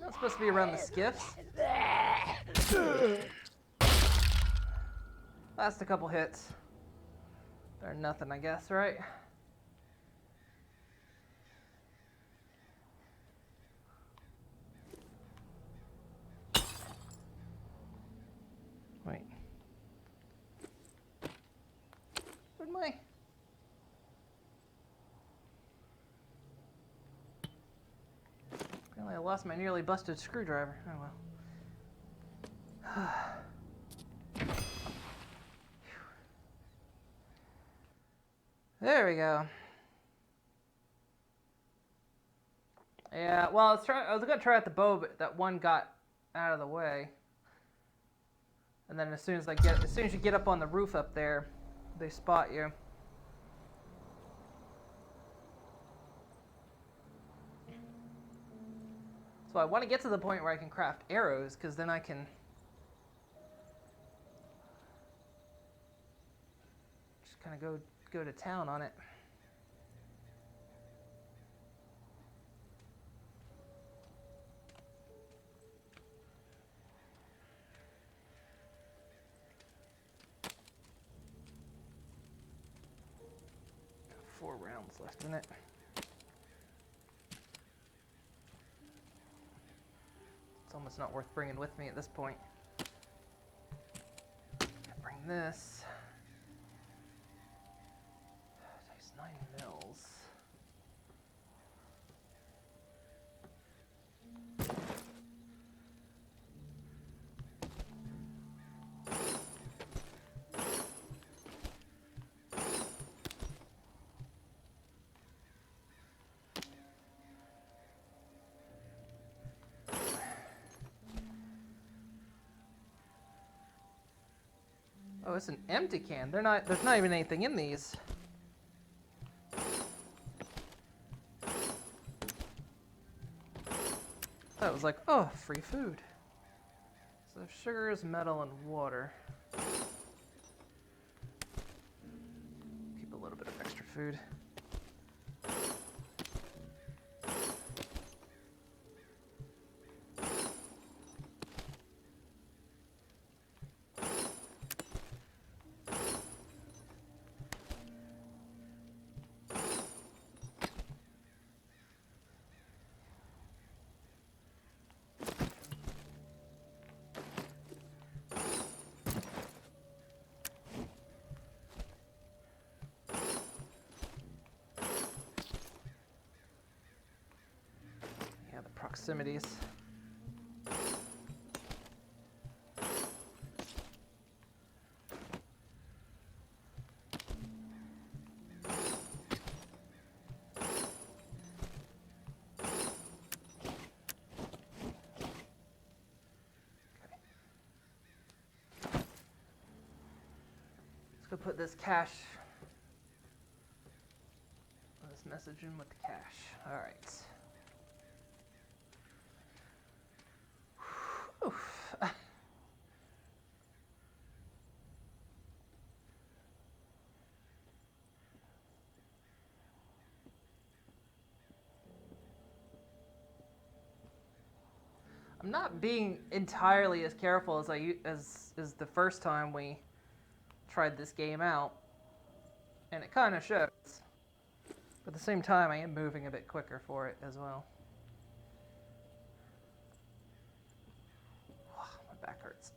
Not supposed to be around the skiffs. Last a couple hits. They're nothing, I guess, right? Wait. Where'd my... Apparently I lost my nearly busted screwdriver. Oh well. There we go. Yeah, well, I was gonna try out the bow, but that one got out of the way. And then as soon as you get up on the roof up there, they spot you. So I want to get to the point where I can craft arrows, because then I can just kind of go to town on it. Got 4 rounds left in it. It's almost not worth bringing with me at this point. Bring this. Takes 9 mils. Oh, it's an empty can. There's not even anything in these. That was like, oh, free food. So sugars, metal, and water. Keep a little bit of extra food. Proximities. to put this cash, this message in with the cash. All right. Oof. I'm not being entirely as careful as as the first time we tried this game out, and it kind of shows. But at the same time, I am moving a bit quicker for it as well. My back hurts.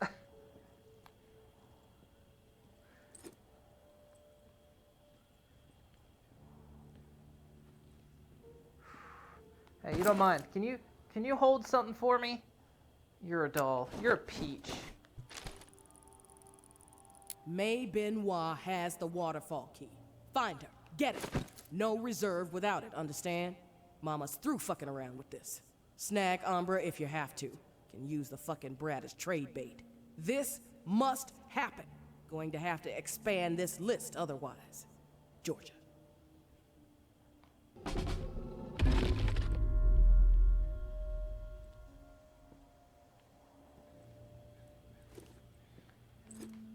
Hey, you don't mind? Can you hold something for me? You're a doll. You're a peach. May Benoit has the waterfall key. Find her. Get it. No reserve without it, understand? Mama's through fucking around with this. Snag Umbra if you have to. Can use the fucking brat as trade bait. This must happen. Going to have to expand this list otherwise. Georgia.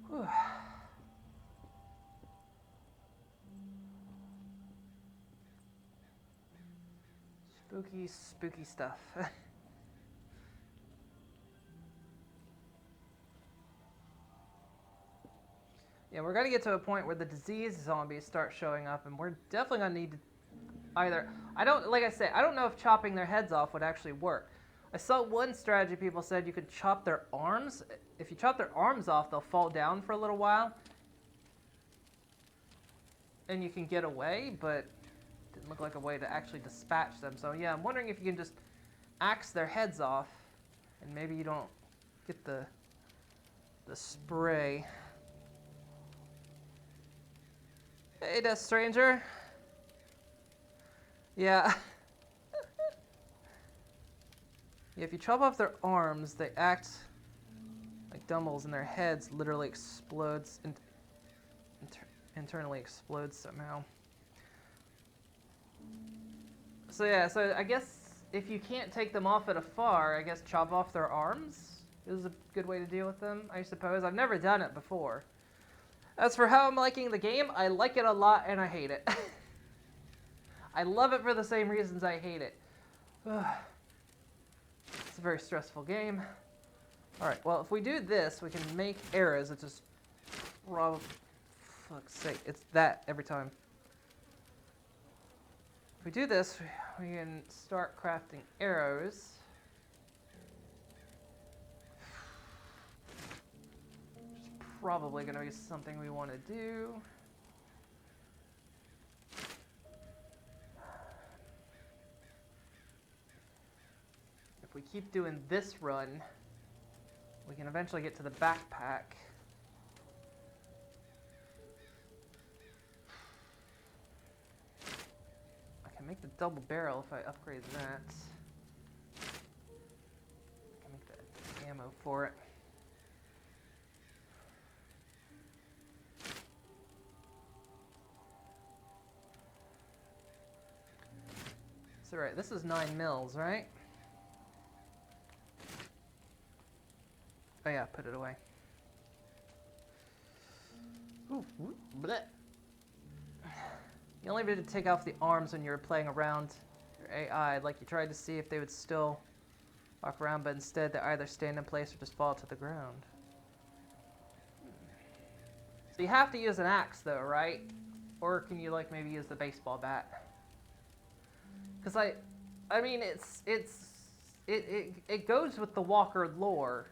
Whew. Spooky, spooky stuff. Yeah, we're gonna get to a point where the disease zombies start showing up, and we're definitely gonna need to either... like I said, I don't know if chopping their heads off would actually work. I saw one strategy people said you could chop their arms. If you chop their arms off, they'll fall down for a little while. And you can get away, but didn't look like a way to actually dispatch them. So yeah, I'm wondering if you can just axe their heads off, and maybe you don't get the spray. Hey, Death Stranger. Yeah. Yeah, if you chop off their arms, they act like dumbbells, and their heads literally explodes and internally explodes somehow. So yeah, so I guess if you can't take them off at afar, I guess chop off their arms is a good way to deal with them, I suppose. I've never done it before. As for how I'm liking the game, I like it a lot and I hate it. I love it for the same reasons I hate it. It's a very stressful game. Alright, well, if we do this, we can make arrows. It's just... fuck's sake, it's that every time. If we do this, we can start crafting arrows. Which is probably going to be something we want to do. If we keep doing this run, we can eventually get to the backpack. I can make the double barrel if I upgrade that. I can make the ammo for it. So right, this is 9 mils, right? Oh yeah, put it away. Ooh, bleh. You only needed to take off the arms when you were playing around your AI, like you tried to see if they would still walk around, but instead they either stand in place or just fall to the ground. So you have to use an axe though, right? Or can you like maybe use the baseball bat? Because I mean it goes with the Walker lore.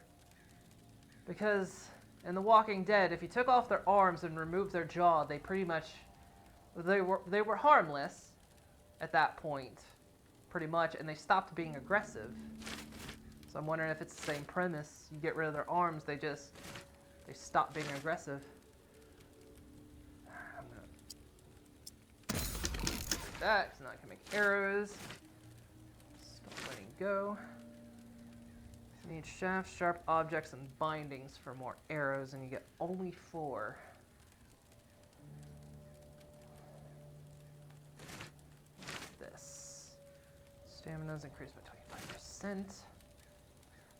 Because in The Walking Dead, if you took off their arms and removed their jaw, they pretty much they were harmless at that point, pretty much, and they stopped being aggressive. So I'm wondering if it's the same premise. You get rid of their arms, they stop being aggressive. I'm gonna do that, because now I can make arrows. Stop letting go. You need shafts, sharp objects, and bindings for more arrows, and you get only 4. Stamina's increased by 25%.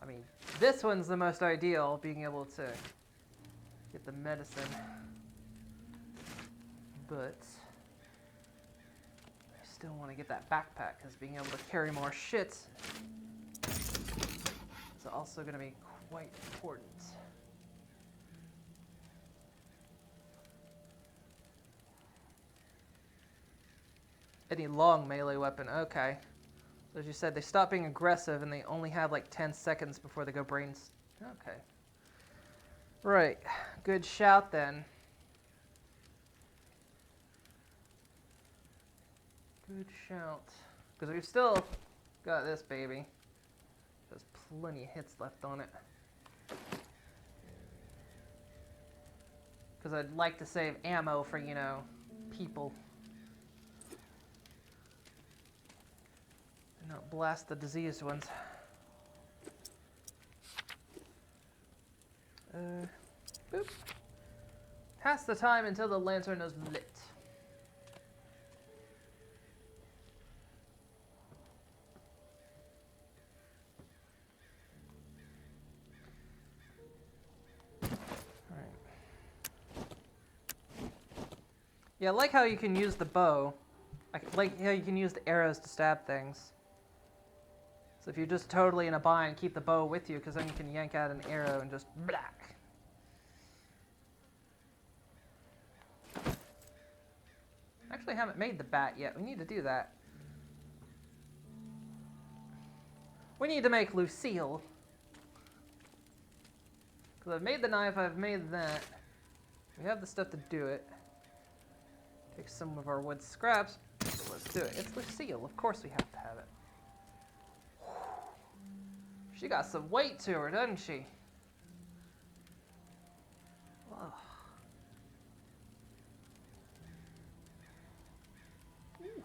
I mean, this one's the most ideal, being able to get the medicine. But I still want to get that backpack, because being able to carry more shit is also going to be quite important. Any long melee weapon, okay. So as you said, they stop being aggressive and they only have like 10 seconds before they go brains. Okay. Right, good shout then. Good shout. Because we've still got this baby. There's plenty of hits left on it. Because I'd like to save ammo for, you know, people. And not blast the diseased ones. Boop. Pass the time until the lantern is lit. Yeah, I like how you can use the bow. I like how you can use the arrows to stab things. So if you're just totally in a bind, keep the bow with you, because then you can yank out an arrow and just black. Actually, I haven't made the bat yet. We need to do that. We need to make Lucille. Because I've made the knife, I've made that. We have the stuff to do it. Take some of our wood scraps. So let's do it. It's Lucille. Of course we have to have it. She got some weight to her, doesn't she? Oh. Ooh.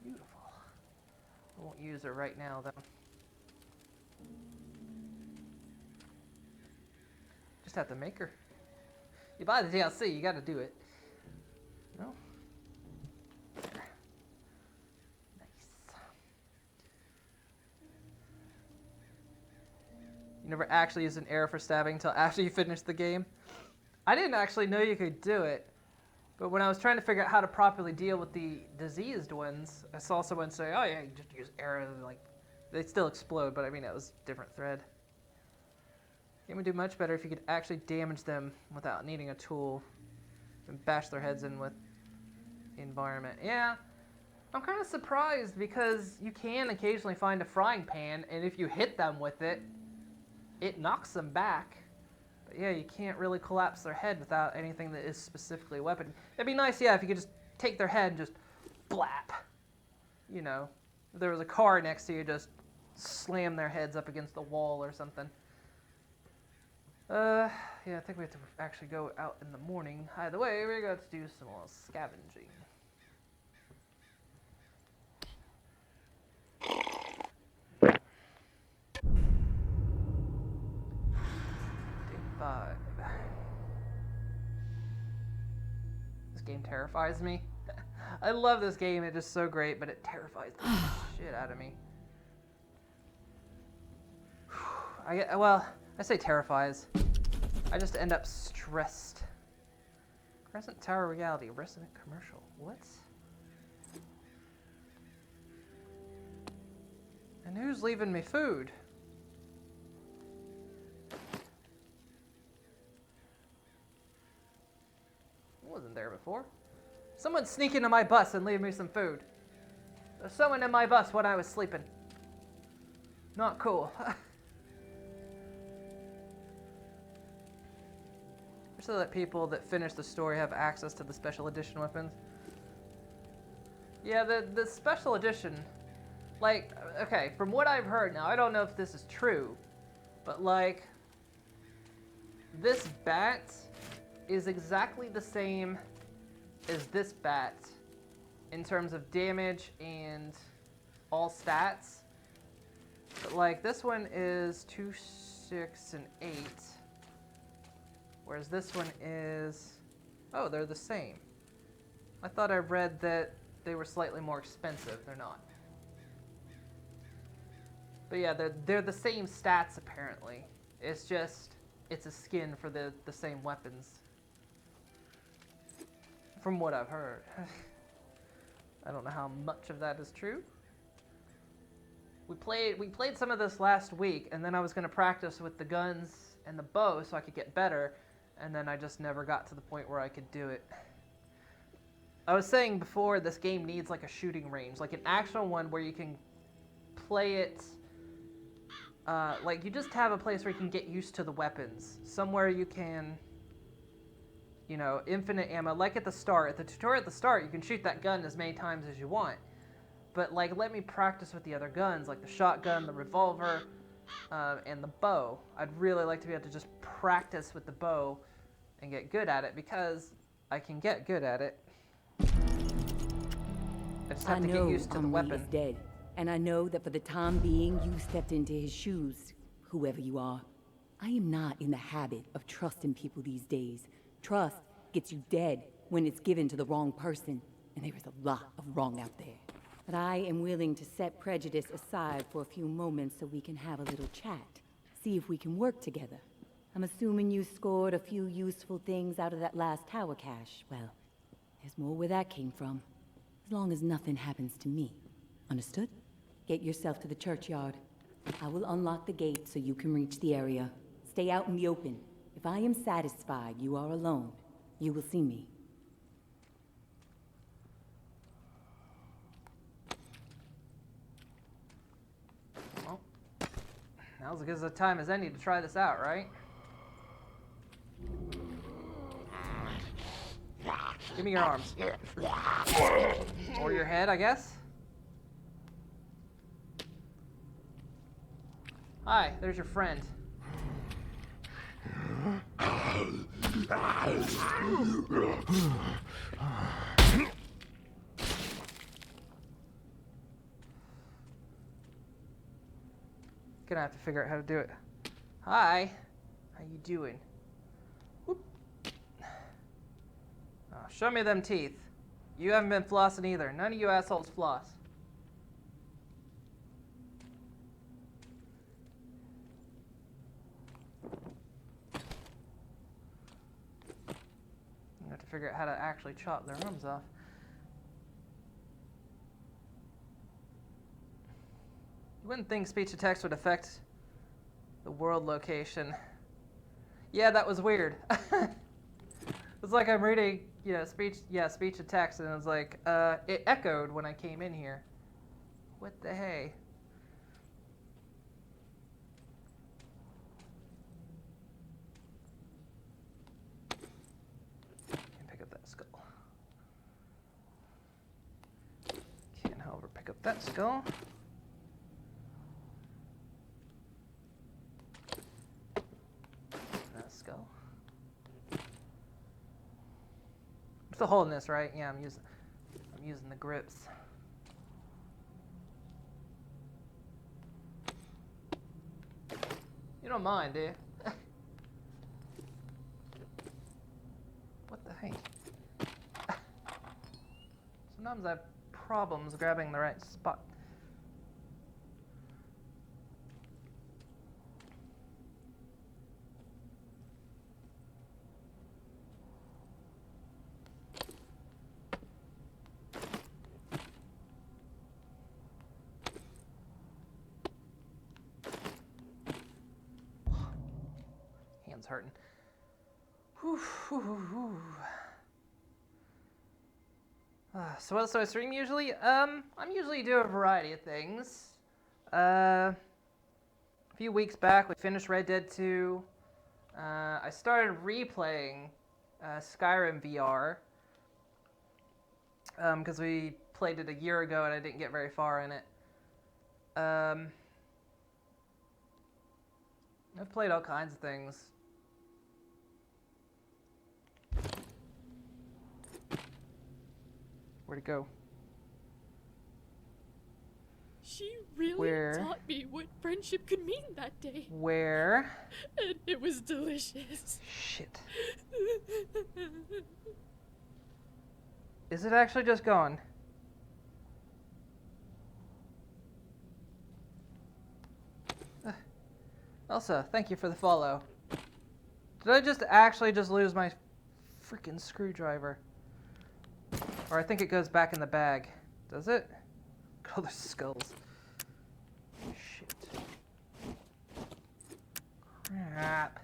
Beautiful. I won't use her right now, though. Just have to make her. You buy the DLC, you gotta do it. No? There. Nice. You never actually used an arrow for stabbing until after you finished the game? I didn't actually know you could do it. But when I was trying to figure out how to properly deal with the diseased ones, I saw someone say, oh yeah, you just use arrows, like, they still explode, but I mean, it was a different thread. It would do much better if you could actually damage them without needing a tool and bash their heads in with the environment. Yeah, I'm kind of surprised because you can occasionally find a frying pan, and if you hit them with it, it knocks them back. But yeah, you can't really collapse their head without anything that is specifically a weapon. It'd be nice, yeah, if you could just take their head and just blap. You know, if there was a car next to you, just slam their heads up against the wall or something. Yeah, I think we have to actually go out in the morning. Either way, we're going to do some more scavenging. Day 5. This game terrifies me. I love this game, it's just so great, but it terrifies the shit out of me. I say terrifies. I just end up stressed. Crescent Tower Reality, resident commercial. What? And who's leaving me food? I wasn't there before. Someone sneak into my bus and leave me some food. There's someone in my bus when I was sleeping. Not cool. So that people that finish the story have access to the special edition weapons. Yeah, the special edition, like, okay, from what I've heard, now I don't know if this is true, but like, this bat is exactly the same as this bat in terms of damage and all stats. But like, this one is 2, 6, and 8. Whereas this one is... Oh, they're the same. I thought I read that they were slightly more expensive. They're not. But yeah, they're the same stats apparently. It's just it's a skin for the same weapons. From what I've heard. I don't know how much of that is true. We played some of this last week, and then I was going to practice with the guns and the bow so I could get better, and then I just never got to the point where I could do it. I was saying before, this game needs like a shooting range, like an actual one where you can play it, like you just have a place where you can get used to the weapons. Somewhere you can, you know, infinite ammo, like at the start. At the tutorial at the start, you can shoot that gun as many times as you want. But like, let me practice with the other guns, like the shotgun, the revolver, and the bow. I'd really like to be able to just practice with the bow and get good at it, because I can get good at it. I just have to get used to the weapon. Is dead, and I know that for the time being, you stepped into his shoes, whoever you are. I am not in the habit of trusting people these days. Trust gets you dead when it's given to the wrong person, and there is a lot of wrong out there. But I am willing to set prejudice aside for a few moments so we can have a little chat. See if we can work together. I'm assuming you scored a few useful things out of that last tower cache. Well, there's more where that came from. As long as nothing happens to me. Understood? Get yourself to the churchyard. I will unlock the gate so you can reach the area. Stay out in the open. If I am satisfied you are alone, you will see me. Well, now's as good a time as any to try this out, right? Give me your arms. Or your head, I guess. Hi, there's your friend. Gonna have to figure out how to do it. Hi, how you doing? Whoop. Oh, show me them teeth. You haven't been flossing either. None of you assholes floss. I have to figure out how to actually chop their arms off. You wouldn't think speech to text would affect the world location. Yeah, that was weird. It's like I'm reading, you know, speech to text, and it was like, it echoed when I came in here. What the hey? Can't pick up that skull. Can't, however, pick up that skull. Skull. I'm still holding this, right? Yeah, I'm using the grips. You don't mind, do you? What the heck? Sometimes I have problems grabbing the right spot. Hurting. Whew, whew, whew, whew. So what do I stream usually? I'm usually do a variety of things. A few weeks back, we finished Red Dead 2. I started replaying Skyrim VR because we played it a year ago and I didn't get very far in it. I've played all kinds of things. Where'd it go? She really taught me what friendship could mean that day. Where? And it was delicious. Shit. Is it actually just gone? Elsa, thank you for the follow. Did I just actually just lose my freaking screwdriver? Or I think it goes back in the bag. Does it? Oh, there's skulls. Shit. Crap.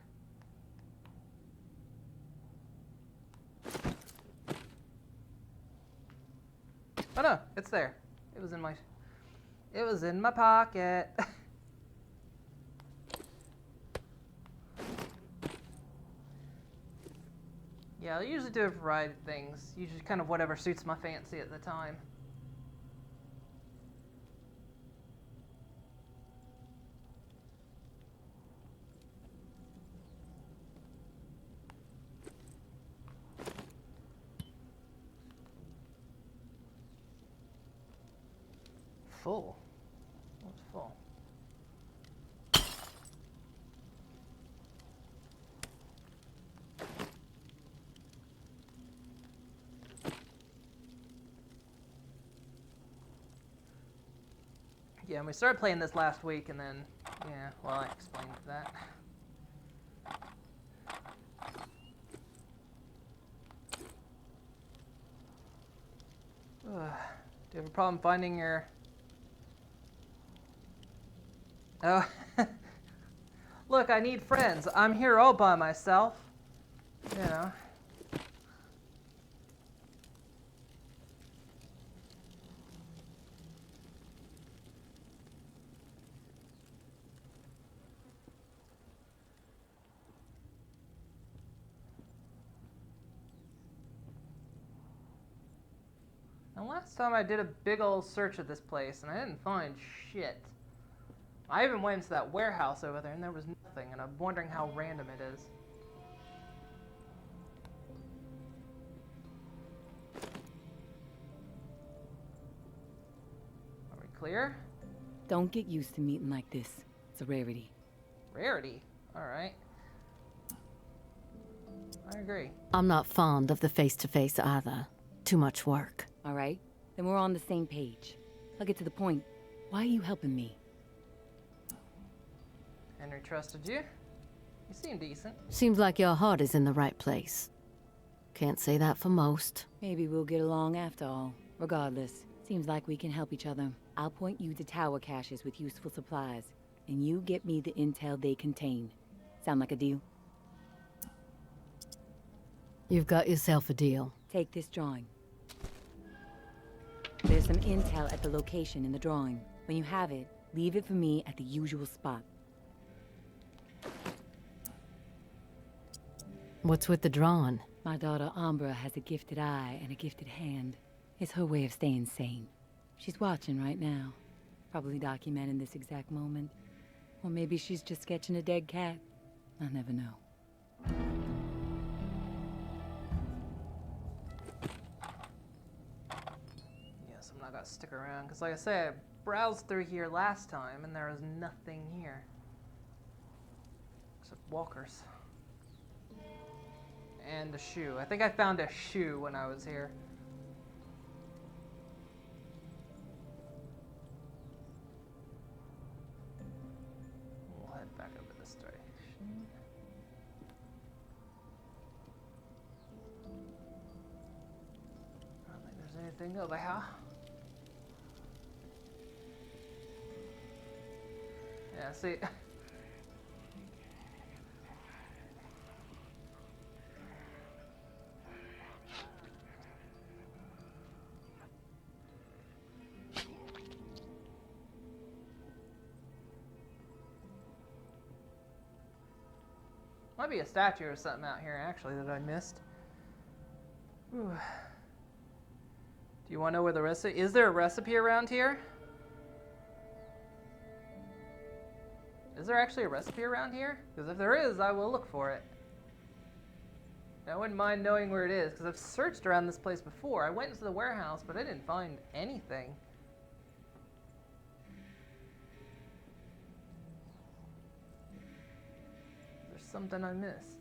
Oh no, it's there. It was in my pocket. Yeah, I usually do a variety of things. Usually kind of whatever suits my fancy at the time. Full. What's full? Yeah, and we started playing this last week, and then, yeah, well, I explained that. Do you have a problem finding your... Oh, look, I need friends. I'm here all by myself. You know. And last time I did a big old search of this place, and I didn't find shit. I even went into that warehouse over there, and there was nothing, and I'm wondering how random it is. Are we clear? Don't get used to meeting like this. It's a rarity. Rarity? Alright. I agree. I'm not fond of the face-to-face either. Too much work. All right, then we're on the same page. I'll get to the point. Why are you helping me? Henry trusted you. You seem decent. Seems like your heart is in the right place. Can't say that for most. Maybe we'll get along after all. Regardless, seems like we can help each other. I'll point you to tower caches with useful supplies, and you get me the intel they contain. Sound like a deal? You've got yourself a deal. Take this drawing. There's some intel at the location in the drawing. When you have it, leave it for me at the usual spot. What's with the drawing? My daughter Umbra has a gifted eye and a gifted hand. It's her way of staying sane. She's watching right now. Probably documenting this exact moment. Or maybe she's just sketching a dead cat. I'll never know. Yes, I'm not gonna stick around, because like I said, I browsed through here last time, and there was nothing here. Except walkers. And a shoe. I think I found a shoe when I was here. We'll head back over this direction. I don't think there's anything over here. Yeah, see. Might be a statue or something out here, actually, that I missed. Ooh. Do you want to know where the recipe... Is there a recipe around here? Is there actually a recipe around here? Because if there is, I will look for it. I wouldn't mind knowing where it is, because I've searched around this place before. I went into the warehouse, but I didn't find anything. Something I missed.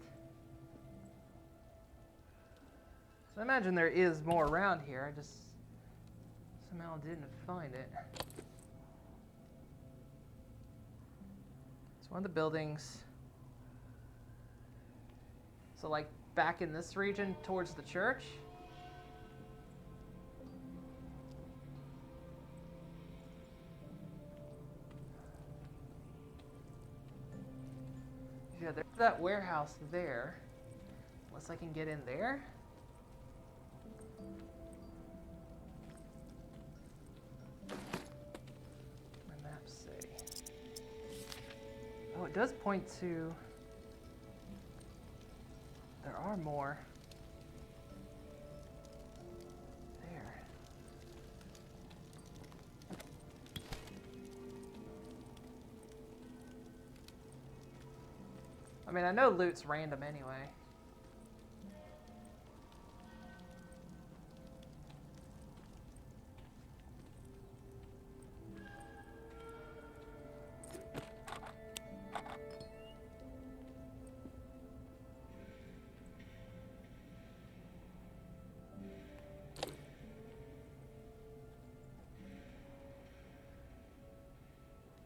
So I imagine there is more around here. I just somehow didn't find it. It's one of the buildings. So like back in this region towards the church. Yeah, there's that warehouse there. Unless I can get in there. My maps say. Oh, it does point to. There are more. There. I mean, I know loot's random anyway.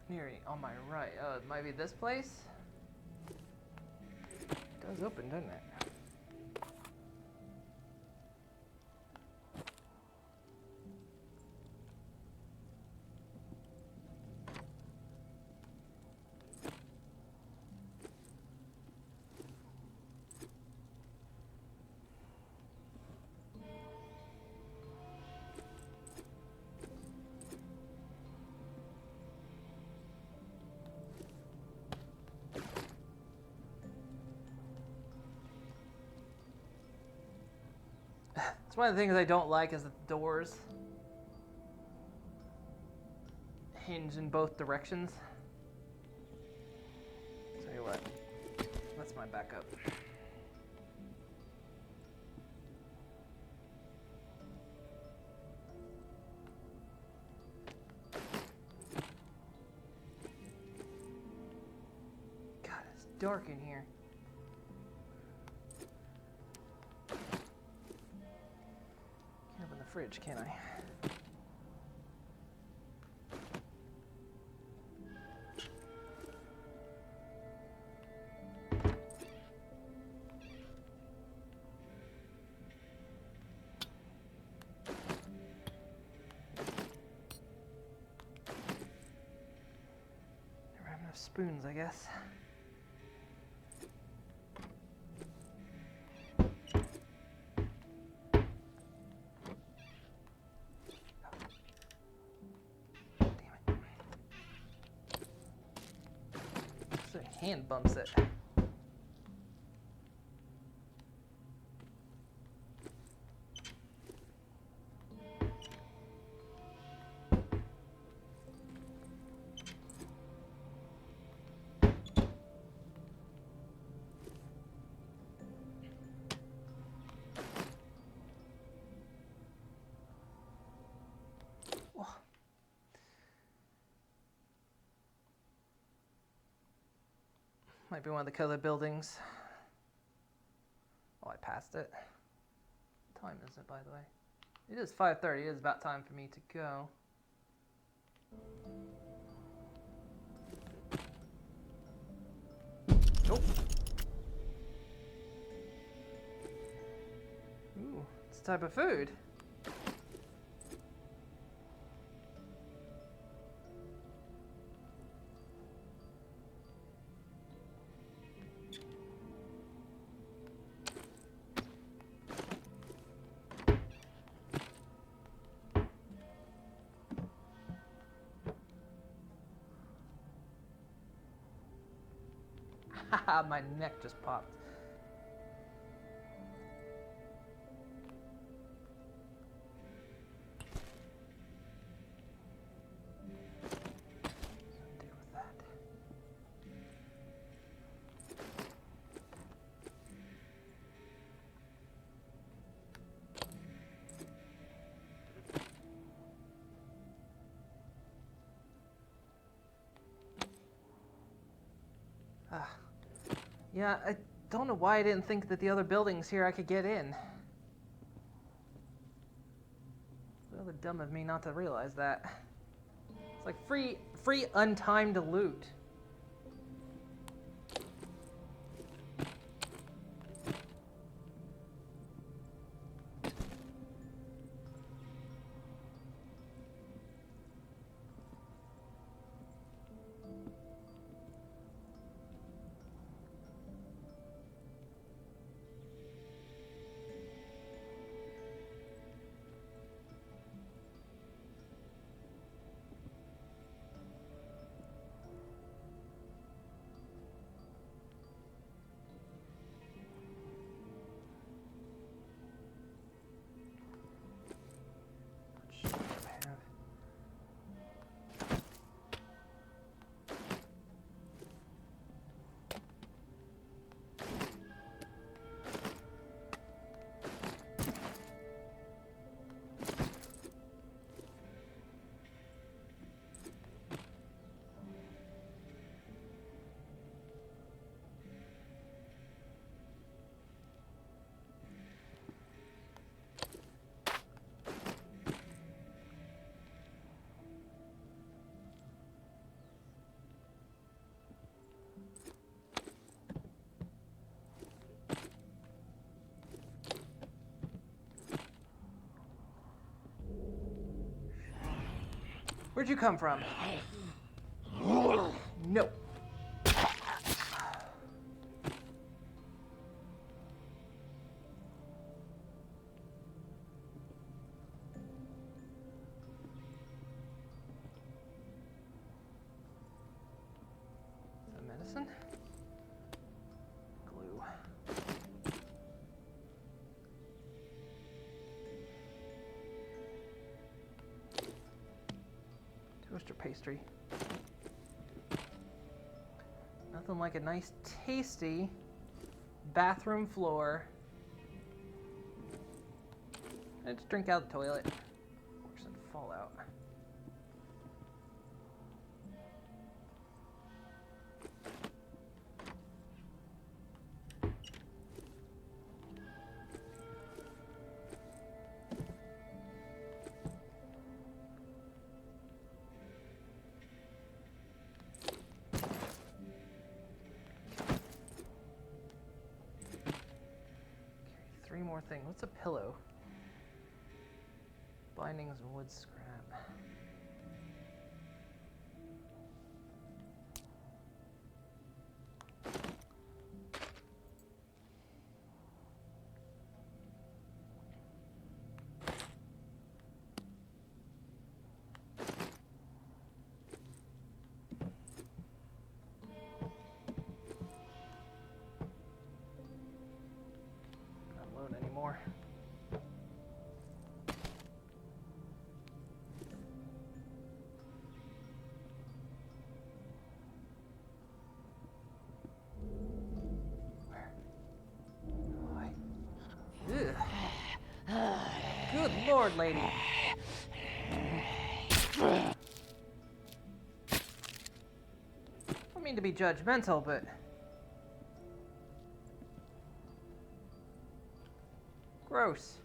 Near on my right. Oh, it might be this place. It does open, doesn't it? It's one of the things I don't like is that the doors hinge in both directions. Tell you what, that's my backup. God, it's dark in here. Fridge, can I? Never have enough spoons, I guess. Hand bumps it. Might be one of the color buildings. Oh, I passed it. What time is it, by the way? It is 5:30. It is about time for me to go. Nope. Ooh, it's a type of food. My neck just popped. Deal with that. Yeah, I don't know why I didn't think that the other buildings here I could get in. It's rather dumb of me not to realize that. It's like free untimed loot. Where'd you come from? No. Medicine? Glue. Toaster pastry. Nothing like a nice, tasty bathroom floor. And just drink out the toilet. Or some fallout. Three more things. What's a pillow? Bindings and wood scrap. Not load anymore. Good Lord, lady. I don't mean to be judgmental, but gross.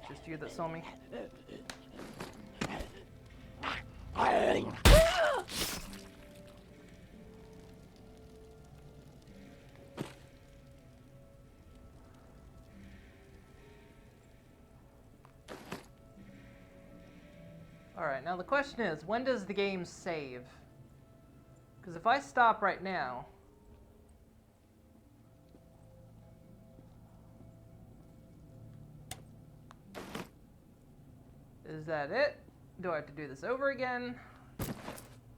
Just you that saw me. Alright, now the question is, when does the game save? Because if I stop right now, is that it? Do I have to do this over again?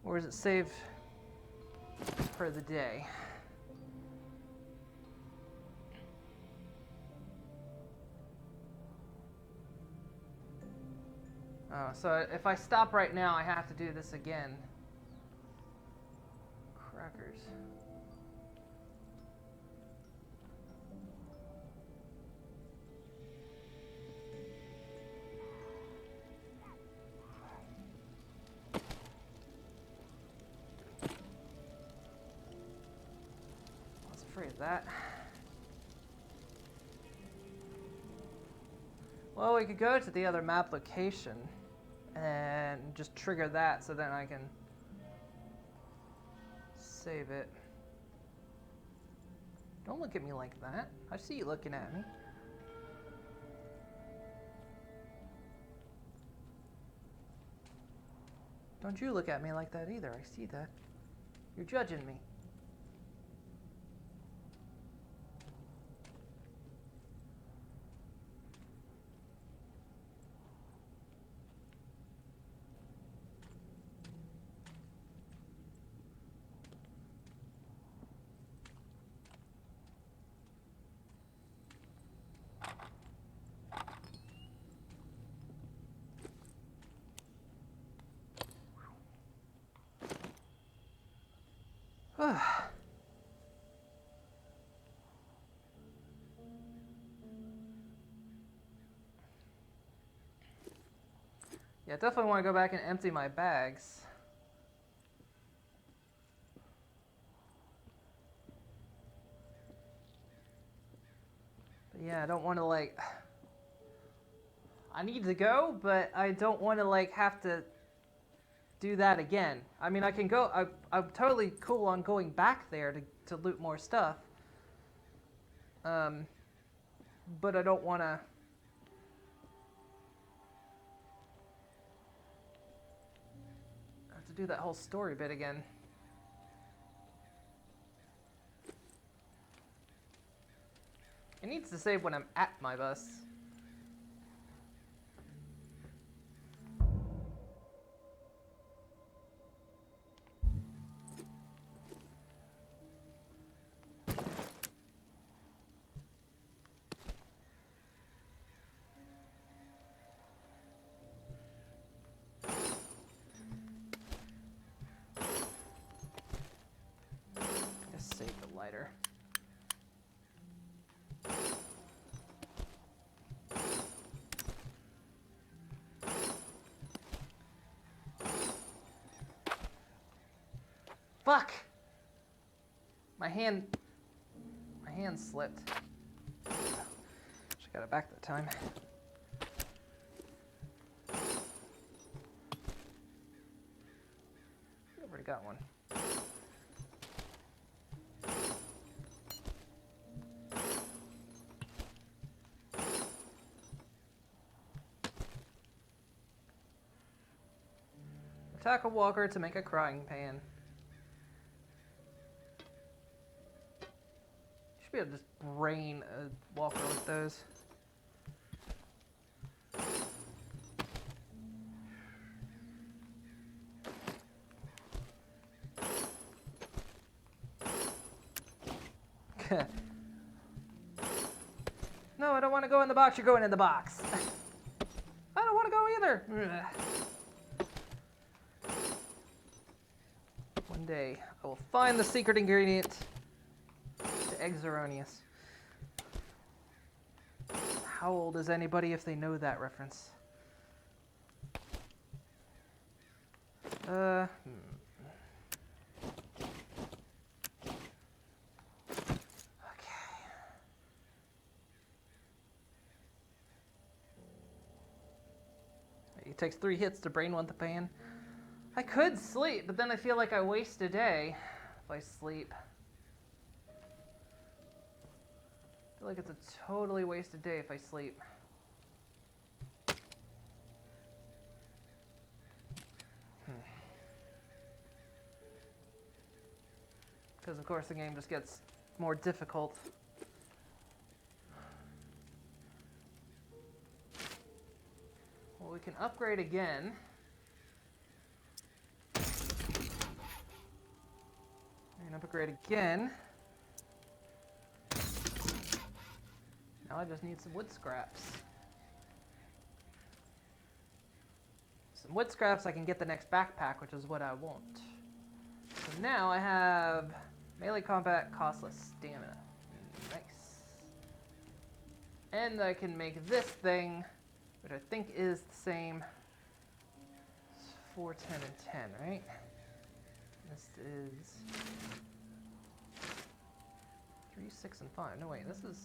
Or is it save for the day? Oh, so if I stop right now, I have to do this again. Crackers. I was afraid of that. Well, we could go to the other map location and just trigger that so then I can save it. Don't look at me like that. I see you looking at me. Don't you look at me like that either. I see that. You're judging me. Yeah, definitely want to go back and empty my bags. But yeah, I don't want to like... I need to go, but I don't want to like have to do that again. I mean, I can go. I'm totally cool on going back there to loot more stuff. But I don't want to. Have to do that whole story bit again. It needs to save when I'm at my bus. Just save the lighter. Fuck! My hand slipped. Should've got it back that time. I already got one. Attack a walker to make a crying pan. Should be able to just brain a walker with those. No, I don't want to go in the box. You're going in the box. I don't want to go either. One day, I will find the secret ingredient to Eggs Erroneous. How old is anybody if they know that reference? It takes 3 hits to brain one the pan. I could sleep, but then I feel like I waste a day if I sleep. I feel like it's a totally wasted day if I sleep. Because of course the game just gets more difficult. Well, we can upgrade again. And upgrade again. Now I just need some wood scraps. Some wood scraps, I can get the next backpack, which is what I want. So now I have melee combat, costless stamina. Nice. And I can make this thing, which I think is the same. It's 4, 10, and 10, right? This is 3, 6, and 5. No, wait, this is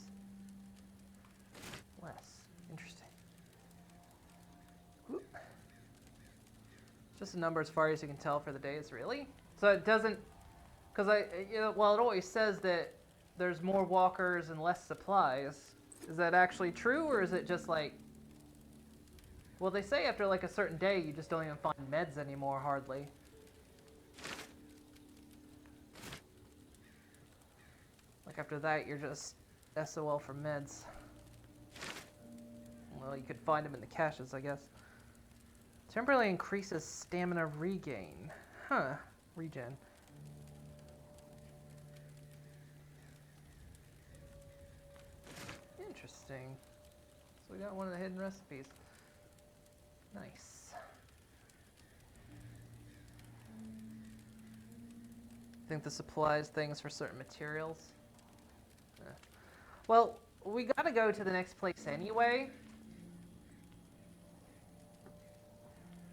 less. Interesting. Whoop. Just a number as far as you can tell for the days, really. So it doesn't, because well, it always says that there's more walkers and less supplies. Is that actually true, or is it just like, well, they say after like a certain day, you just don't even find meds anymore, hardly. Like after that, you're just SOL for meds. Well, you could find them in the caches, I guess. Temporarily increases stamina regain. Huh. Regen. Interesting. So we got one of the hidden recipes. Nice. I think the supplies things for certain materials. Well, we gotta go to the next place anyway.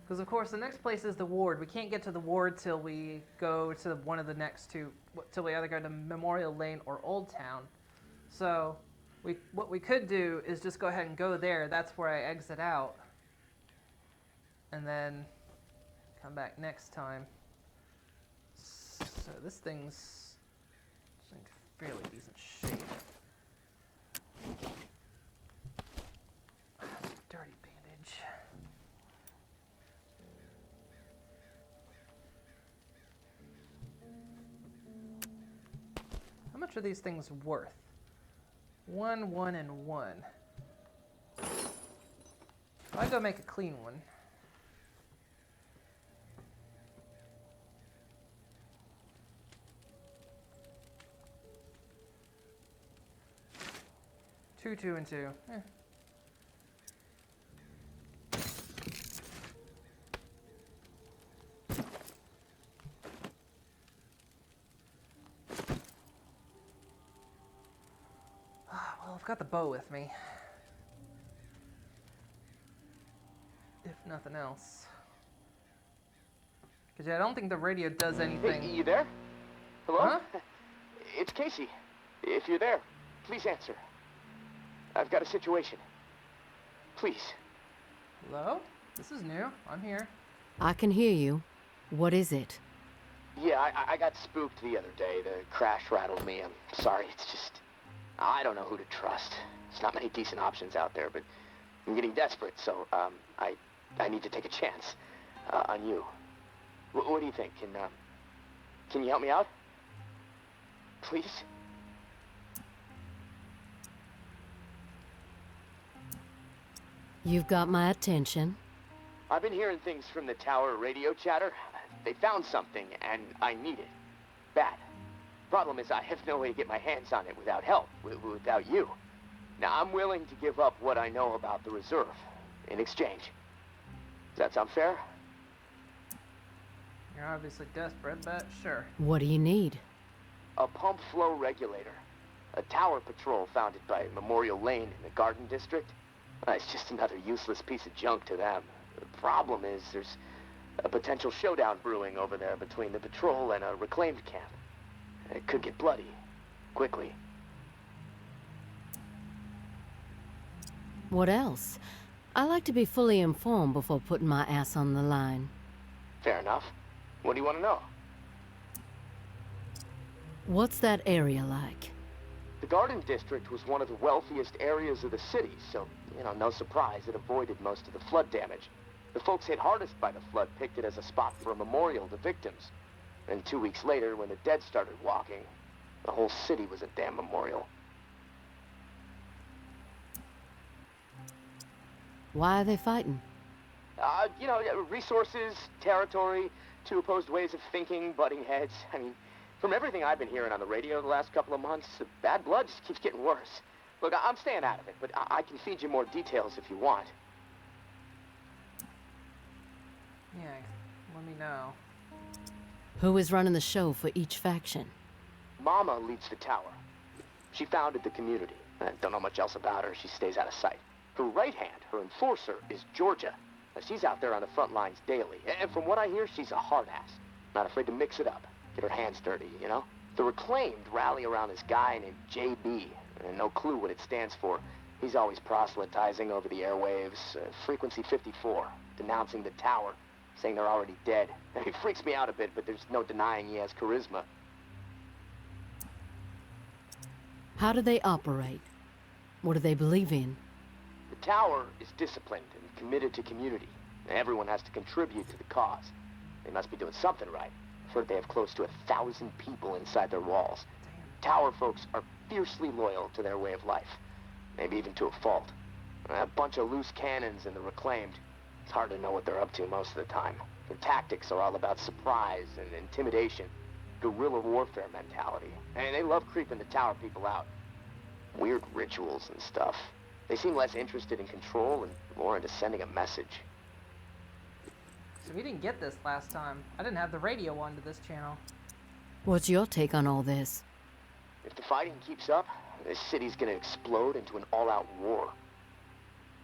Because of course the next place is the ward. We can't get to the ward till we go to one of the next two, till we either go to Memorial Lane or Old Town. So what we could do is just go ahead and go there. That's where I exit out. And then come back next time. So this thing's in fairly decent shape. Dirty bandage. How much are these things worth? 1, 1, and 1. I go make a clean one. Two, 2, and 2. Well, I've got the bow with me. If nothing else. Because yeah, I don't think the radio does anything. Hey, you there? Hello? Huh? It's Casey. If you're there, please answer. I've got a situation. Please. Hello? This is new. I'm here. I can hear you. What is it? Yeah, I got spooked the other day. The crash rattled me. I'm sorry. It's just... I don't know who to trust. There's not many decent options out there, but I'm getting desperate, so I need to take a chance on you. What do you think? Can you help me out? Please? You've got my attention. I've been hearing things from the tower radio chatter. They found something, and I need it. Bad. Problem is, I have no way to get my hands on it without help, without you. Now, I'm willing to give up what I know about the reserve in exchange. Does that sound fair? You're obviously desperate, but sure. What do you need? A pump flow regulator. A tower patrol founded by Memorial Lane in the Garden District. It's just another useless piece of junk to them. The problem is there's a potential showdown brewing over there between the patrol and a reclaimed camp. It could get bloody. Quickly. What else? I like to be fully informed before putting my ass on the line. Fair enough. What do you want to know? What's that area like? The Garden District was one of the wealthiest areas of the city, so, no surprise it avoided most of the flood damage. The folks hit hardest by the flood picked it as a spot for a memorial to victims. And 2 weeks later, when the dead started walking, the whole city was a damn memorial. Why are they fighting? Resources, territory, two opposed ways of thinking, butting heads. I mean, from everything I've been hearing on the radio the last couple of months, the bad blood just keeps getting worse. Look, I'm staying out of it, but I can feed you more details if you want. Yeah, let me know. Who is running the show for each faction? Mama leads the tower. She founded the community. I don't know much else about her. She stays out of sight. Her right hand, her enforcer, is Georgia. She's out there on the front lines daily. And from what I hear, she's a hard ass. Not afraid to mix it up. Get her hands dirty, The Reclaimed rally around this guy named JB. And no clue what it stands for. He's always proselytizing over the airwaves. Frequency 54. Denouncing the tower. Saying they're already dead. It freaks me out a bit, but there's no denying he has charisma. How do they operate? What do they believe in? The tower is disciplined and committed to community. Everyone has to contribute to the cause. They must be doing something right. I've heard they have close to 1,000 people inside their walls. Tower folks are fiercely loyal to their way of life. Maybe even to a fault. A bunch of loose cannons in the Reclaimed. It's hard to know what they're up to most of the time. Their tactics are all about surprise and intimidation. Guerrilla warfare mentality. And they love creeping the tower people out. Weird rituals and stuff. They seem less interested in control and more into sending a message. So we didn't get this last time. I didn't have the radio on to this channel. What's your take on all this? If the fighting keeps up, this city's gonna explode into an all-out war.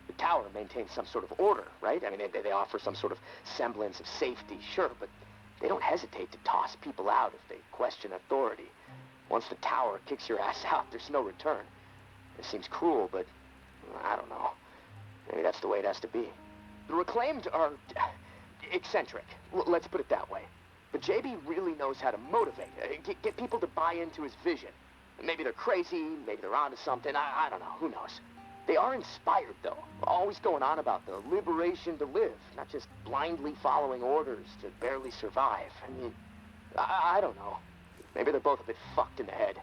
The tower maintains some sort of order, right? I mean, they offer some sort of semblance of safety, sure, but they don't hesitate to toss people out if they question authority. Once the tower kicks your ass out, there's no return. It seems cruel, but I don't know. Maybe that's the way it has to be. The Reclaimed are eccentric. Let's put it that way. But JB really knows how to motivate, get people to buy into his vision. Maybe they're crazy, maybe they're onto something, I don't know, who knows. They are inspired, though, always going on about the liberation to live, not just blindly following orders to barely survive. I mean, I don't know. Maybe they're both a bit fucked in the head.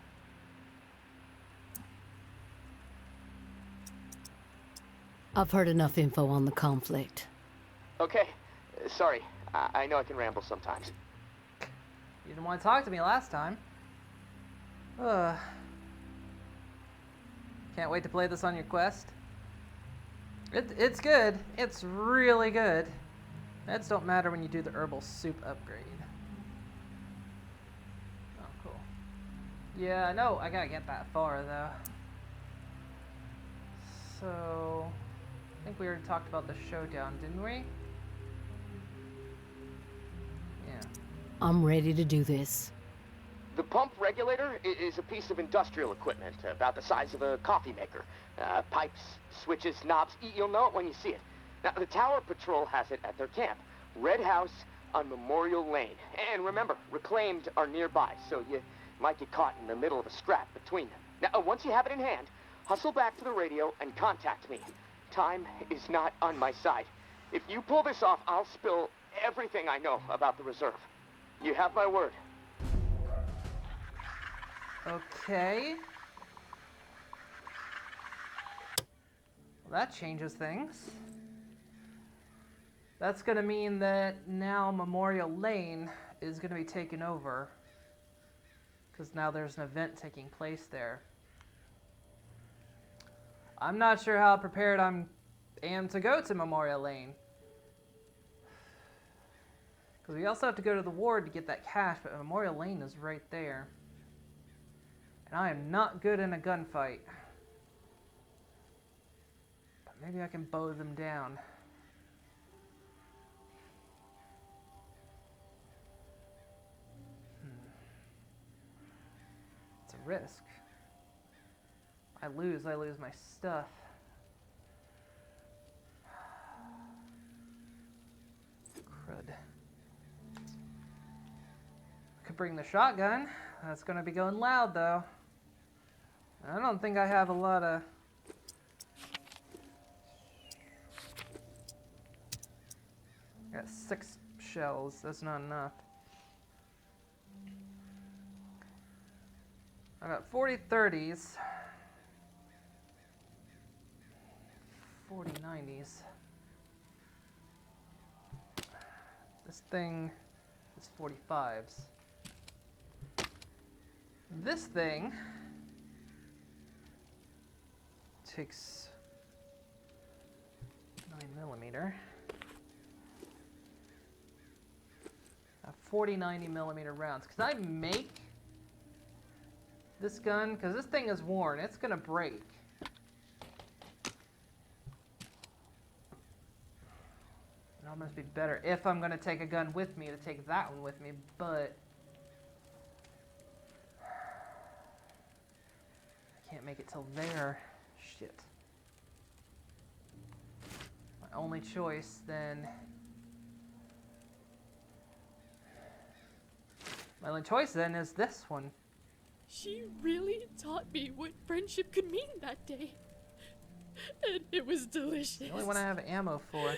I've heard enough info on the conflict. Okay, sorry. I know I can ramble sometimes. You didn't want to talk to me last time. Can't wait to play this on your Quest. It's good. It's really good. Meds don't matter when you do the herbal soup upgrade. Oh, cool. Yeah, I know. I gotta get that far, though. So, I think we already talked about the showdown, didn't we? Yeah. I'm ready to do this. The pump regulator is a piece of industrial equipment about the size of a coffee maker. Pipes, switches, knobs, you'll know it when you see it. Now, the Tower Patrol has it at their camp, Red House on Memorial Lane. And remember, Reclaimed are nearby, so you might get caught in the middle of a scrap between them. Now, once you have it in hand, hustle back to the radio and contact me. Time is not on my side. If you pull this off, I'll spill everything I know about the reserve. You have my word. Okay. Well, that changes things. That's gonna mean that now Memorial Lane is gonna be taken over. Because now there's an event taking place there. I'm not sure how prepared I am to go to Memorial Lane. Because we also have to go to the ward to get that cash, but Memorial Lane is right there. And I am not good in a gunfight. But maybe I can bow them down. It's a risk. I lose my stuff. Crud. Could bring the shotgun. That's gonna be going loud though. I don't think I have a lot of... I got 6 shells, that's not enough. I got 40 30s. 40 90s. This thing is 45s. This thing takes 9mm. 40 90mm rounds. Can I make this gun? Because this thing is worn. It's gonna break. It almost be better if I'm gonna take a gun with me to take that one with me, but I can't make it till there. Shit. My only choice then. My only choice then is this one. She really taught me what friendship could mean that day. And it was delicious. The only one I have ammo for.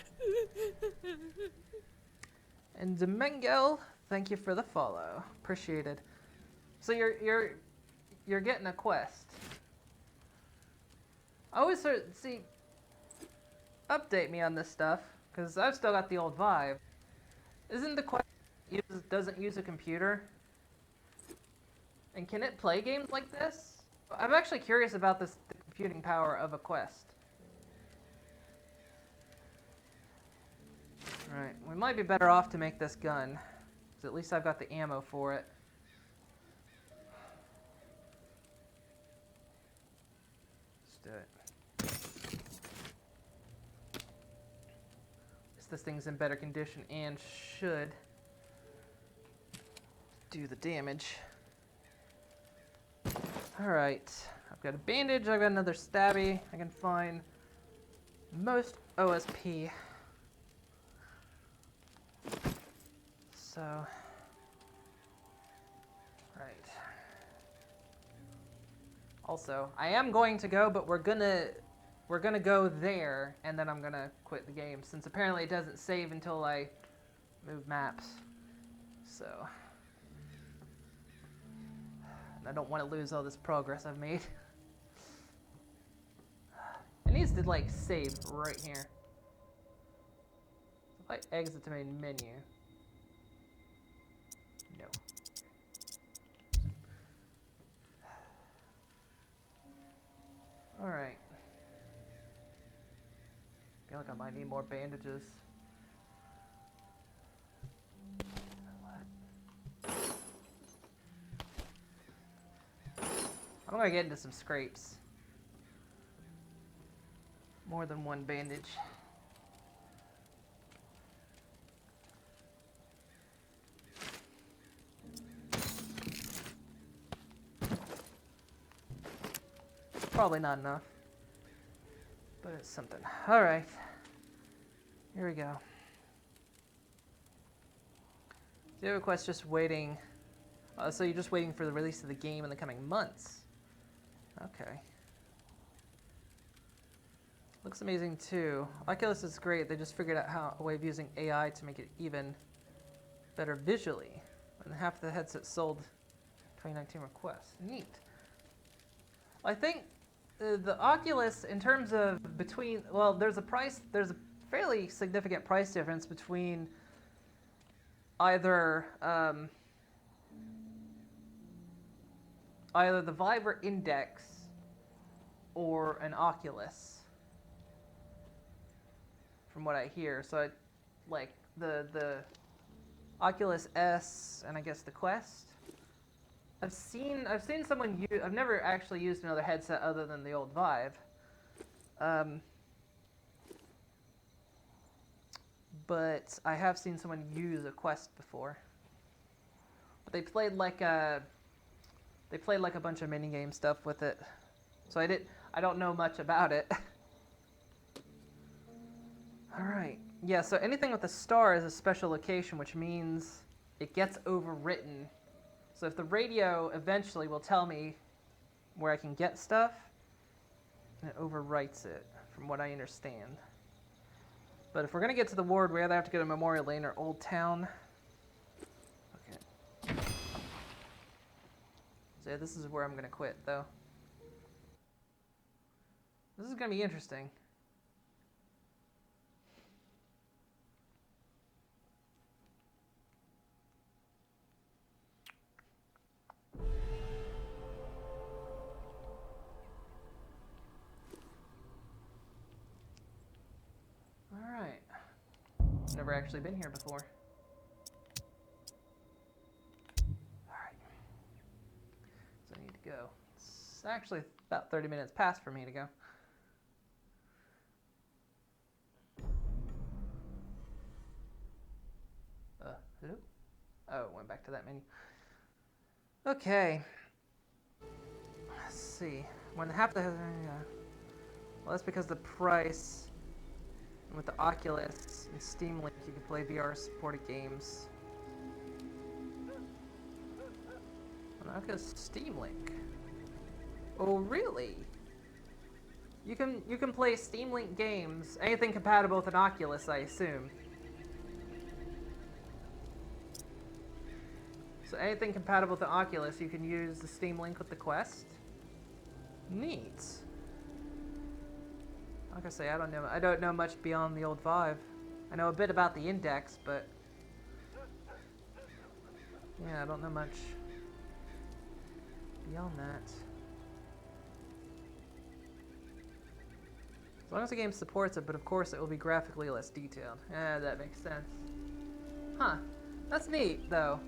And Demengel, thank you for the follow. Appreciated. So you're getting a quest. I always see. Update me on this stuff, because I've still got the old vibe. Isn't the quest doesn't use a computer? And can it play games like this? I'm actually curious about the computing power of a quest. Alright, we might be better off to make this gun, because at least I've got the ammo for it. Let's do it. This thing's in better condition and should do the damage. Alright, I've got a bandage, I've got another stabby. I can find most OSP. So, right. Also, I am going to go, but we're gonna go there, and then I'm gonna quit the game, since apparently it doesn't save until I move maps. So, and I don't want to lose all this progress I've made. It needs to like save right here. If I exit the main menu, no. All right. Feel like I might need more bandages. I'm gonna get into some scrapes. More than one bandage. Probably not enough, but it's something. All right, here we go. Zero Quest just waiting. So you're just waiting for the release of the game in the coming months. Okay. Looks amazing too. Oculus is great. They just figured out a way of using AI to make it even better visually. And half the headsets sold 2019 requests. Neat. I think the Oculus, in terms of well, there's a fairly significant price difference between either the Vive or Index or an Oculus, from what I hear. So, like the Oculus S and I guess the Quest. I've seen someone use. I've never actually used another headset other than the old Vive. But I have seen someone use a Quest before. But they played like a bunch of minigame stuff with it. So I don't know much about it. All right. Yeah, so anything with a star is a special location, which means it gets overwritten. So if the radio eventually will tell me where I can get stuff, it overwrites it, from what I understand. But if we're going to get to the ward, we either have to go to Memorial Lane or Old Town. Okay. So yeah, this is where I'm going to quit, though. This is going to be interesting. Alright. Never actually been here before. Alright. So I need to go. It's actually about 30 minutes past for me to go. Hello? Oh, it went back to that menu. Okay. Let's see. When half the... well, that's because the price... And with the Oculus and Steam Link, you can play VR-supported games. On the Oculus Steam Link. Oh, really? You can play Steam Link games, anything compatible with an Oculus, I assume. So anything compatible with the Oculus, you can use the Steam Link with the Quest. Neat. Like I say, I don't know much beyond the old Vive. I know a bit about the Index, but yeah, I don't know much beyond that. As long as the game supports it, but of course it will be graphically less detailed. That makes sense. Huh. That's neat, though.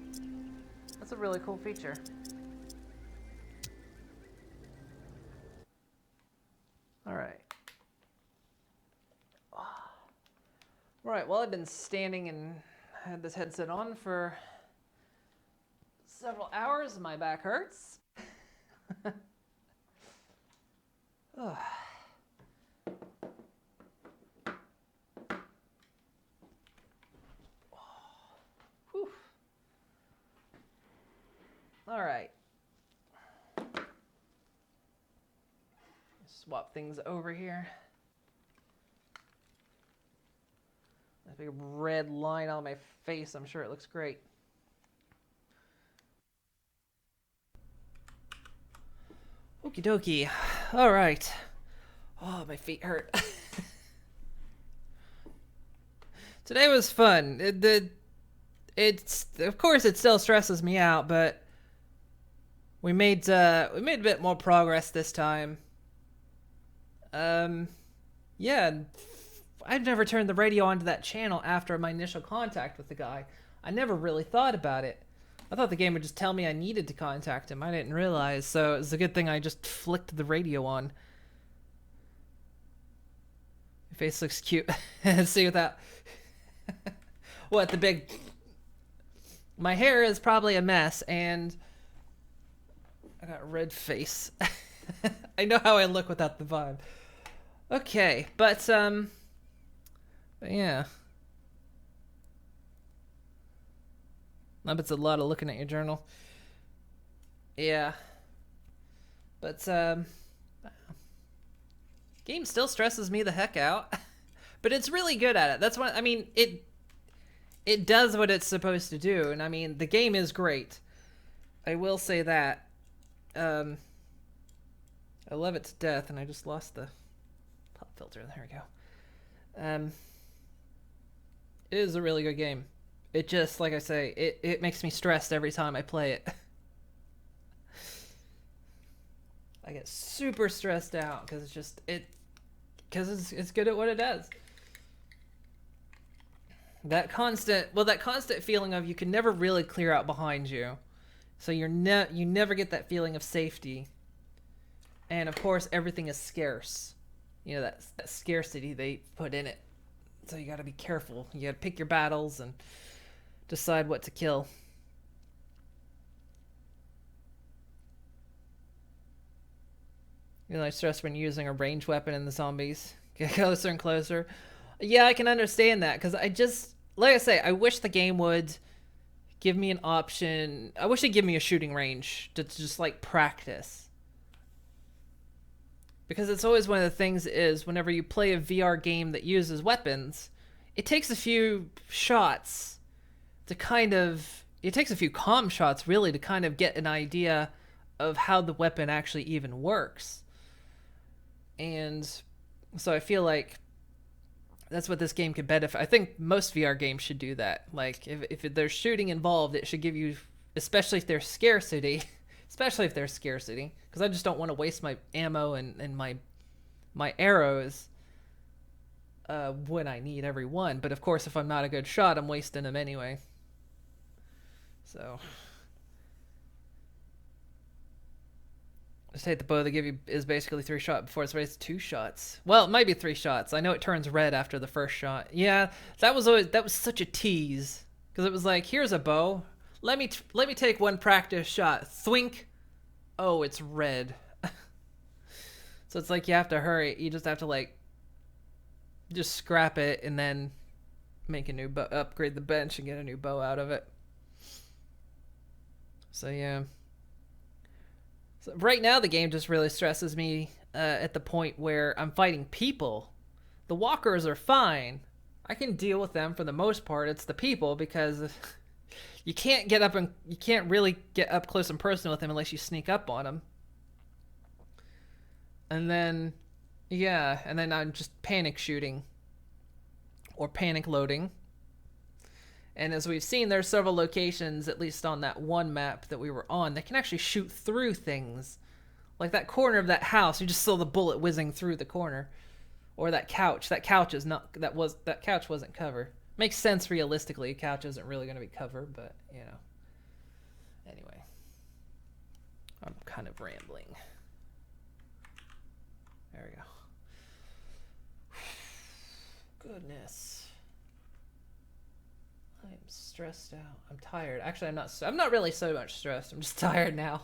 That's a really cool feature. Alright. Right, well, I've been standing and had this headset on for several hours. My back hurts. Whew. All right. Swap things over here. That big red line on my face, I'm sure it looks great. Okie dokie. All right. Oh, my feet hurt. Today was fun. It's of course it still stresses me out, but we made a bit more progress this time. Yeah, I've never turned the radio onto that channel after my initial contact with the guy. I never really thought about it. I thought the game would just tell me I needed to contact him. I didn't realize, so it's a good thing I just flicked the radio on. Your face looks cute. See with that. What, the big... My hair is probably a mess, and I got a red face. I know how I look without the vibe. Okay, but yeah. It's a lot of looking at your journal. Yeah. But, game still stresses me the heck out. But it's really good at it. That's what, I mean, it does what it's supposed to do. And I mean, the game is great. I will say that. I love it to death, and I just lost the pop filter. There we go. It is a really good game. It just, like I say, it makes me stressed every time I play it. I get super stressed out because it's just, it's good at what it does. That constant feeling of you can never really clear out behind you. So you never get that feeling of safety. And of course, everything is scarce. You know, that scarcity they put in it. So you gotta be careful. You gotta pick your battles and decide what to kill. You know, I stress when using a ranged weapon in the zombies. Get closer and closer. Yeah, I can understand that, because I just, like I say, I wish the game would give me an option. I wish they'd give me a shooting range to just, like, practice. Because it's always one of the things is, whenever you play a VR game that uses weapons, it takes a few shots to kind of, it takes a few comm shots, really, to kind of get an idea of how the weapon actually even works. And so I feel like that's what this game could benefit. I think most VR games should do that. Like, if there's shooting involved, it should give you, especially if there's scarcity, because I just don't want to waste my ammo and my arrows when I need every one. But of course, if I'm not a good shot, I'm wasting them anyway. So, just hate the bow they give you is basically 3 shots before it's raised to 2 shots. Well, it might be 3 shots. I know it turns red after the first shot. Yeah, that was such a tease, because it was like, here's a bow. Let me take one practice shot. Thwink. Oh, it's red. So it's like you have to hurry. You just have to, like, just scrap it and then make a new bow, upgrade the bench and get a new bow out of it. So yeah. So right now the game just really stresses me at the point where I'm fighting people. The walkers are fine. I can deal with them for the most part. It's the people, because you can't really get up close and personal with them unless you sneak up on them. And then, yeah, and then I'm just panic shooting or panic loading. And as we've seen, there's several locations, at least on that one map that we were on, that can actually shoot through things. Like that corner of that house, you just saw the bullet whizzing through the corner. Or that couch. That couch wasn't covered. Makes sense realistically. A couch isn't really going to be covered, but, you know. Anyway. I'm kind of rambling. There we go. Goodness. I'm stressed out. I'm tired. Actually, I'm not really so much stressed. I'm just tired now.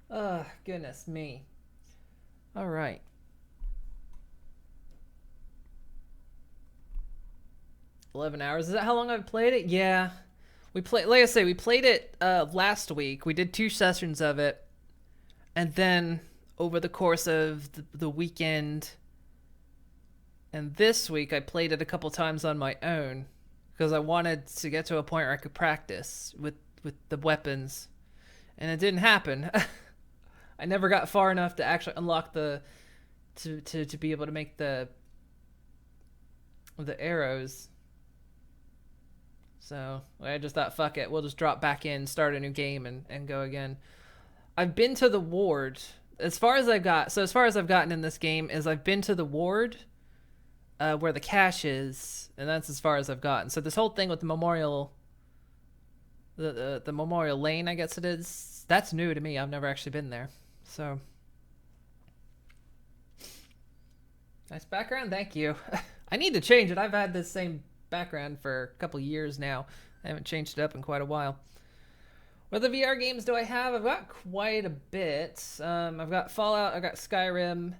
Oh, goodness me. All right. $11 Is that how long I've played it? Yeah. We played, like I say, we played it last week. We did 2 sessions of it. And then over the course of the weekend and this week, I played it a couple times on my own because I wanted to get to a point where I could practice with the weapons. And it didn't happen. I never got far enough to actually unlock to be able to make the arrows. So I just thought, fuck it, we'll just drop back in, start a new game, and go again. I've been to the ward. As far as I've gotten in this game is I've been to the ward where the cache is, and that's as far as I've gotten. So this whole thing with the memorial, the memorial lane, I guess it is, that's new to me. I've never actually been there. So nice background, thank you. I need to change it. I've had this same background for a couple years now. I haven't changed it up in quite a while. What other VR games do I have? I've got quite a bit. I've got Fallout, I've got Skyrim,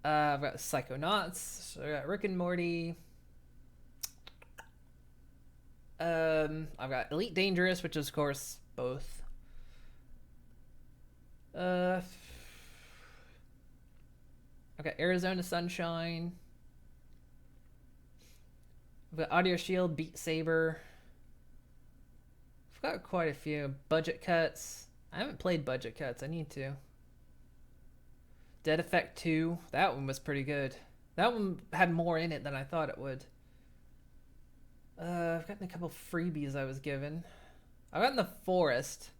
I've got Psychonauts, I've got Rick and Morty. I've got Elite Dangerous, which is of course both. I've got Arizona Sunshine. I've got Audio Shield, Beat Saber. I've got quite a few. Budget Cuts. I haven't played Budget Cuts. I need to. Dead Effect 2. That one was pretty good. That one had more in it than I thought it would. I've gotten a couple freebies I was given. I've gotten The Forest,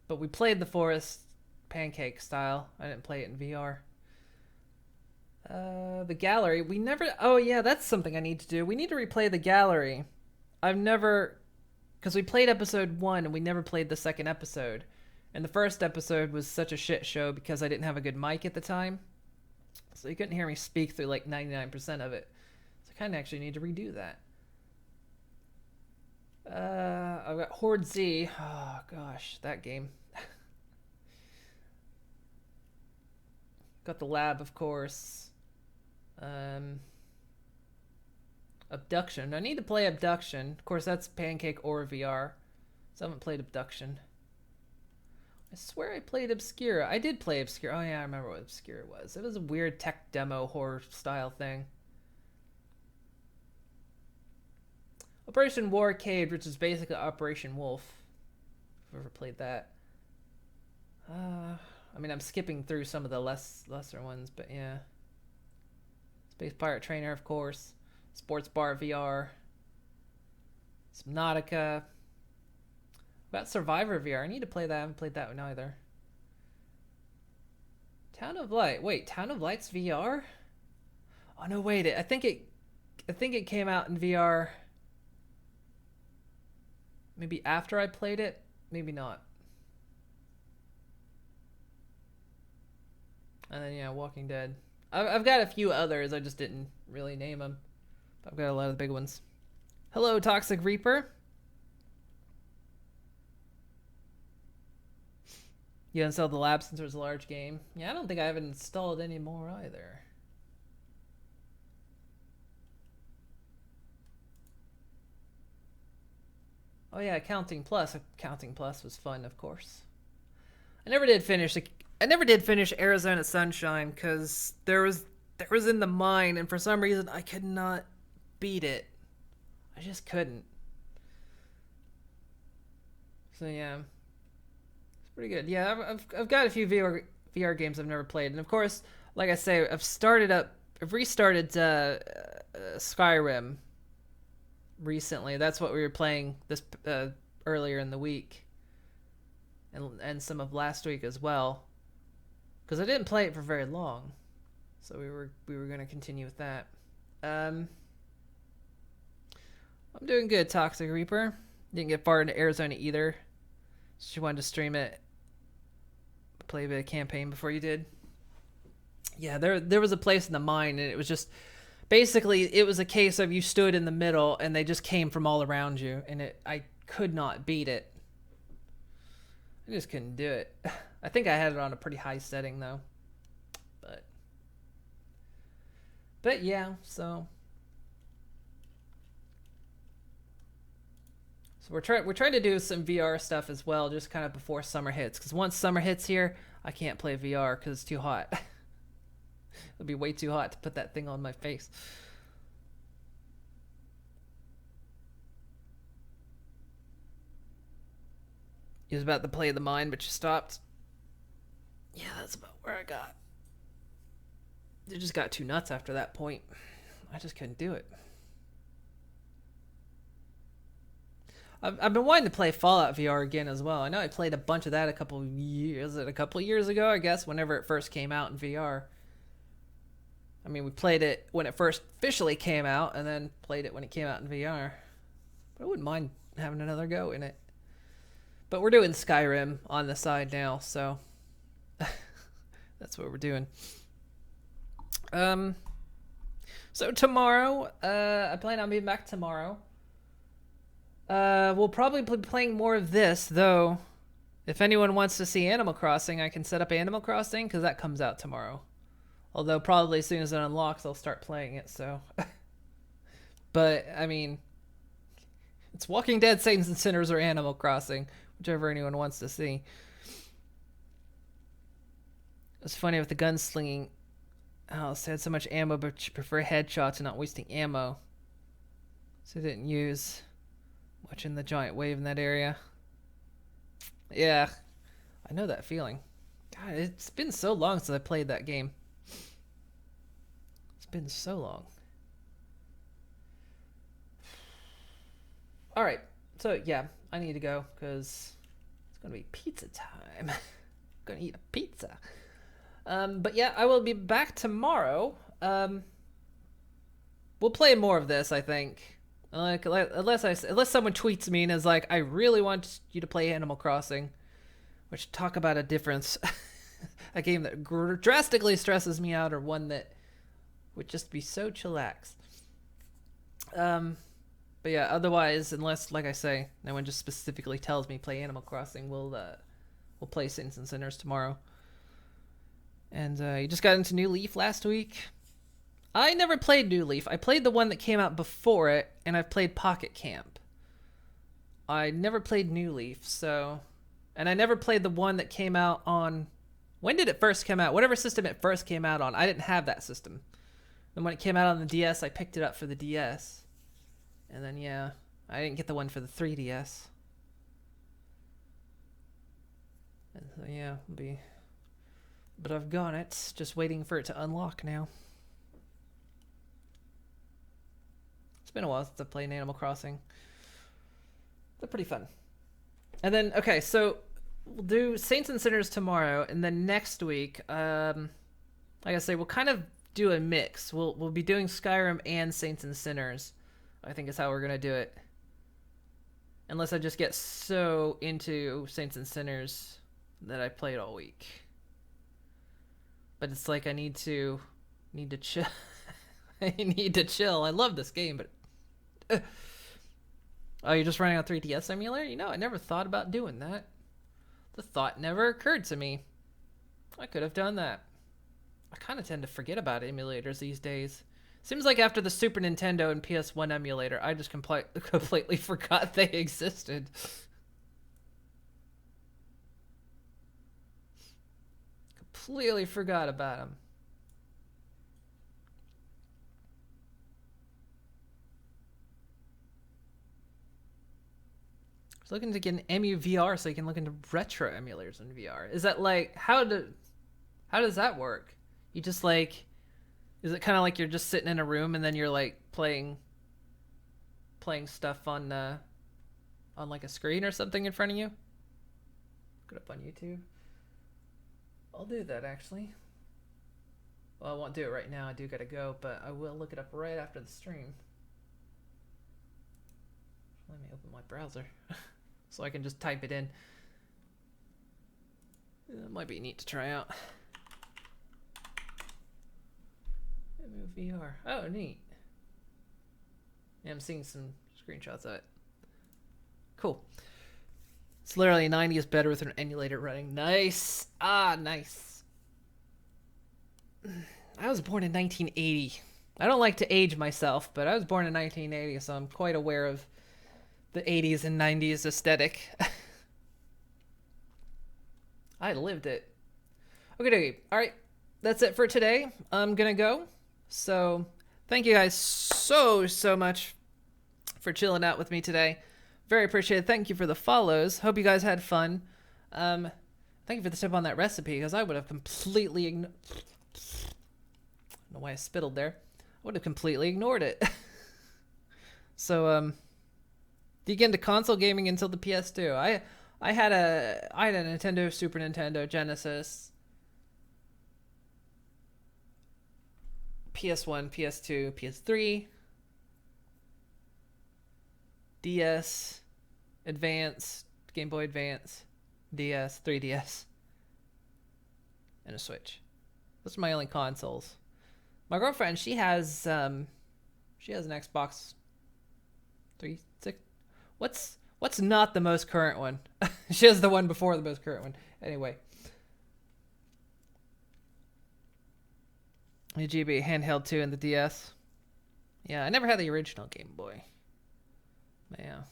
but we played The Forest pancake style. I didn't play it in VR. The gallery. We never... Oh, yeah, that's something I need to do. We need to replay the gallery. I've never... Because we played episode 1 and we never played the second episode. And the first episode was such a shit show because I didn't have a good mic at the time. So you couldn't hear me speak through like 99% of it. So I kind of actually need to redo that. I've got Horde Z. Oh, gosh, that game. Got the lab, of course. Abduction. I need to play Abduction. Of course, that's Pancake or VR. So I haven't played Abduction. I swear I played Obscura. I did play Obscura. Oh yeah, I remember what Obscura was. It was a weird tech demo horror style thing. Operation War Cave, which is basically Operation Wolf. If I've ever played that. I mean, I'm skipping through some of the lesser ones, but yeah. Space Pirate Trainer, of course. Sports Bar VR. Subnautica. About Survivor VR. I need to play that. I haven't played that one either. Town of Light. Wait, Town of Light's VR? Oh no, wait. I think it came out in VR. Maybe after I played it. Maybe not. And then yeah, Walking Dead. I've got a few others. I just didn't really name them. I've got a lot of the big ones. Hello, Toxic Reaper. You installed the lab since it was a large game. Yeah, I don't think I haven't installed any more either. Oh yeah, Accounting Plus. Accounting Plus was fun, of course. I never did finish Arizona Sunshine because there was in the mine, and for some reason I could not beat it. I just couldn't. So yeah. Pretty good. Yeah, I've got a few VR games I've never played, and of course, like I say, I've restarted Skyrim recently. That's what we were playing this earlier in the week, and some of last week as well, because I didn't play it for very long, so we were going to continue with that. I'm doing good, Toxic Reaper. Didn't get far into Arizona either. She wanted to stream it, play a bit of campaign before you did. Yeah, there was a place in the mine, and it was just basically it was a case of you stood in the middle, and they just came from all around you, and I could not beat it. I just couldn't do it. I think I had it on a pretty high setting though, but But yeah, so we're trying to do some VR stuff as well, just kind of before summer hits. Because once summer hits here, I can't play VR because it's too hot. It'll be way too hot to put that thing on my face. You was about to play the mine, but you stopped. Yeah, that's about where I got. It just got too nuts after that point. I just couldn't do it. I've been wanting to play Fallout VR again as well. I know I played a bunch of that a couple of years ago, I guess, whenever it first came out in VR. I mean, we played it when it first officially came out, and then played it when it came out in VR. But I wouldn't mind having another go in it. But we're doing Skyrim on the side now, so that's what we're doing. So tomorrow, I plan on being back tomorrow. We'll probably be playing more of this, though. If anyone wants to see Animal Crossing, I can set up Animal Crossing, because that comes out tomorrow. Although probably as soon as it unlocks, I'll start playing it, so. But, I mean, it's Walking Dead, Saints and Sinners, or Animal Crossing, whichever anyone wants to see. It's funny with the gunslinging. Oh, it had so much ammo, but you prefer headshots and not wasting ammo. So they didn't use much in the giant wave in that area. Yeah, I know that feeling. God, it's been so long since I played that game. It's been so long. Alright, so yeah, I need to go because it's going to be pizza time. I'm going to eat a pizza. But yeah, I will be back tomorrow. We'll play more of this, I think. Like, unless someone tweets me and is like, I really want you to play Animal Crossing. Which, talk about a difference. A game that drastically stresses me out, or one that would just be so chillax. But yeah, otherwise, unless, like I say, no one just specifically tells me play Animal Crossing, we'll play Saints and Sinners tomorrow. And you just got into New Leaf last week. I never played New Leaf. I played the one that came out before it, and I've played Pocket Camp. I never played New Leaf, so... And I never played the one that came out on... When did it first come out? Whatever system it first came out on. I didn't have that system. And when it came out on the DS, I picked it up for the DS. And then, yeah, I didn't get the one for the 3DS. And so, yeah, it'll be... But I've got it. Just waiting for it to unlock now. It's been a while since I've played Animal Crossing. They're pretty fun. And then, okay, so we'll do Saints and Sinners tomorrow, and then next week, like I say, we'll kind of do a mix. We'll be doing Skyrim and Saints and Sinners, I think is how we're gonna do it. Unless I just get so into Saints and Sinners that I play it all week. But it's like I need to chill. I need to chill. I love this game, but oh, you're just running a 3DS emulator? You know, I never thought about doing that. The thought never occurred to me. I could have done that. I kind of tend to forget about emulators these days. Seems like after the Super Nintendo and PS1 emulator, I just completely forgot they existed. Completely forgot about them. I was looking to get an EMU VR so you can look into retro emulators in VR. Is that like, how does that work? You just like, is it kind of like you're just sitting in a room and then you're like playing stuff on like a screen or something in front of you? Look it up on YouTube. I'll do that actually. Well, I won't do it right now. I do gotta go, but I will look it up right after the stream. Let me open my browser so I can just type it in. That might be neat to try out. VR. Oh, neat. Yeah, I'm seeing some screenshots of it. Cool. It's literally 90 is better with an emulator running. Nice. Ah, nice. I was born in 1980. I don't like to age myself, but I was born in 1980, so I'm quite aware of the 80s and 90s aesthetic. I lived it. Okay, all right, that's it for today. I'm gonna go. So thank you guys so much for chilling out with me today. Very appreciated. Thank you for the follows. Hope you guys had fun. Thank you for the tip on that recipe, because I would have completely I don't know why I spittled there. I would have completely ignored it. So do you get into console gaming until the PS2? I had a Nintendo, Super Nintendo, Genesis, PS1, PS2, PS3, DS, Advance, Game Boy Advance, DS, 3DS, and a Switch. Those are my only consoles. My girlfriend, she has an Xbox 360. What's not the most current one? She has the one before the most current one. Anyway. The GB handheld 2 and the DS. Yeah, I never had the original Game Boy. Yeah.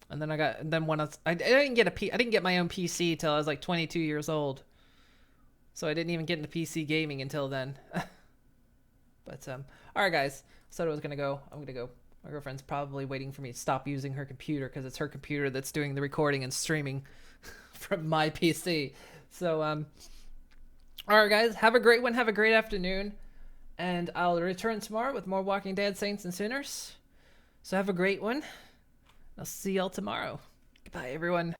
And then I didn't get my own PC till I was like 22 years old. So I didn't even get into PC gaming until then. But all right, guys. So I was gonna go. I'm gonna go. My girlfriend's probably waiting for me to stop using her computer because it's her computer that's doing the recording and streaming from my PC. So all right, guys. Have a great one. Have a great afternoon, and I'll return tomorrow with more Walking Dead Saints and Sinners. So have a great one. I'll see y'all tomorrow. Goodbye, everyone.